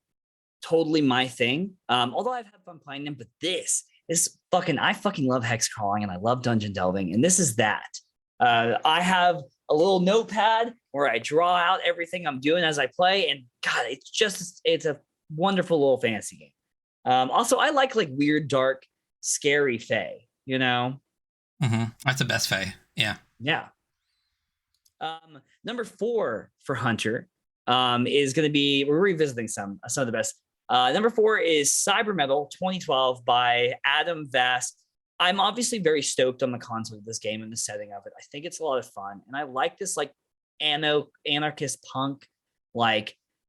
totally my thing. Although I've had fun playing them, but I fucking love hex crawling, and I love dungeon delving, and this is that. I have a little notepad where I draw out everything I'm doing as I play, and God, it's a wonderful little fantasy game. Also, I like weird, dark, scary Fae. You know. Mm-hmm. That's the best Fae. Yeah. Yeah. Number 4 for Hunter is going to be, we're revisiting some of the best. Number 4 is Cyber Metal 2012 by Adam Vast. I'm obviously very stoked on the concept of this game and the setting of it. I think it's a lot of fun. And I like this anarchist punk,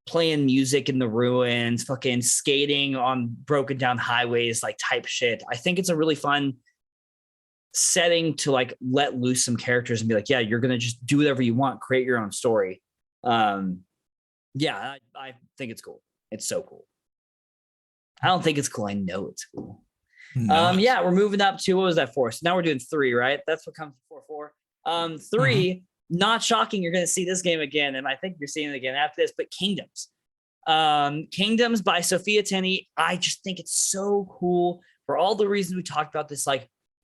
playing music in the ruins, fucking skating on broken down highways, type shit. I think it's a really fun setting to let loose some characters and be yeah, you're gonna just do whatever you want, create your own story. Yeah, I think it's cool. It's so cool. I don't think it's cool. I know it's cool. Nice. Yeah, we're moving up to, what was that for? So now we're doing 3, right? That's what comes before 4. 3, not shocking, you're gonna see this game again, and I think you're seeing it again after this, but Kingdoms. Kingdoms by Sophia Tenney. I just think it's so cool for all the reasons we talked about, this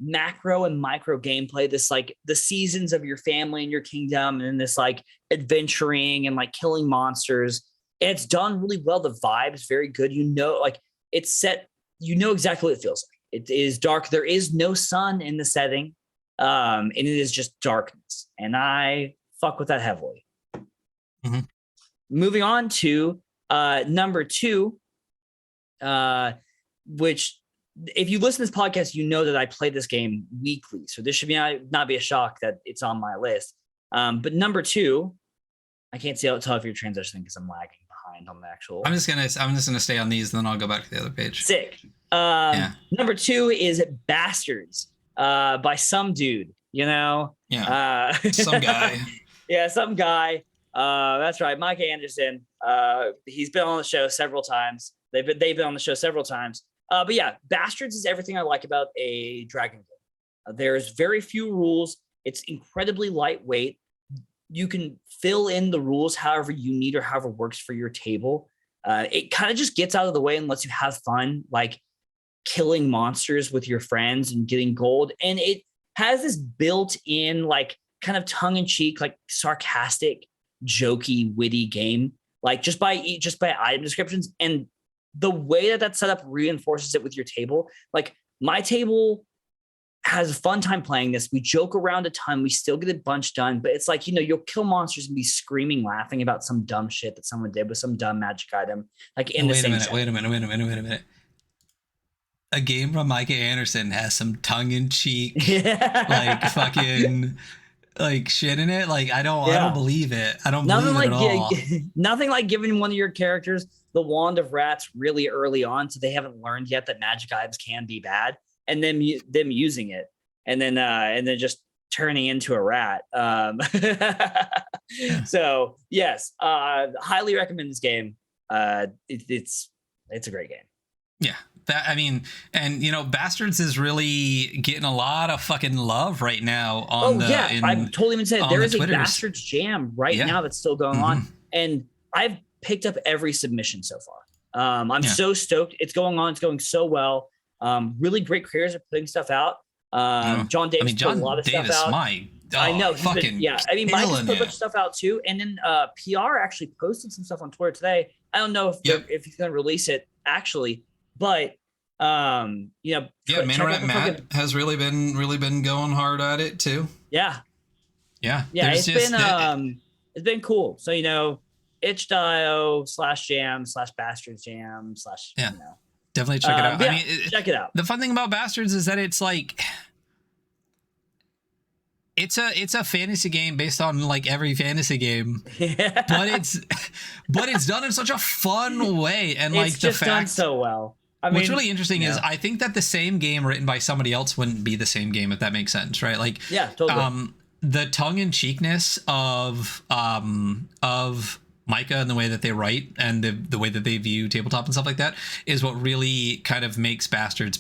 macro and micro gameplay, this the seasons of your family and your kingdom, and this adventuring and killing monsters. And it's done really well. The vibe's very good. It's set, exactly what it feels like. It is dark. There is no sun in the setting. And it is just darkness. And I fuck with that heavily. Mm-hmm. Moving on to number 2, which, if you listen to this podcast, you know that I play this game weekly. So this should not be a shock that it's on my list. But number 2, I can't tell if you're transitioning because I'm lagging behind on the actual. I'm just gonna stay on these, and then I'll go back to the other page. Sick. Number 2 is Bastards by some dude. Yeah. Some guy. Yeah, some guy. That's right, Mike Anderson. He's been on the show several times. They've been on the show several times. But yeah, Bastards is everything I like about a dragon game. There's very few rules. It's incredibly lightweight. You can fill in the rules however you need or however works for your table. It kind of just gets out of the way and lets you have fun, killing monsters with your friends and getting gold. And it has this built-in kind of tongue-in-cheek, like sarcastic, jokey, witty game, like just by item descriptions. And the way that that's set up reinforces it with your table. Like my table has a fun time playing this. We joke around a ton. We still get a bunch done, but it's like, you'll kill monsters and be screaming, laughing about some dumb shit that someone did with some dumb magic item. Like in the same Wait a minute. A game from Micah Anderson has some tongue-in-cheek, like fucking, like shit in it. Like I don't believe it. I don't believe it at all. Nothing like giving one of your characters the wand of rats really early on, so they haven't learned yet that magic items can be bad, and then them using it, and then just turning into a rat. So yes, highly recommend this game. It's a great game. Yeah. That, I mean, and Bastards is really getting a lot of fucking love right now on I totally even said there is a Bastards jam right now that's still going on, and I've picked up every submission so far. I'm so stoked. It's going on. It's going so well. Really great creators are putting stuff out. John Davis put a lot of stuff out. I know. Fucking Mike has put a bunch of stuff out too. And then PR actually posted some stuff on Twitter today. I don't know if he's going to release it actually, but Man Rat Matt has really been going hard at it too. Yeah. It's been cool. So itch.io/jam/bastards jam/ definitely check it out. I mean, check it out. The fun thing about Bastards is that it's like it's a fantasy game based on like every fantasy game, but it's done in such a fun way, and like it's done so well. What's really interesting is I think that the same game written by somebody else wouldn't be the same game, if that makes sense, right? Like, yeah, totally. The tongue-in-cheekness of Micah and the way that they write and the way that they view tabletop and stuff like that is what really kind of makes Bastards.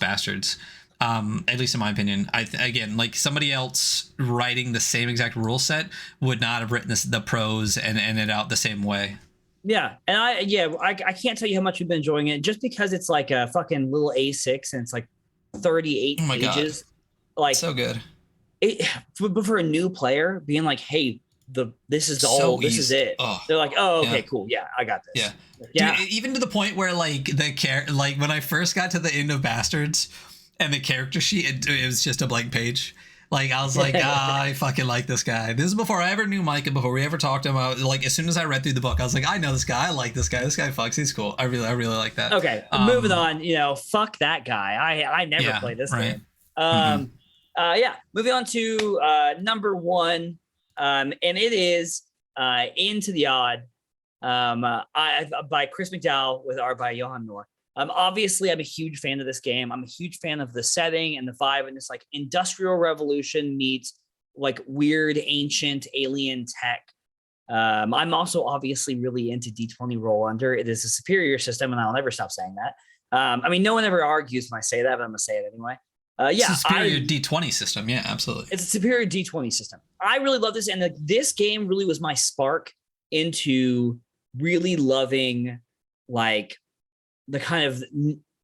At least in my opinion. Again, like somebody else writing the same exact rule set would not have written the prose and it out the same way. Yeah, and I can't tell you how much we've been enjoying it just because it's like a fucking little A6 and it's like 38 pages. God. Like so good. But for a new player, being like, hey, this is it. Oh, they're like, oh, okay, cool, yeah, I got this. Yeah. Dude, even to the point where like like when I first got to the end of Bastards and the character sheet, it was just a blank page. Like, I was like, I fucking like this guy. This is before I ever knew Micah, before we ever talked to him. Like, as soon as I read through the book, I was like, I know this guy. I like this guy. This guy fucks. He's cool. I really like that. Okay, moving on. Fuck that guy. I never played this game. Moving on to number one, and it is Into the Odd by Chris McDowell with art by Johan Noor. Obviously, I'm a huge fan of this game. I'm a huge fan of the setting and the vibe, and this like industrial revolution meets like weird ancient alien tech. I'm also obviously really into D20 Roll Under. It is a superior system, and I'll never stop saying that. No one ever argues when I say that, but I'm gonna say it anyway. It's a superior D20 system. Yeah, absolutely. It's a superior D20 system. I really love this, and this game really was my spark into really loving like the kind of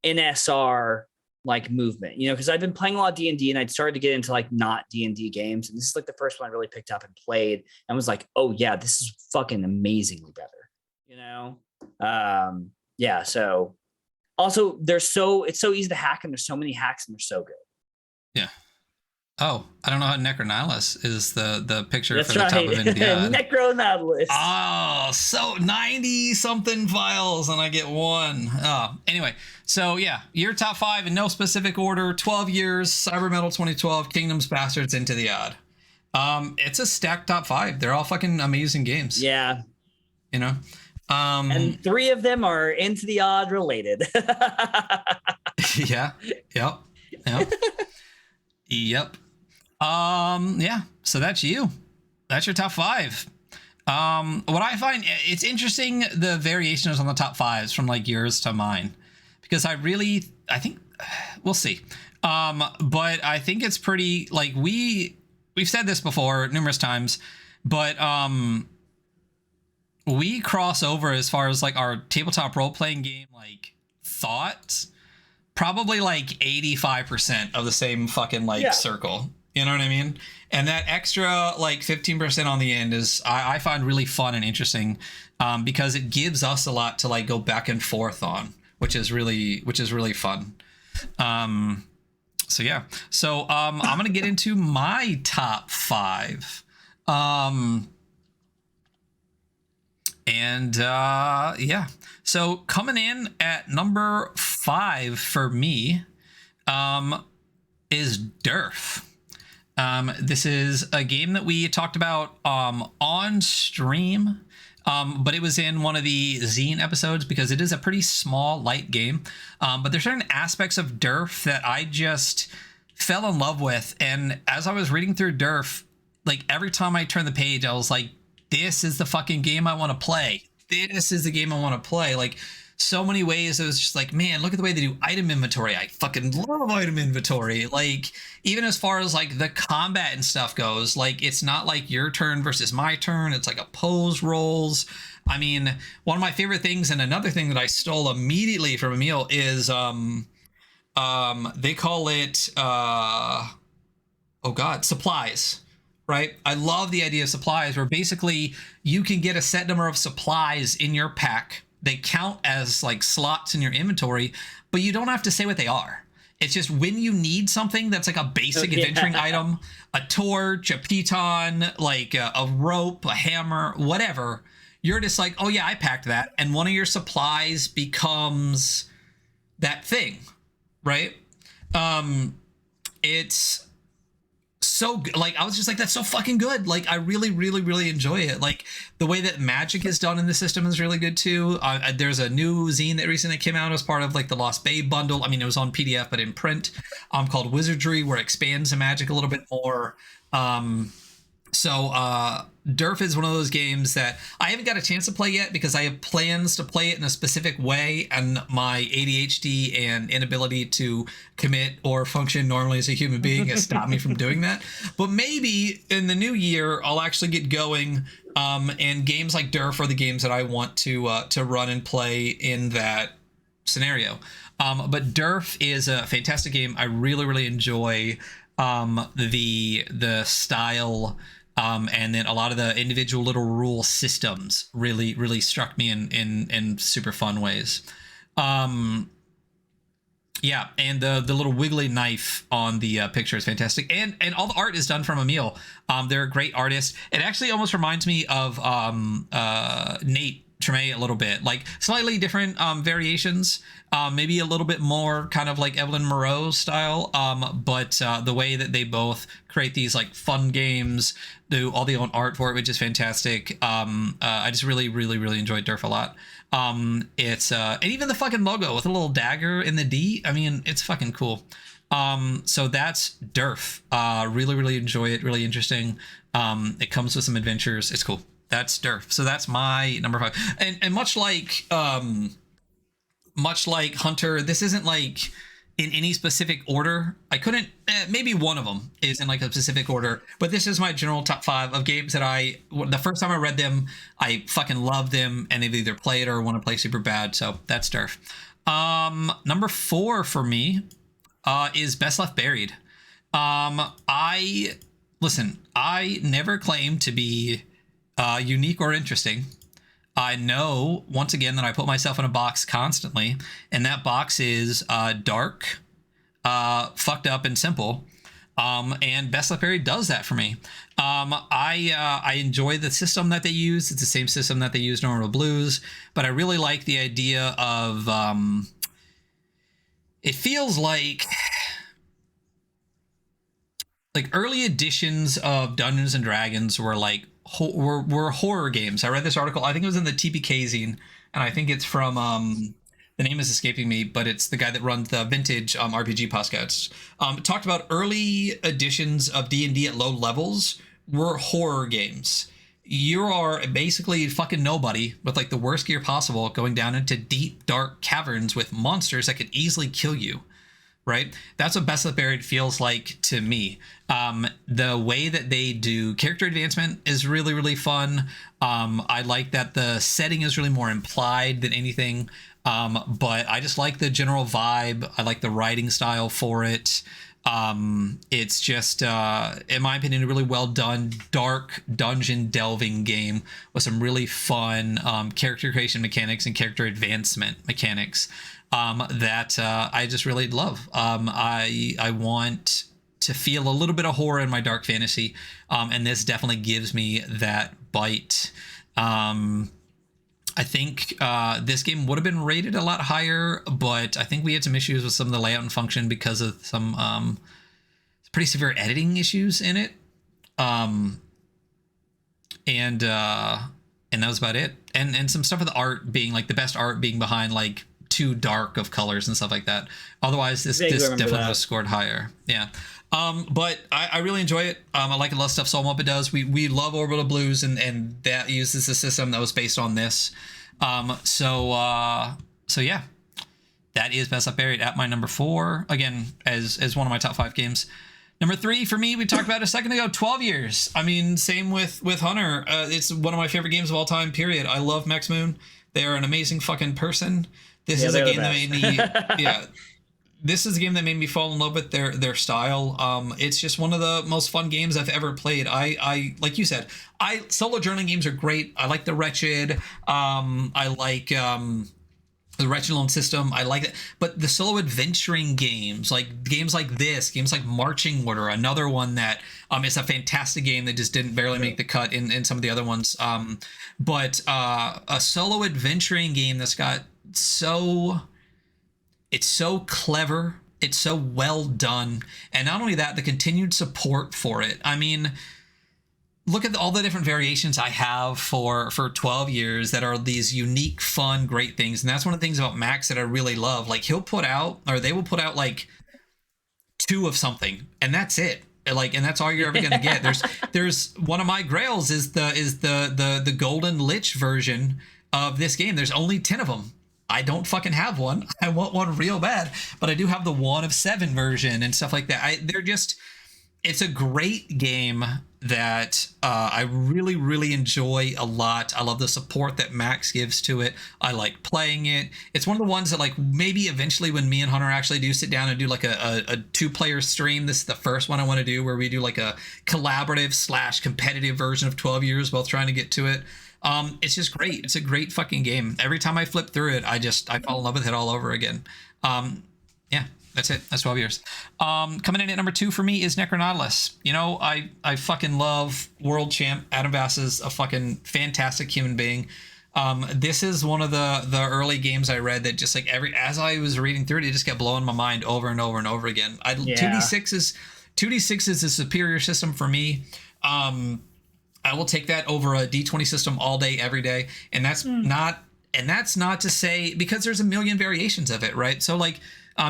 NSR like movement, because I've been playing a lot of D&D and I'd started to get into like not D&D games. And this is like the first one I really picked up and played and was like, oh yeah, this is fucking amazingly better, So also it's so easy to hack and there's so many hacks and they're so good. Yeah. Oh, I don't know how Necronihilus is the picture. That's for the top of Indiana. Necronihilus. Oh, so 90 something files and I get one. Oh, anyway. So yeah, your top 5 in no specific order: 12 Years, Cyber Metal 2012, Kingdoms, Bastards, Into the Odd. It's a stacked top 5. They're all fucking amazing games. Yeah. And 3 of them are Into the Odd related. Yeah. Yep. So that's your top 5. What I find, it's interesting, the variations on the top 5s from like yours to mine, because I think we'll see. But I think it's pretty, like, we've said this before numerous times, but we cross over as far as like our tabletop role-playing game like thoughts, probably like 85% of the same fucking like circle. You know what I mean? And that extra like 15% on the end is I find really fun and interesting, because it gives us a lot to like go back and forth on, which is really fun. So yeah. So I'm gonna get into my top 5. Yeah. So coming in at number 5 for me is Durf. This is a game that we talked about on stream, but it was in one of the Zine episodes because it is a pretty small, light game. But there's certain aspects of Durf that I just fell in love with. And as I was reading through Durf, like every time I turned the page, I was like, this is the fucking game I want to play. This is the game I want to play. Like, so many ways it was just like, man, look at the way they do item inventory. I fucking love item inventory. Like, even as far as like the combat and stuff goes, like it's not like your turn versus my turn. It's like opposed rolls. I mean, one of my favorite things, and another thing that I stole immediately from Emil, is they call it supplies. Right? I love the idea of supplies, where basically you can get a set number of supplies in your pack. They count as like slots in your inventory, but you don't have to say what they are. It's just when you need something that's like a basic adventuring item, a torch, a piton, like a rope, a hammer, whatever, you're just like, oh yeah, I packed that. And one of your supplies becomes that thing, right? It's so good. Like, I was just like, that's so fucking good. Like, I really enjoy it. Like, the way that magic is done in the system is really good too. There's a new zine that recently came out as part of like the Lost Babe bundle. I mean, it was on PDF but in print, called Wizardry, where it expands the magic a little bit more. Durf is one of those games that I haven't got a chance to play yet because I have plans to play it in a specific way, and my ADHD and inability to commit or function normally as a human being has stopped me from doing that. But maybe in the new year I'll actually get going, and games like Durf are the games that I want to run and play in that scenario. But Durf is a fantastic game. I really enjoy the style. And then a lot of the individual little rule systems really struck me in super fun ways. Yeah, and the little wiggly knife on the picture is fantastic, and all the art is done from Emil. They're a great artist. It actually almost reminds me of Nate Tremay a little bit, like slightly different variations, maybe a little bit more kind of like Evelyn Moreau style, but the way that they both create these like fun games, do all the own art for it, which is fantastic. I just really enjoyed Durf a lot. It's and even the fucking logo with a little dagger in the D, I mean, it's fucking cool. So that's Durf. Really enjoy it, really interesting. It comes with some adventures. It's cool. That's Durf. So that's my number 5. And much like Hunter, this isn't like in any specific order. I couldn't, maybe one of them is in like a specific order, but this is my general top 5 of games that the first time I read them, I fucking loved them, and they've either played or want to play super bad. So that's Durf. Number 4 for me is Best Left Buried. I never claimed to be unique or interesting. I know, once again, that I put myself in a box constantly, and that box is dark, fucked up, and simple. And Best Left Buried does that for me. I enjoy the system that they use. It's the same system that they use in Normal Blues, but I really like the idea of it feels like early editions of Dungeons and Dragons were like were horror games. I read this article, I think it was in the TPK zine, and I think it's from the name is escaping me, but it's the guy that runs the Vintage RPG podcast. It talked about early editions of D&D at low levels were horror games. You are basically fucking nobody with like the worst gear possible, going down into deep dark caverns with monsters that could easily kill you. Right? That's what Best Left Buried feels like to me. The way that they do character advancement is really fun. I like that the setting is really more implied than anything. But I just like the general vibe. I like the writing style for it. It's just, in my opinion, a really well done, dark dungeon delving game with some really fun character creation mechanics and character advancement mechanics that I just really love. I want to feel a little bit of horror in my dark fantasy, and this definitely gives me that bite. I think this game would have been rated a lot higher, but I think we had some issues with some of the layout and function because of some pretty severe editing issues in it. And that was about it. And some stuff with the art being like the best art being behind like too dark of colors and stuff like that. Otherwise, this definitely was scored higher. Yeah. But I really enjoy it. I like a lot of stuff Soul Muppet does. We love Orbital Blues, and that uses a system that was based on this. So yeah, that is Best Left Buried at my number 4. Again, as one of my top 5 games. Number 3 for me, we talked about a second ago, 12 Years. I mean, same with Hunter. It's one of my favorite games of all time, period. I love Max Moon. They are an amazing fucking person. This is a game that made me, this is a game that made me fall in love with their style. It's just one of the most fun games I've ever played. I like you said, solo journaling games are great. I like the Wretched. I like the Wretched Alone system. I like it. But the solo adventuring games like this, games like Marching Order, another one that is a fantastic game that just didn't barely make the cut in some of the other ones. But a solo adventuring game that's got it's so clever, it's so well done, and not only that, the continued support for it. I mean, look at all the different variations I have for 12 Years that are these unique, fun, great things. And that's one of the things about Max that I really love. Like they will put out like 2 of something, and that's it. Like, and that's all you're ever gonna get. There's one of my grails is the Golden Lich version of this game. There's only 10 of them. I don't fucking have one. I want one real bad, but I do have the 1 of 7 version and stuff like that. It's a great game that I really, really enjoy a lot. I love the support that Max gives to it. I like playing it. It's one of the ones that like maybe eventually when me and Hunter actually do sit down and do like a 2-player stream, this is the first one I want to do where we do like a collaborative / competitive version of 12 Years, both trying to get to it. It's just great. It's a great fucking game. Every time I flip through it, I fall in love with it all over again. Yeah, that's it. That's 12 Years. Coming in at number 2 for me is Necronautilus. You know, I fucking love world champ. Adam Bass is a fucking fantastic human being. This is one of the early games I read that just like as I was reading through it, it just kept blowing my mind over and over and over again. 2d6 is a superior system for me. I will take that over a D20 system all day, every day. And that's not to say, because there's a million variations of it, right? So like,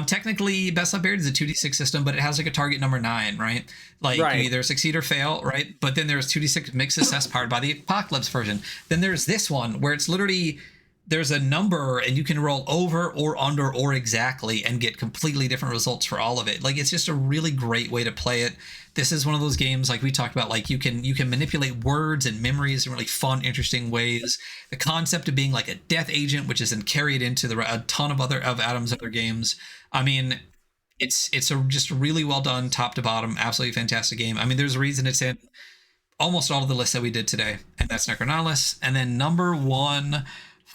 technically Best Left Buried is a 2d6 system, but it has like a target number 9, right? Like you either succeed or fail, right? But then there's 2d6 mixed success powered by the Apocalypse version. Then there's this one where it's literally, there's a number and you can roll over or under or exactly and get completely different results for all of it. Like, it's just a really great way to play it. This is one of those games like we talked about, like you can manipulate words and memories in really fun, interesting ways. The concept of being like a death agent, which is then carried into a ton of Adam's other games. I mean, it's just really well done, top to bottom, absolutely fantastic game. I mean, there's a reason it's in almost all of the lists that we did today, and that's Necronautilus. And then number 1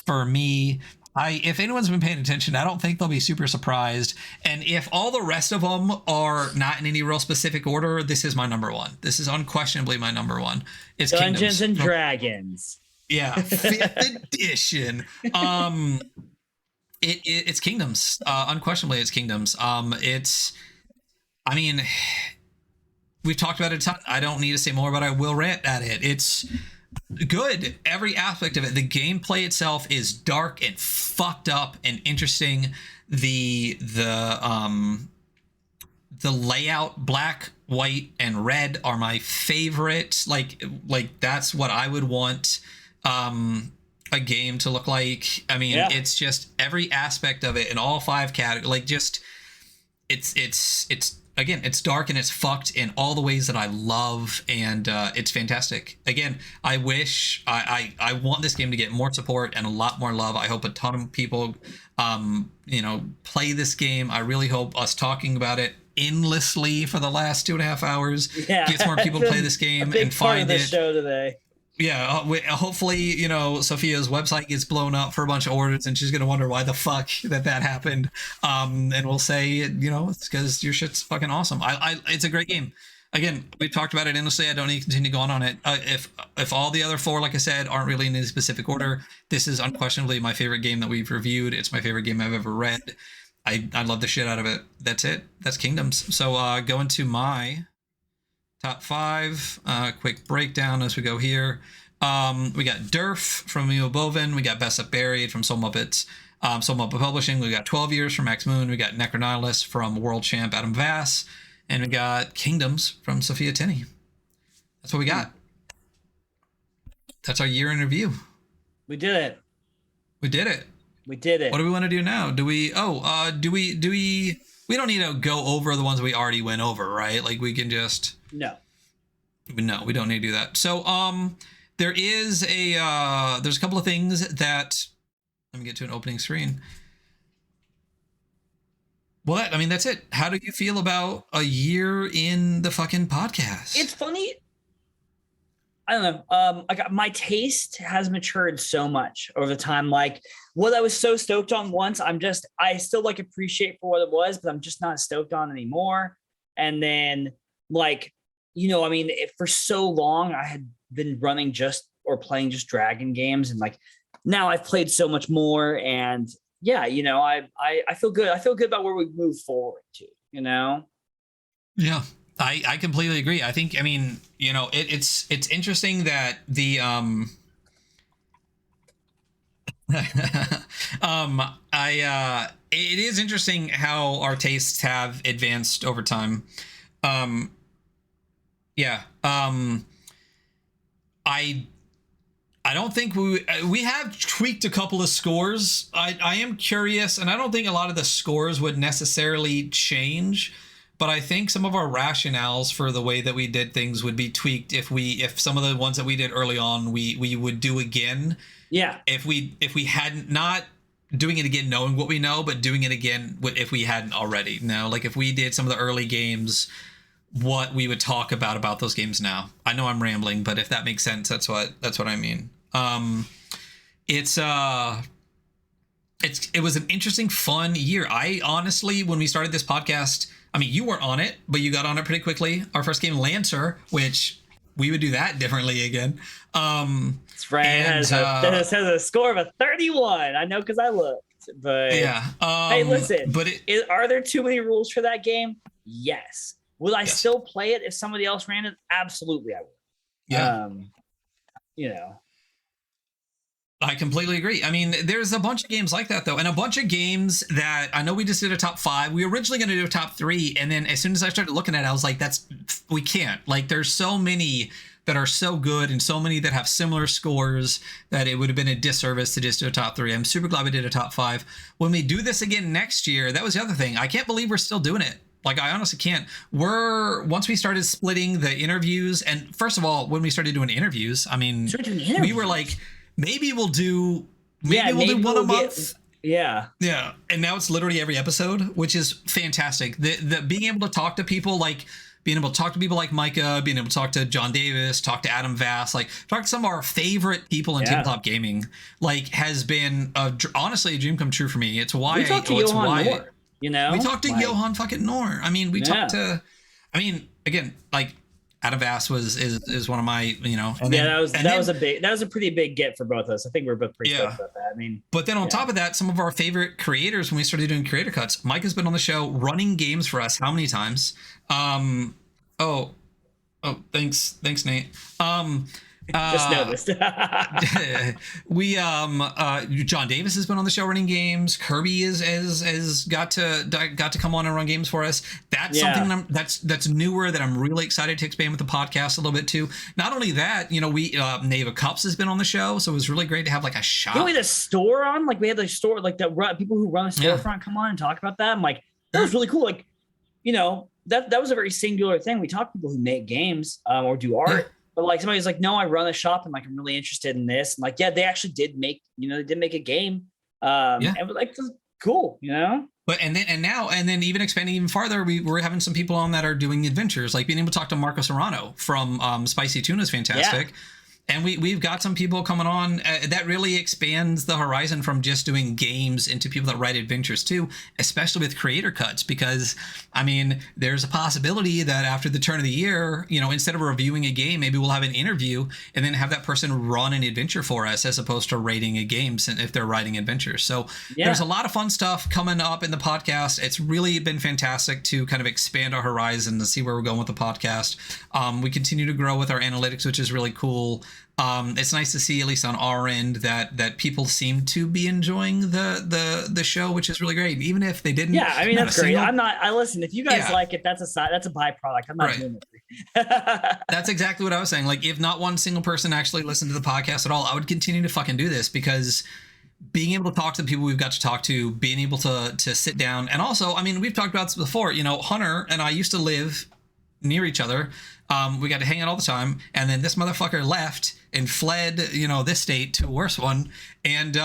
for me, if anyone's been paying attention, I don't think they'll be super surprised. And if all the rest of them are not in any real specific order, this is my number 1. This is unquestionably my number 1. It's Dungeons and Dragons. Yeah, 5th edition. It's Kingdoms. Unquestionably, it's Kingdoms. I mean, we've talked about it a ton. I don't need to say more, but I will rant at it. It's good. Every aspect of it. The gameplay itself is dark and fucked up and interesting. The layout, black, white, and red are my favorite. Like that's what I would want a game to look like. I mean, it's just every aspect of it in all 5 categories. Like, just it's again, it's dark and it's fucked in all the ways that I love, and it's fantastic. Again, I wish I want this game to get more support and a lot more love. I hope a ton of people play this game. I really hope us talking about it endlessly for the last 2.5 hours. Yeah, Gets more people to play this game and find it. Show today. Yeah, hopefully, Sophia's website gets blown up for a bunch of orders and she's going to wonder why the fuck that happened. And we'll say, it's because your shit's fucking awesome. It's a great game. Again, we've talked about it endlessly. I don't need to continue going on it. If all the other 4, like I said, aren't really in any specific order, this is unquestionably my favorite game that we've reviewed. It's my favorite game I've ever read. I love the shit out of it. That's it. That's Kingdoms. So going to my top 5, quick breakdown as we go here. We got Durf from Mio Bovin. We got Bessa Buried from Soul Muppets. Soul Muppet Publishing. We got 12 Years from Max Moon. We got Necronihilus from World Champ Adam Vass. And we got Kingdoms from Sophia Tenney. That's what we got. That's our year in review. We did it. We did it. We did it. What do we want to do now? We don't need to go over the ones we already went over, right? Like we can just... No, we don't need to do that. So there's a couple of things that... Let me get to an opening screen. Well, that's it. How do you feel about a year in the fucking podcast? It's funny. I don't know. My taste has matured so much over the time. Like what I was so stoked on once, I still appreciate for what it was, but I'm just not stoked on anymore. And then for so long I had been running playing just dragon games, and now I've played so much more, and yeah, I feel good. I feel good about where we move forward to, Yeah, I completely agree. I think, it's interesting that the, it is interesting how our tastes have advanced over time. I don't think we have tweaked a couple of scores. I am curious, and I don't think a lot of the scores would necessarily change, but I think some of our rationales for the way that we did things would be tweaked if some of the ones that we did early on we would do again. Yeah. If we hadn't, not doing it again knowing what we know, but doing it again if we hadn't already. If we did some of the early games, what we would talk about those games now. I know I'm rambling, but if that makes sense, that's what I mean. It was an interesting, fun year. I honestly, when we started this podcast, you weren't on it, but you got on it pretty quickly. Our first game, Lancer, which we would do that differently again. That's right. It has a score of a 31. I know because I looked. But yeah. Hey, listen. Are there too many rules for that game? Yes. Will I still play it if somebody else ran it? Absolutely, I would. Yeah. I completely agree. There's a bunch of games like that, though, and a bunch of games that I know we just did a top 5. We were originally going to do a top 3, and then as soon as I started looking at it, I was like, we can't. There's so many that are so good and so many that have similar scores that it would have been a disservice to just do a top 3. I'm super glad we did a top 5. When we do this again next year, that was the other thing. I can't believe we're still doing it. I honestly can't. Once we started splitting the interviews, and first of all, when we started doing interviews, we were like, maybe we'll do one a month. Yeah. And now it's literally every episode, which is fantastic. The being able to talk to people like Micah, being able to talk to John Davis, talk to Adam Vass, talk to some of our favorite people in tabletop gaming, has been honestly a dream come true for me. It's why we talked to Johan Moore. We talked to Johan fucking Noor. Talked to, again, Adam Vass is one of my, that was a pretty big get for both of us. I think we're both pretty stoked about that. But then on top of that, some of our favorite creators, when we started doing creator cuts, Mike has been on the show running games for us. How many times? Thanks, Nate. Just noticed. John Davis has been on the show running games. Kirby has got to come on and run games for us. That's something that's newer that I'm really excited to expand with the podcast a little bit too. Not only that, we Knave of Cups has been on the show, so it was really great to have a shop. We had a store on, we had the store, the people who run a storefront come on and talk about that. I'm like, that was really cool. That was a very singular thing. We talk to people who make games or do art. Yeah. But somebody's like, no, I run a shop and I'm really interested in this. And they actually did make, they did make a game. And we're cool, you know. But and then even expanding even farther, we're having some people on that are doing adventures, like being able to talk to Marco Serrano from Spicy Tuna is fantastic. Yeah. And we've got some people coming on that really expands the horizon from just doing games into people that write adventures too, especially with creator cuts, because I mean, there's a possibility that after the turn of the year, you know, instead of reviewing a game, maybe we'll have an interview and then have that person run an adventure for us as opposed to rating a game if they're writing adventures. So there's a lot of fun stuff coming up in the podcast. It's really been fantastic to kind of expand our horizon to see where we're going with the podcast. We continue to grow with our analytics, which is really cool. It's nice to see, at least on our end, that people seem to be enjoying the show, which is really great. Even if they didn't. Yeah, I mean, that's great. I listen, if you guys like it, that's a byproduct. I'm not doing it. That's exactly what I was saying. Like, if not one single person actually listened to the podcast at all, I would continue to fucking do this, because being able to talk to the people we've got to talk to, being able to sit down, and also, I mean, we've talked about this before, you know, Hunter and I used to live near each other. We got to hang out all the time, and then this motherfucker left and fled, you know, this state to a worse one. And,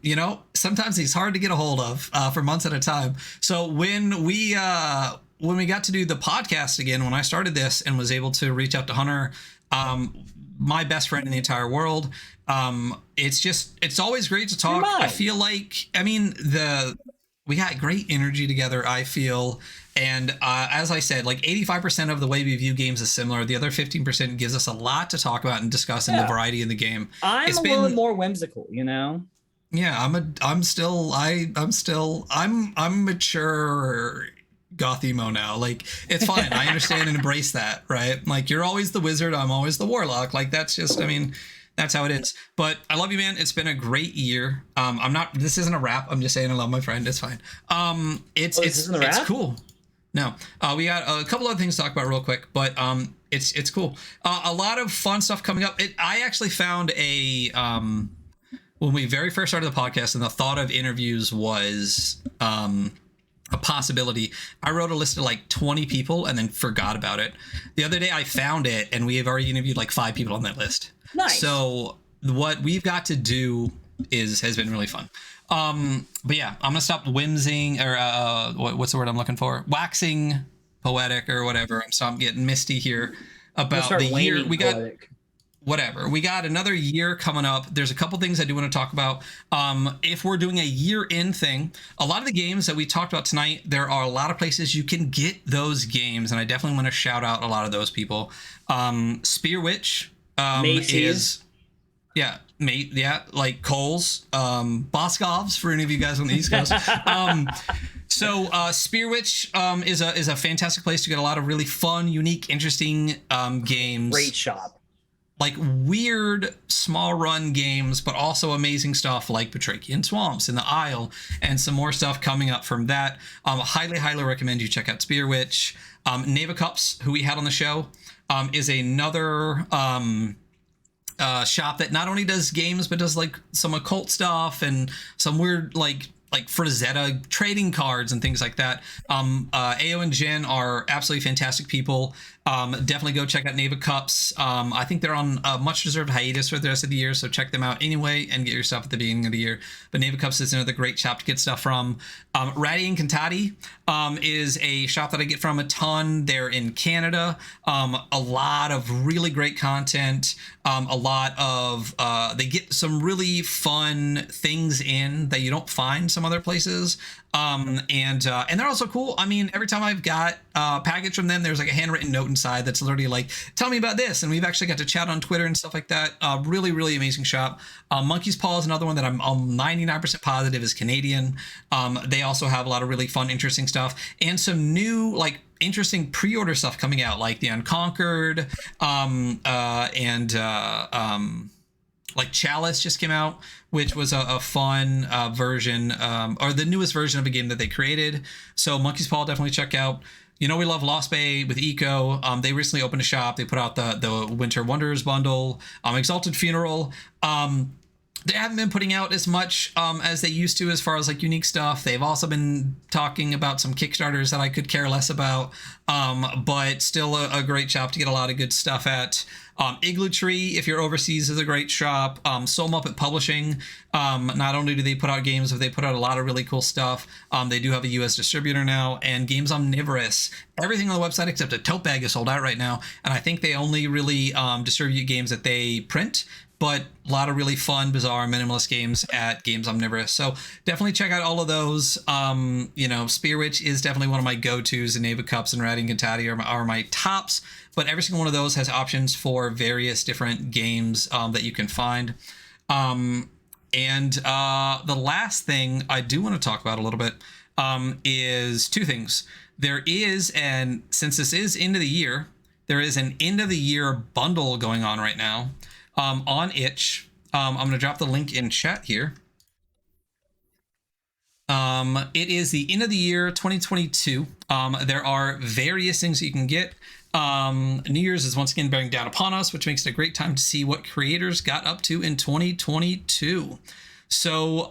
you know, sometimes he's hard to get a hold of for months at a time. So when we got to do the podcast again, when I started this and was able to reach out to Hunter, my best friend in the entire world, it's always great to talk. I feel like, I mean, we got great energy together, I feel. And as I said, like 85% of the way we view games is similar. The other 15% gives us a lot to talk about and discuss in the variety in the game. I'm a little more whimsical, you know? Yeah, I'm mature goth emo now. Like, it's fine. I understand and embrace that, right? Like, you're always the wizard, I'm always the warlock. Like, that's just, I mean, that's how it is. But I love you, man. It's been a great year. This isn't a rap. I'm just saying I love my friend. It's fine. It's cool. No, we got a couple other things to talk about real quick, but it's cool. A lot of fun stuff coming up. I actually found when we very first started the podcast and the thought of interviews was a possibility, I wrote a list of like 20 people and then forgot about it. The other day I found it, and we have already interviewed like 5 people on that list. Nice. So what we've got to do has been really fun. But yeah, I'm gonna stop whimsing, or what's the word I'm looking for? Waxing poetic or whatever. I'm getting misty here about the year we got. Whatever. We got another year coming up. There's a couple things I do want to talk about. If we're doing a year-end thing, a lot of the games that we talked about tonight, there are a lot of places you can get those games, and I definitely want to shout out a lot of those people. Spear Witch is... Yeah, like Kohl's, Boscov's for any of you guys on the East Coast. So Spear Witch is a fantastic place to get a lot of really fun, unique, interesting games. Great shop. Like weird small run games, but also amazing stuff like Batrachian Swamps in the Isle, and some more stuff coming up from that. Highly recommend you check out Spear Witch. Neva Cups, who we had on the show, is another shop that not only does games but does like some occult stuff and some weird like Frazetta trading cards and things like that. Ao and Jen are absolutely fantastic people. Definitely go check out Neva Cups. I think they're on a much deserved hiatus for the rest of the year, so check them out anyway and get your stuff at the beginning of the year. But Neva Cups is another great shop to get stuff from. Ratty and Cantati is a shop that I get from a ton. They're in Canada. A lot of really great content. A lot of they get some really fun things in that you don't find some other places. And they're also cool. I mean, every time I've got a package from them, there's like a handwritten note inside that's literally like, tell me about this. And we've actually got to chat on Twitter and stuff like that. Really amazing shop. Monkey's Paw is another one that I'm 99% positive is Canadian. They also have a lot of really fun, interesting stuff, and some new like interesting pre-order stuff coming out, like the Unconquered, like Chalice just came out, which was a fun version, or the newest version of a game that they created. So Monkey's Paw, definitely check out. You know, we love Lost Bay with Eco. They recently opened a shop. They put out the Winter Wonders bundle. Exalted Funeral. they haven't been putting out as much as they used to as far as like unique stuff. They've also been talking about some Kickstarters that I could care less about, but still a great shop to get a lot of good stuff at. Igloo Tree, if you're overseas, is a great shop. Soul Muppet Publishing, not only do they put out games, but they put out a lot of really cool stuff. They do have a US distributor now, and Games Omnivorous. Everything on the website except a tote bag is sold out right now, and I think they only really distribute games that they print, but a lot of really fun, bizarre, minimalist games at Games Omnivorous. So definitely check out all of those. Spear Witch is definitely one of my go-tos, and Knave of Cups and Ratty and Cantati are my tops, but every single one of those has options for various different games that you can find. The last thing I do want to talk about a little bit is two things. There is, and since this is end of the year, there is an end of the year bundle going on right now. On itch. I'm going to drop the link in chat here. It is the end of the year 2022. There are various things that you can get. New Year's is once again bearing down upon us, which makes it a great time to see what creators got up to in 2022. So,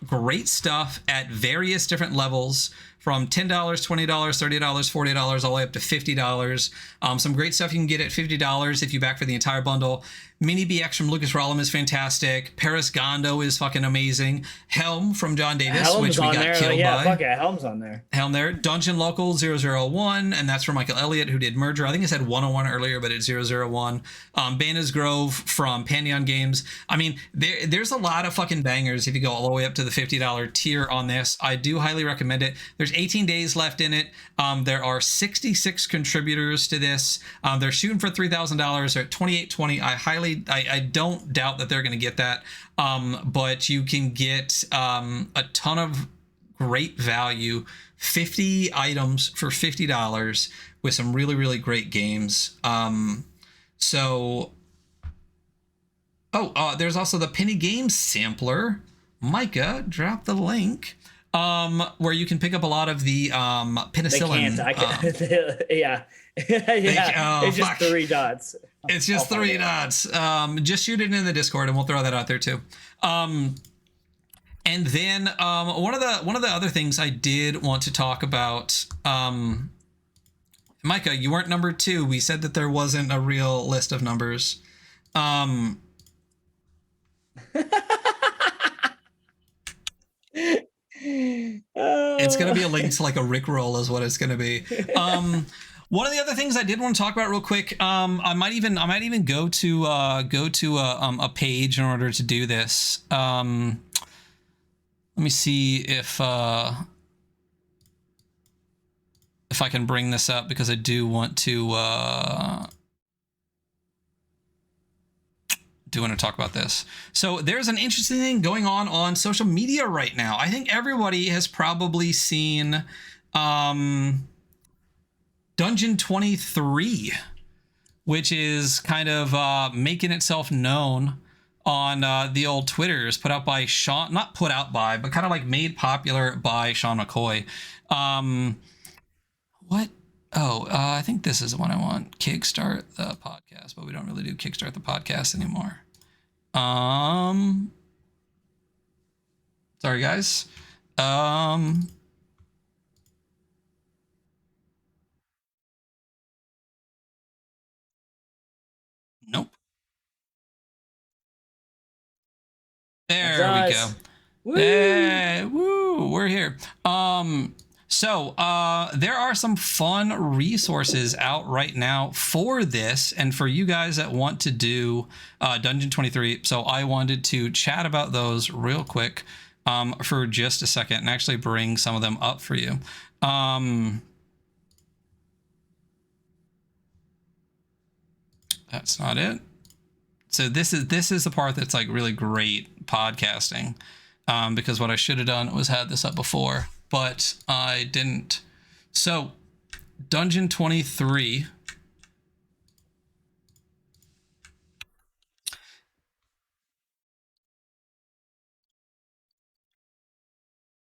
great stuff at various different levels, from $10, $20, $30, $40, all the way up to $50. Some great stuff you can get at $50 if you back for the entire bundle. Mini BX from Lucas Rollum is fantastic. Paris Gondo is fucking amazing. Helm from John Davis, Helm's which we got there. killed by. Yeah, fuck yeah, Helm's on there. Helm there. Dungeon Local 001, and that's from Michael Elliott, who did Merger. I think I said 101 earlier, but it's 001. Bana's Grove from Pantheon Games. I mean, there's a lot of fucking bangers if you go all the way up to the $50 tier on this. I do highly recommend it. There's 18 days left in it. There are 66 contributors to this. They're shooting for $3,000. They're at $2,820. I don't doubt that they're going to get that. But you can get a ton of great value, 50 items for $50 with some really, really great games. There's also the Penny Games sampler. Micah, drop the link. Where you can pick up a lot of the penicillin. Yeah. It's just 3 dots. It's just 3 dots. Just shoot it in the Discord, and we'll throw that out there too. And then one of the other things I did want to talk about, Micah, you weren't number 2. We said that there wasn't a real list of numbers. It's gonna be a link to like a Rickroll is what it's gonna be. One of the other things I did want to talk about real quick, I might even go to a page in order to do this. Let me see if I can bring this up, because I do want to talk about this. So there's an interesting thing going on social media right now. I think everybody has probably seen Dungeon 23, which is kind of making itself known on the old Twitters, put out by Sean, not put out by, but kind of like made popular by Sean McCoy. I think this is the one I want. Kickstart the podcast, but we don't really do Kickstart the podcast anymore. Sorry guys. Nope. There we go. Woo! Hey, woo! We're here. So there are some fun resources out right now for this, and for you guys that want to do Dungeon 23. So I wanted to chat about those real quick for just a second and actually bring some of them up for you. That's not it. So this is the part that's like really great podcasting, because what I should have done was had this up before, but I didn't. So Dungeon 23.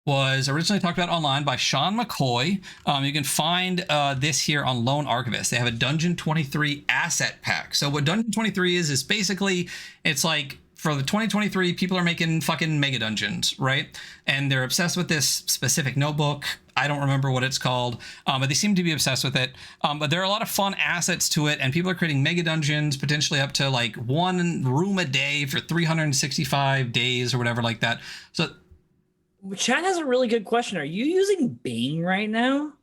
was originally talked about online by Sean McCoy. You can find this here on Lone Archivist. They have a Dungeon 23 asset pack. So what Dungeon 23 is basically, it's like, for the 2023, people are making fucking mega dungeons, right? And they're obsessed with this specific notebook. I don't remember what it's called, but they seem to be obsessed with it. But there are a lot of fun assets to it, and people are creating mega dungeons, potentially up to like 1 room a day for 365 days or whatever like that. So Chad has a really good question. Are you using Bing right now?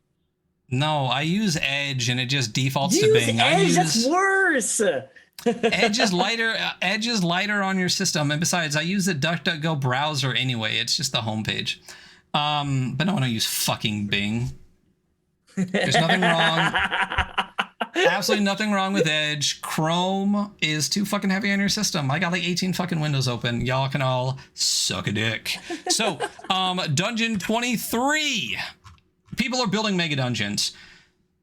No, I use Edge, and it just defaults to Bing. Edge? That's worse. Edge is lighter. Edge is lighter on your system, and besides, I use the DuckDuckGo browser anyway. It's just the homepage. But no, I don't use fucking Bing. There's nothing wrong. Absolutely nothing wrong with Edge. Chrome is too fucking heavy on your system. I got like 18 fucking windows open. Y'all can all suck a dick. So, Dungeon 23. People are building mega dungeons.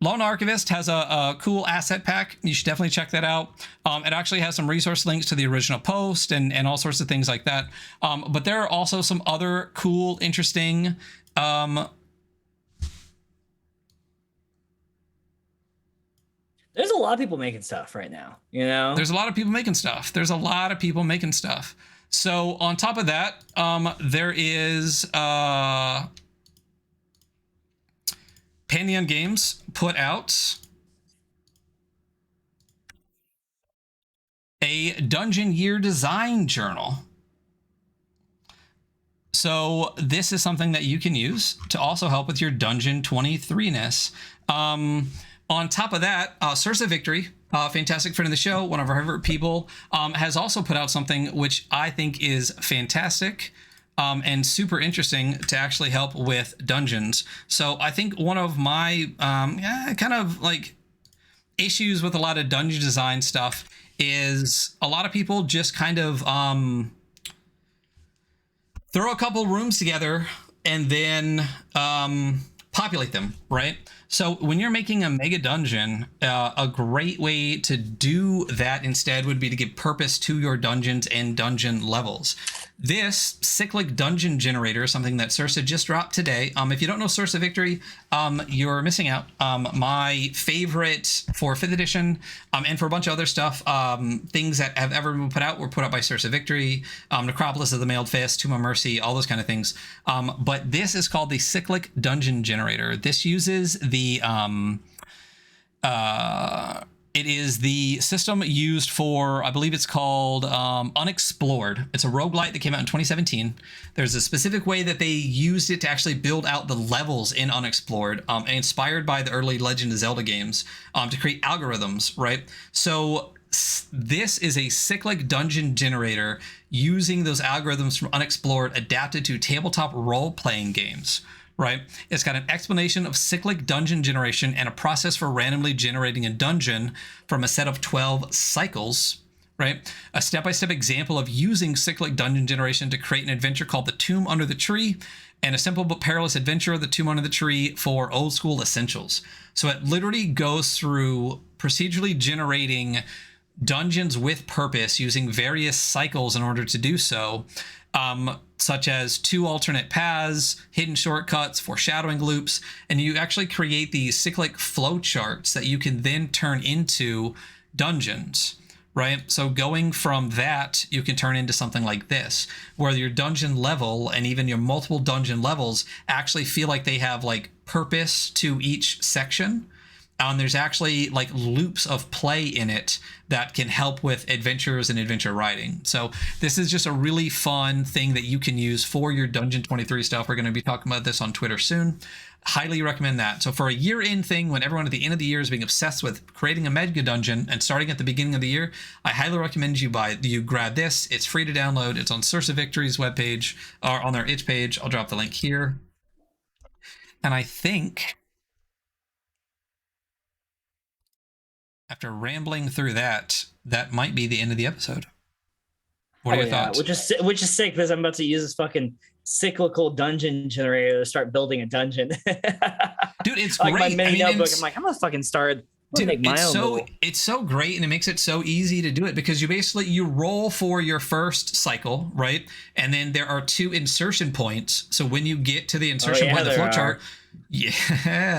Lone Archivist has a cool asset pack. You should definitely check that out. It actually has some resource links to the original post and all sorts of things like that. But there are also some other cool, interesting... There's a lot of people making stuff right now, you know? There's a lot of people making stuff. So on top of that, there is... Pantheon Games put out a Dungeon Year Design Journal. So this is something that you can use to also help with your Dungeon 23-ness. On top of that, Sursa Victory, fantastic friend of the show, one of our favorite people, has also put out something which I think is fantastic. And super interesting to actually help with dungeons. So I think one of my kind of like issues with a lot of dungeon design stuff is a lot of people just kind of throw a couple rooms together and then populate them, right? So when you're making a mega dungeon, a great way to do that instead would be to give purpose to your dungeons and dungeon levels. This cyclic dungeon generator is something that Sursa just dropped today. If you don't know Sursa Victory, you're missing out. My favorite for 5th edition and for a bunch of other stuff, things that have ever been put out were put out by Sursa Victory, Necropolis of the Mailed Fist, Tomb of Mercy, all those kind of things. But this is called the cyclic dungeon generator. This uses the it is the system used for, I believe it's called Unexplored. It's a roguelite that came out in 2017. There's a specific way that they used it to actually build out the levels in Unexplored, inspired by the early Legend of Zelda games, to create algorithms, right? So this is a cyclic dungeon generator using those algorithms from Unexplored adapted to tabletop role-playing games. Right? It's got an explanation of cyclic dungeon generation and a process for randomly generating a dungeon from a set of 12 cycles, right? A step-by-step example of using cyclic dungeon generation to create an adventure called The Tomb Under the Tree, and a simple but perilous adventure, The Tomb Under the Tree, for old school essentials. So it literally goes through procedurally generating dungeons with purpose using various cycles in order to do so. Such as 2 alternate paths, hidden shortcuts, foreshadowing loops, and you actually create these cyclic flowcharts that you can then turn into dungeons, right? So going from that, you can turn into something like this, where your dungeon level and even your multiple dungeon levels actually feel like they have like purpose to each section. There's actually like loops of play in it that can help with adventures and adventure writing. So this is just a really fun thing that you can use for your Dungeon 23 stuff. We're going to be talking about this on Twitter soon. Highly recommend that. So for a year-end thing, when everyone at the end of the year is being obsessed with creating a mega dungeon and starting at the beginning of the year, I highly recommend you grab this. It's free to download. It's on Sursa Victory's webpage or on their itch page. I'll drop the link here. And I think, after rambling through that, that might be the end of the episode. What are your thoughts? Which is sick, because I'm about to use this fucking cyclical dungeon generator to start building a dungeon. Dude, it's like great. my mini notebook. I'm like, I'm gonna fucking start Dude, it's so great, and it makes it so easy to do it because you roll for your first cycle, right? And then there are 2 insertion points. So when you get to the insertion point of the flowchart, yeah,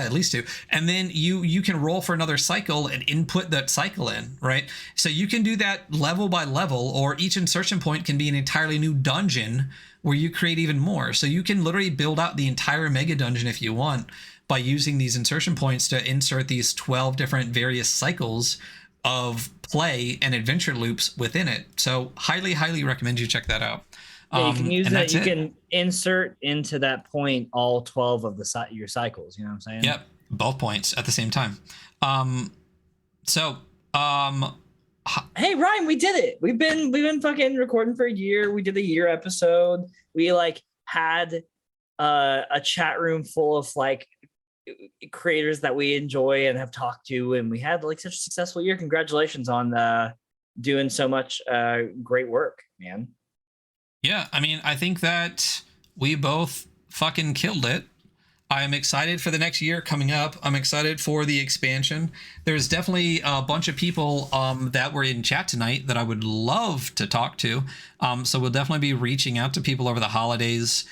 at least 2, and then you can roll for another cycle and input that cycle in, right? So you can do that level by level, or each insertion point can be an entirely new dungeon where you create even more. So you can literally build out the entire mega dungeon if you want, by using these insertion points to insert these 12 different various cycles of play and adventure loops within it. So highly recommend you check that out. Yeah, you can use that. You can insert into that point all 12 of your cycles. You know what I'm saying? Yep, both points at the same time. Hey Ryan, we did it. We've been fucking recording for a year. We did a year episode. We had a chat room full of creators that we enjoy and have talked to, and we had such a successful year. Congratulations on doing so much great work, man. Yeah, I mean, I think that we both fucking killed it. I'm excited for the next year coming up. I'm excited for the expansion. There's definitely a bunch of people that were in chat tonight that I would love to talk to. So we'll definitely be reaching out to people over the holidays.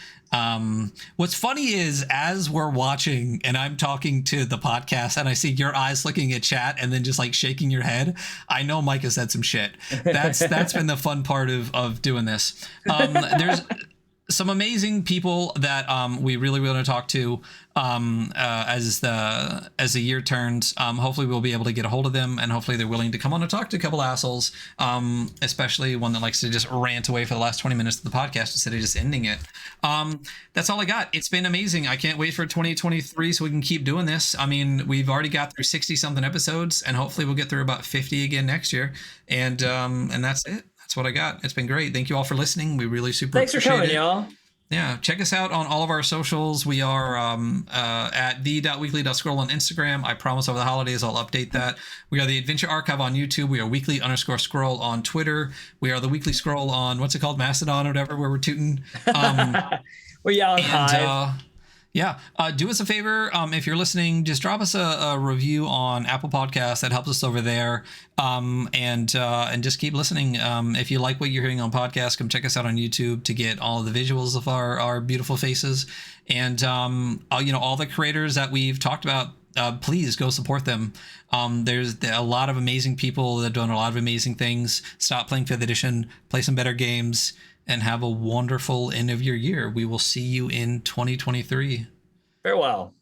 What's funny is, as we're watching and I'm talking to the podcast and I see your eyes looking at chat and then just shaking your head, I know Mike has said some shit. That's been the fun part of doing this. There's some amazing people that we really want to talk to as the year turns. Hopefully we'll be able to get a hold of them, and hopefully they're willing to come on and talk to a couple assholes, especially one that likes to just rant away for the last 20 minutes of the podcast instead of just ending it. That's all I got. It's been amazing. I can't wait for 2023 so we can keep doing this. I mean, we've already got through 60 something episodes, and hopefully we'll get through about 50 again next year. And that's it. That's what I got. It's been great. Thank you all for listening. We really Thanks for coming, y'all. Yeah, check us out on all of our socials. We are at the.weekly.scroll on Instagram. I promise over the holidays I'll update that. We are the Adventure Archive on YouTube. We are weekly_scroll on Twitter. We are the Weekly Scroll on, what's it called, Mastodon or whatever, where we're tooting. We're yelling Hive. Yeah, do us a favor. If you're listening, just drop us a review on Apple Podcasts. That helps us over there. And just keep listening. If you like what you're hearing on podcasts, come check us out on YouTube to get all the visuals of our beautiful faces. And all the creators that we've talked about, please go support them. There's a lot of amazing people that are doing a lot of amazing things. Stop playing 5th edition, play some better games, and have a wonderful end of your year. We will see you in 2023. Farewell.